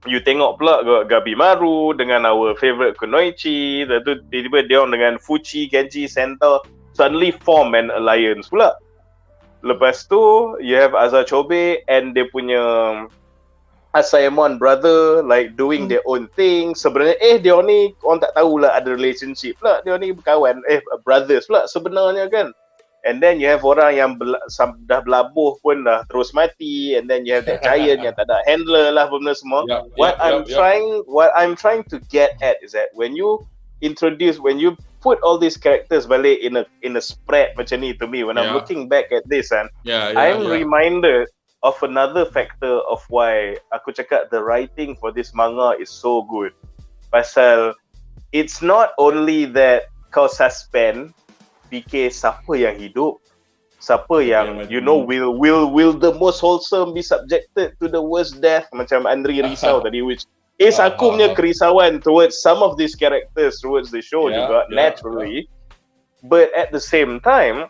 you tengok pula Gabimaru dengan our favorite Kunoichi, tiba-tiba dia dengan Fuchi, Genji, Senta suddenly form an alliance pula. Lepas tu you have Azachobe and dia punya Asaemon brother like doing their own thing. Sebenarnya dia ni orang tak tahulah ada relationship pula. Dia ni berkawan brothers pula sebenarnya kan. And then you have orang yang dah belabuh pun dah terus mati, and then you have that giant yang tak ada handler lah benda semua. What I'm trying to get at is that when you put all these characters balik in a spread macam ni, to me when I'm looking back at this I'm reminded of another factor of why aku cakap the writing for this manga is so good. Pasal it's not only that kau suspend fikir siapa yang hidup, siapa yang will the most wholesome be subjected to the worst death, macam Anri risau tadi, which is aku punya kerisauan towards some of these characters towards the show juga naturally. But at the same time,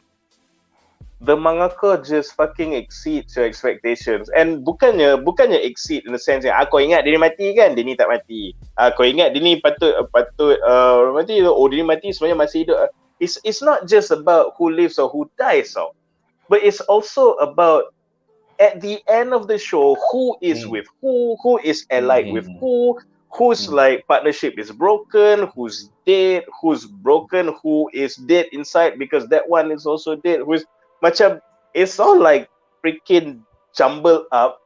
the mangaka just fucking exceeds your expectations. And bukannya exceed in the sense yang kau ingat dia ni mati kan, dia ni tak mati. Kau ingat dia ni patut mati, dia ni mati sebenarnya masih hidup. It's not just about who lives or who dies, but it's also about at the end of the show who is with who is allied with whose like partnership is broken, who's dead, who's broken, who is dead inside because that one is also dead, who's macam it's all like freaking jumbled up,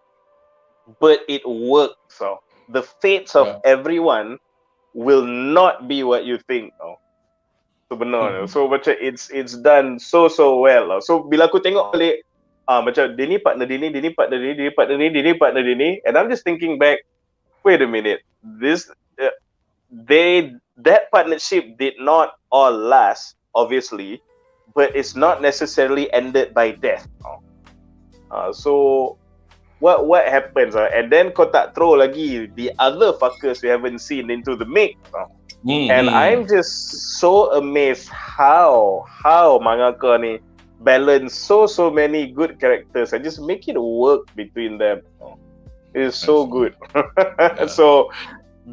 but it works. So the fates of everyone will not be what you think. Sebenarnya. So macam it's done so well. So bila aku tengok balik, macam dia ni partner dia ni, dia ni partner dia ni, dia ni partner dia ni, dia ni partner dia ni, and I'm just thinking back, wait a minute, this that partnership did not all last, obviously. But it's not necessarily ended by death. So what happens? And then kau tak throw lagi the other fuckers we haven't seen into the mix. And I'm just so amazed how mangaka ni balance so many good characters and just make it work between them. It's so good. So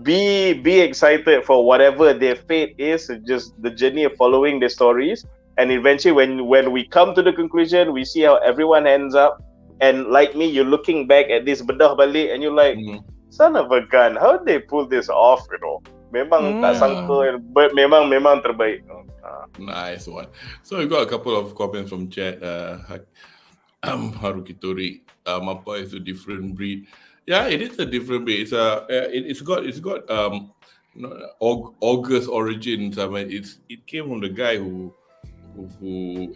be excited for whatever their fate is. Just the journey of following their stories. And eventually, when we come to the conclusion, we see how everyone ends up. And like me, you're looking back at this Bedah balik, and you're like, son of a gun, how did they pull this off? Memang tak sangka, but memang terbaik. Nice one. So we got a couple of comments from chat. Haruki Tori, Mappa is a different breed. Yeah, it is a different breed. It's got August origins. I mean, it came from the guy who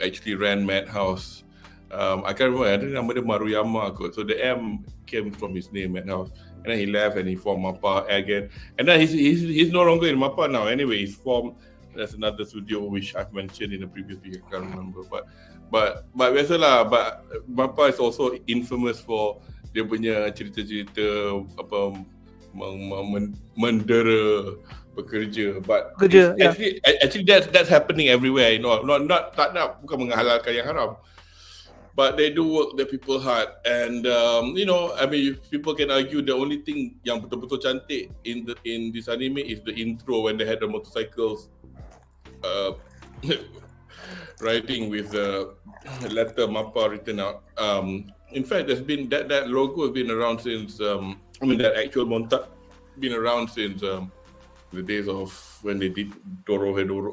actually ran Madhouse. I can't remember. I think nama dia Maruyama kot. So the M came from his name, Madhouse. And then he left and he formed Mappa again. And then he's no longer in Mappa now. Anyway, he's formed. There's another studio which I've mentioned in the previous video. I can't remember. But biasalah. But Mappa is also infamous for dia punya cerita-cerita apa mendera bekerja, but actually that's happening everywhere, you know. Not bukan menghalalkan yang haram, but they do work the people hard. And you know, I mean, people can argue the only thing yang betul-betul cantik in this anime is the intro when they had the motorcycles riding with the letter Mappa written out. In fact, there's been that logo has been around since that actual montage been around since the days of when they did Dorohedoro.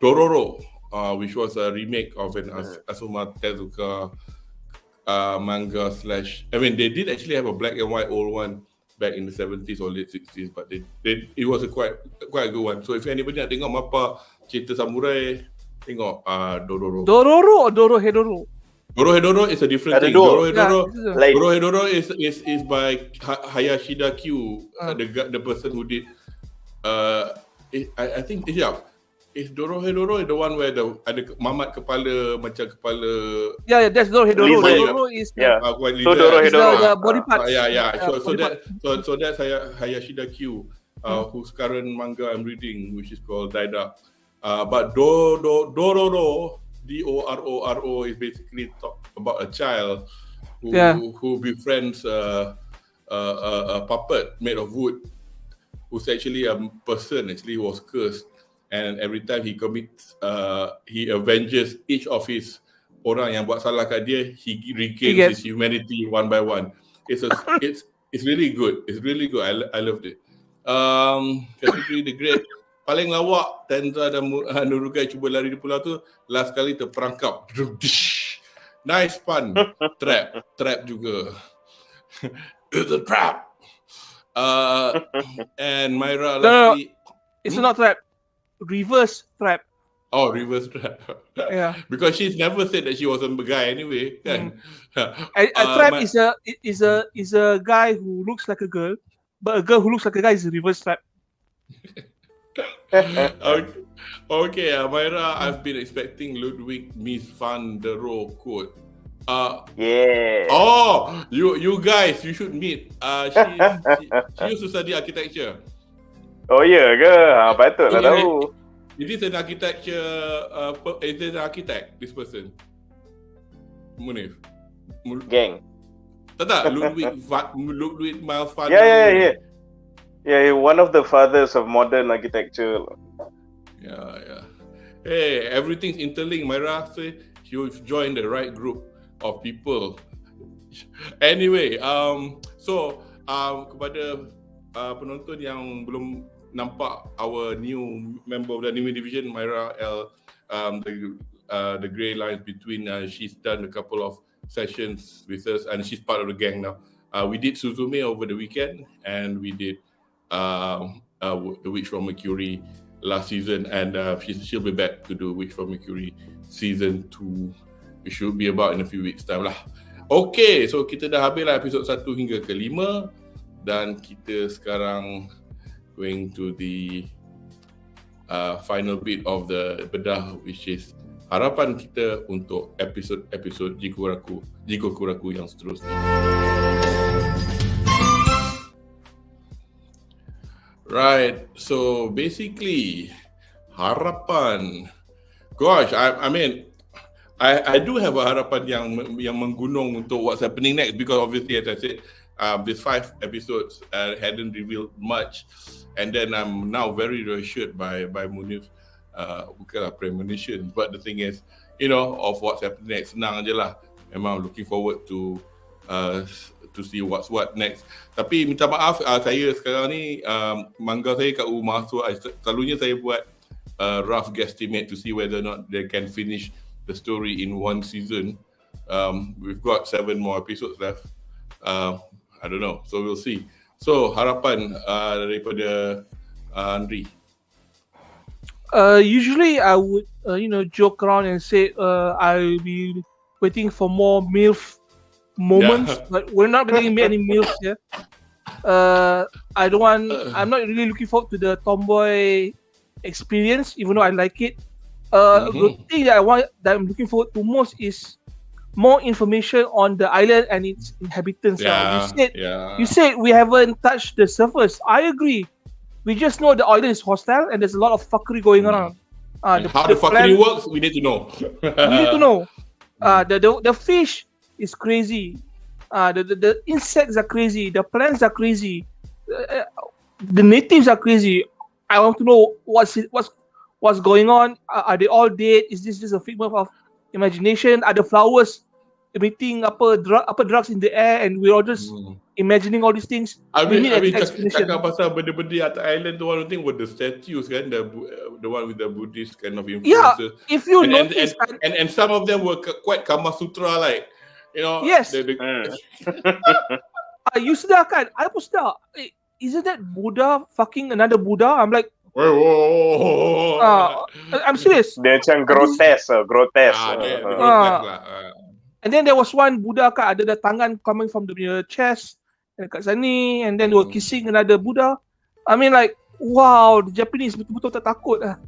Dororo, which was a remake of an Asuma Tezuka manga / I mean, they did actually have a black and white old one back in the 70s or late 60s, but it was a quite a good one. So if anybody nak tengok Mappa cerita samurai, tengok Dororo. Dororo or Dorohedoro? Dorohedoro is a different thing. Dorohedoro is by Hayashida Q, the person who did. I think is Dorohedoro the one where ada mamat kepala macam kepala. Yeah, that's Dorohedoro. Dorohedoro is the body part. So that's Hayashida Q, whose current manga I'm reading, which is called Daida. But Dororo. Dororo is basically talk about a child who befriends a puppet made of wood, who's actually a person who was cursed, and every time he commits, he avenges each of his orang yang buat salah kat dia. He regains his humanity one by one. It's really good. It's really good. I loved it. Category the great. Paling lawak Tendra dan Nurugai cuba lari di pulau tu, last kali terperangkap. Nice fun. Trap juga. It's a trap. And Myra lastly. It's not trap. Reverse trap. Oh, reverse trap. Yeah. Because she's never said that she was a guy anyway. Kan? A trap is a guy who looks like a girl, but a girl who looks like a guy is a reverse trap. Okay, Myra, I've been expecting Ludwig Miss van der Rohe quote. Yeah. Oh, you guys, you should meet. She used to study architecture. Oh ya ke? Patutlah tahu. Is this an architecture? Is this an architect? This person, Munif. Gang. Tak. Ludwig Miles father. Yeah, one of the fathers of modern architecture. Yeah. Hey, everything's interlinked, Myra. So you've joined the right group of people. Anyway, kepada penonton yang belum nampak our new member of the anime division, Myra L, the grey lines between, she's done a couple of sessions with us and she's part of the gang now. We did Suzume over the weekend and we did The Witch from Mercury last season, and she'll be back to do Witch from Mercury season 2. It should be about in a few weeks time lah. Okay, so kita dah habis lah episod 1 hingga ke 5 dan kita sekarang going to the final bit of the bedah, which is harapan kita untuk episod JIGOKURAKU yang seterusnya. Right, so basically harapan. Gosh, I mean, I do have a harapan yang menggunung untuk what's happening next, because obviously, as I said, these 5 episodes hadn't revealed much, and then I'm now very reassured by Munif, bukanlah premonition, but the thing is, of what's happening next. Senang je lah. Memang looking forward to see what's what next. Tapi minta maaf, saya sekarang ni manga saya kat rumah, so selalunya saya buat rough guesstimate to see whether or not they can finish the story in one season. We've got 7 more episodes left. I don't know, so we'll see. So harapan daripada Anri. Usually I would joke around and say I'll be waiting for more MILF moments, but we're not getting any MILFs here. I'm not really looking forward to the tomboy experience, even though I like it. The thing that I'm looking forward to most is more information on the island and its inhabitants. You said we haven't touched the surface. I agree. We just know the island is hostile and there's a lot of fuckery going on. How the fuckery works, we need to know. The fish is crazy. The insects are crazy. The plants are crazy. The natives are crazy. I want to know what's going on. Are they all dead? Is this just a figment of imagination? Are the flowers emitting drugs in the air, and we're all just imagining all these things? We need an explanation. Cakap pasal benda-benda atas island tu, one thing with the statues kan, the one with the Buddhist kind of influences. Yeah, if you notice, and some of them were quite Kama Sutra like, Yes. You sedar kan? I pun sedar. Isn't that Buddha fucking another Buddha? I'm like, I'm serious. Dia macam grotesque. And then there was one Buddha kan, ada tangan coming from the chest dekat sini, and then they were kissing another Buddha. I mean, like, wow, the Japanese betul-betul tak takut lah.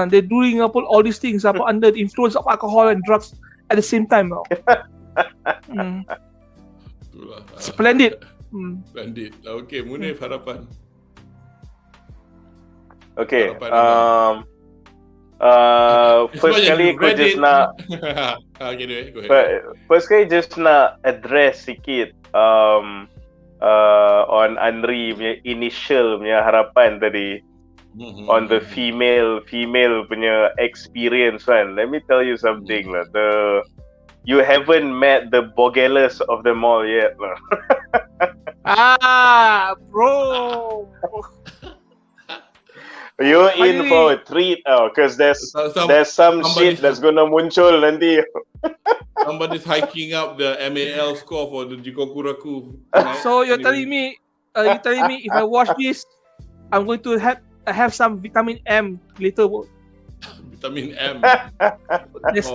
They're doing all these things under the influence of alcohol and drugs at the same time. Splendid. Splendid. Okay, Munif, harapan. Okay. First kali aku just nak First kali just nak address sikit on Anri punya initial punya harapan tadi, on the female punya experience kan. Let me tell you something lah. You haven't met the bogelus of them all yet lah. Bro. You're in for a treat because there's some shit that's gonna muncul nanti. Somebody's hiking up the MAL score for the JIGOKURAKU. So you're telling me if I watch this, I'm going to have some vitamin M later. Vitamin M. That's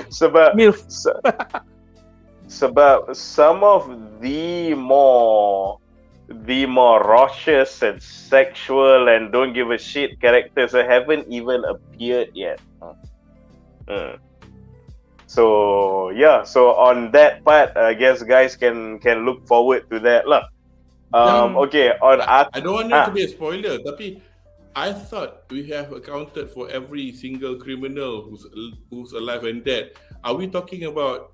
sebab MILF. Sebab some of the more raucous and sexual and don't give a shit characters haven't even appeared yet. So on that part, I guess guys can look forward to that lah. Okay, on I don't want it to be a spoiler, tapi I thought we have accounted for every single criminal who's alive and dead. Are we talking about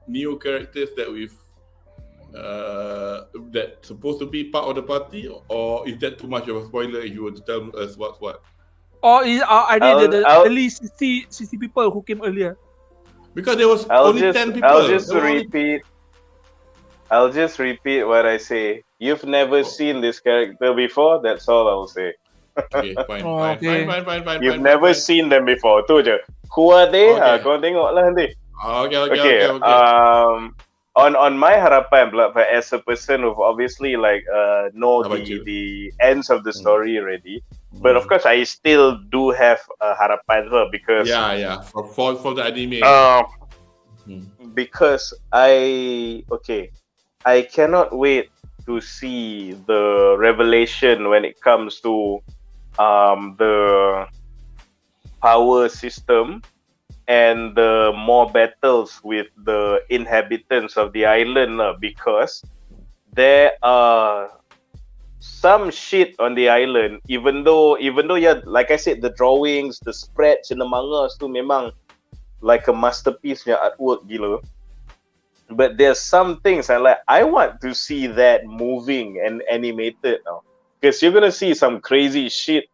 new characters that we've that supposed to be part of the party, or is that too much of a spoiler if you were to tell us what's what? Or are they the I'll- early CC people who came earlier? Because there was I'll only just 10 people. I'll just There were only- repeat. I'll just repeat what I say. You've never seen this character before. That's all I'll say. Okay, fine. You've never seen them before. Tu je. Who are they? Okay. Kau tengok lah nanti. Okay. On my harapan, but as a person who obviously know How about you? the ends of the story already, but of course I still do have a harapan because Yeah. For the anime. because I cannot wait to see the revelation when it comes to the power system and the more battles with the inhabitants of the island because there are some shit on the island, even though yeah, like I said, the drawings, the spreads in the mangas tu memang like a masterpiece punya artwork gila. But there's some things I want to see that moving and animated now, because you're gonna see some crazy shit.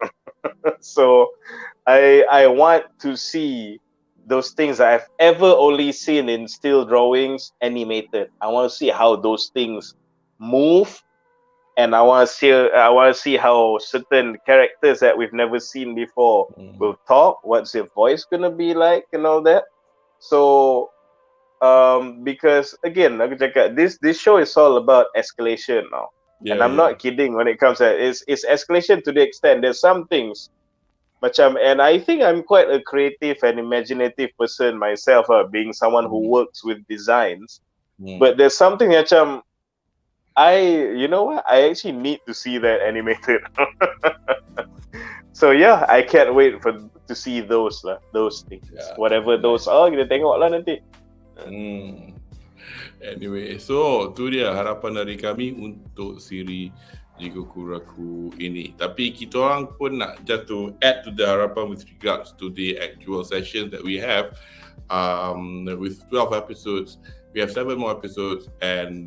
So I want to see those things I've ever only seen in still drawings animated. I want to see how those things move, and I want to see how certain characters that we've never seen before will talk. What's their voice gonna be like, and all that. So, because again, like I cakap, this show is all about escalation now, and I'm not kidding when it comes to it's escalation to the extent there's some things. And I think I'm quite a creative and imaginative person myself, being someone who works with designs. But there's something you know what? I actually need to see that animated. So yeah, I can't wait to see those things. Yeah. Whatever those are, kita tengok lah nanti. Anyway, so tu dia harapan dari kami untuk siri JIGOKURAKU ini. Tapi kita orang pun nak just to add to the harapan with regards to the actual sessions that we have. With 12 episodes, we have 7 more episodes, and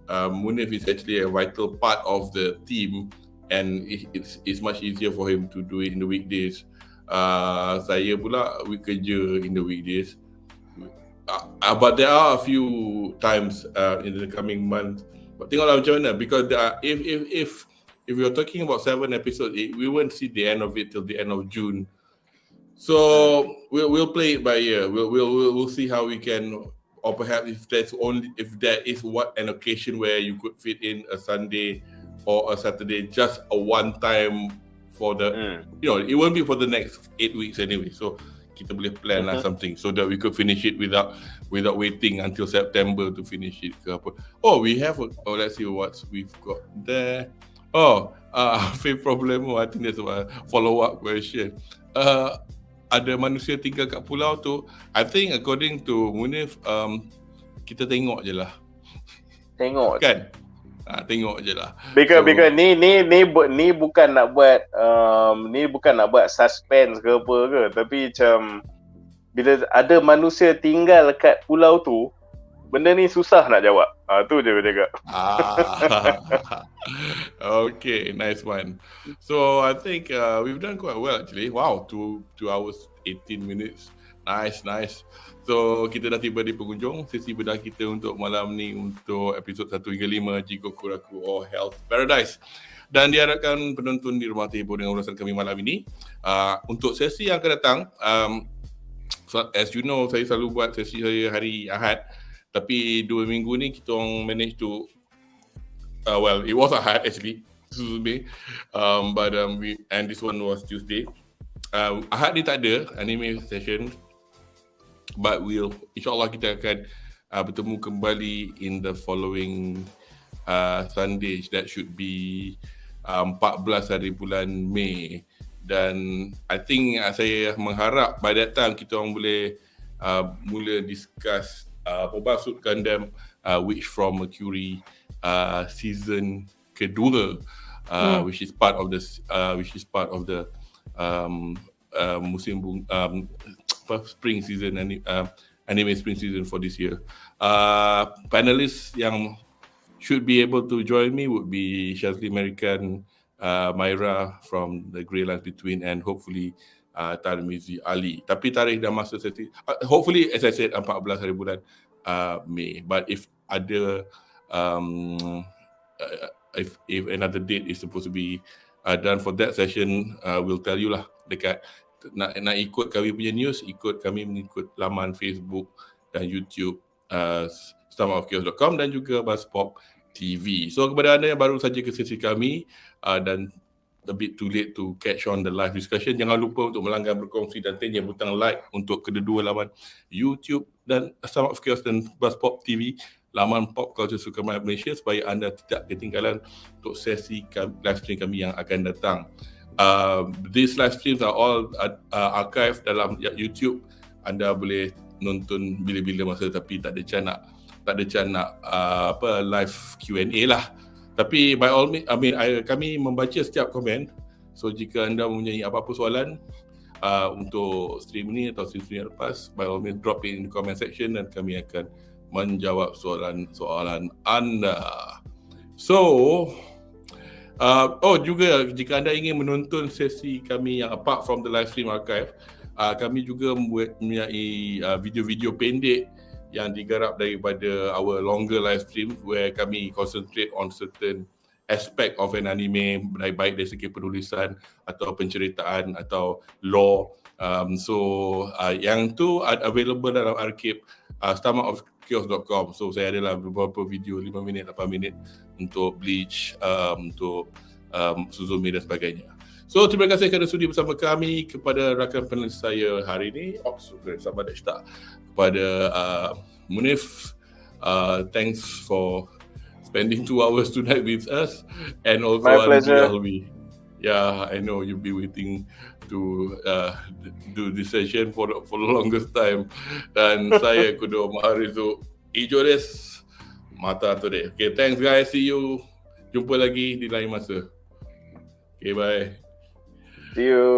Munif is actually a vital part of the team, and it's much easier for him to do it in the weekdays. Saya pula kerja in the weekdays. But there are a few times in the coming months. But tengoklah macam mana, because if you're talking about 7 episodes, we won't see the end of it till the end of June. So we'll play it by ear. We'll see how we can, or perhaps if there is an occasion where you could fit in a Sunday or a Saturday, just a one time for the it won't be for the next 8 weeks anyway. So kita boleh plan lah something so that we could finish it without waiting until September to finish it ke apa. Let's see what we've got there. Faith problem. I think there's a follow-up question. Ada manusia tinggal kat pulau tu. I think according to Munif, kita tengok je lah. Tengok kan? Tengok je lah. Because ni bukan nak buat suspense ke apa ke, tapi macam bila ada manusia tinggal kat pulau tu, benda ni susah nak jawab. Tu je aku cakap. Okay, nice one. So I think we've done quite well actually. Wow, 2 hours 18 minutes. Nice. So kita dah tiba di penghujung sesi bedah kita untuk malam ni, untuk episod 1 hingga 5 JIGOKURAKU or Health Paradise. Dan diharapkan penonton di rumah terhibur dengan ulasan kami malam ini. Untuk sesi yang akan datang, as you know, saya selalu buat sesi saya hari Ahad. Tapi 2 minggu ni kita orang manage to it was Ahad actually. And this one was Tuesday. Ahad ni tak ada anime session, but insyaAllah kita akan bertemu kembali in the following Sunday. That should be 14 hari bulan Mei. Dan I think saya mengharap by that time kita orang boleh mula discuss Mobile Gundam Witch from Mercury season kedua. which is part of the musim spring season anime spring season for this year. Panelists yang should be able to join me would be Shazli American, Myra from the Grey Lines Between, and hopefully Tarmizi Ali. Tapi tarikh dan masa sesi, hopefully as I said 14 hari bulan Mei. But if ada if another date is supposed to be done for that session, we'll tell you lah. Dekat nak ikut kami punya news, ikut kami mengikut laman Facebook dan YouTube STOMACHOFCHAOS.com dan juga BUZZPOPTV. So kepada anda yang baru saja ke sesi kami dan a bit too late to catch on the live discussion, jangan lupa untuk melanggar, berkongsi dan tekan butang like untuk kedua laman YouTube dan STOMACHOFCHAOS dan BUZZPOPTV, laman pop culture sukan Malaysia, supaya anda tidak ketinggalan untuk sesi live stream kami yang akan datang. These live streams are all archived dalam YouTube. Anda boleh nonton bila-bila masa, tapi tak ada can nak live Q&A lah. Tapi by all means, kami membaca setiap komen. So jika anda mempunyai apa-apa soalan untuk stream ni atau stream yang lepas, by all means drop it in the comment section dan kami akan menjawab soalan anda. So juga jika anda ingin menonton sesi kami yang apart from the live stream archive, kami juga mempunyai video-video pendek yang digarap daripada our longer live stream, where kami concentrate on certain aspect of an anime, baik dari segi penulisan atau penceritaan atau lore. Yang tu available dalam archive STOMACHOFCHAOS.com. So saya adalah beberapa video 5 minit, 8 minit untuk Bleach, untuk Suzume dan sebagainya. So terima kasih kerana sudi bersama kami. Kepada rakan panelis saya hari ini, sama ada kepada Munif, thanks for spending 2 hours tonight with us, and also Anri Alwi. Yeah, I know you'll be waiting to do this session for the longest time. Dan saya Kudo Maharizu, ijo desu, mata today. Okay, thanks guys, see you. Jumpa lagi di lain masa. Okay, bye. See you.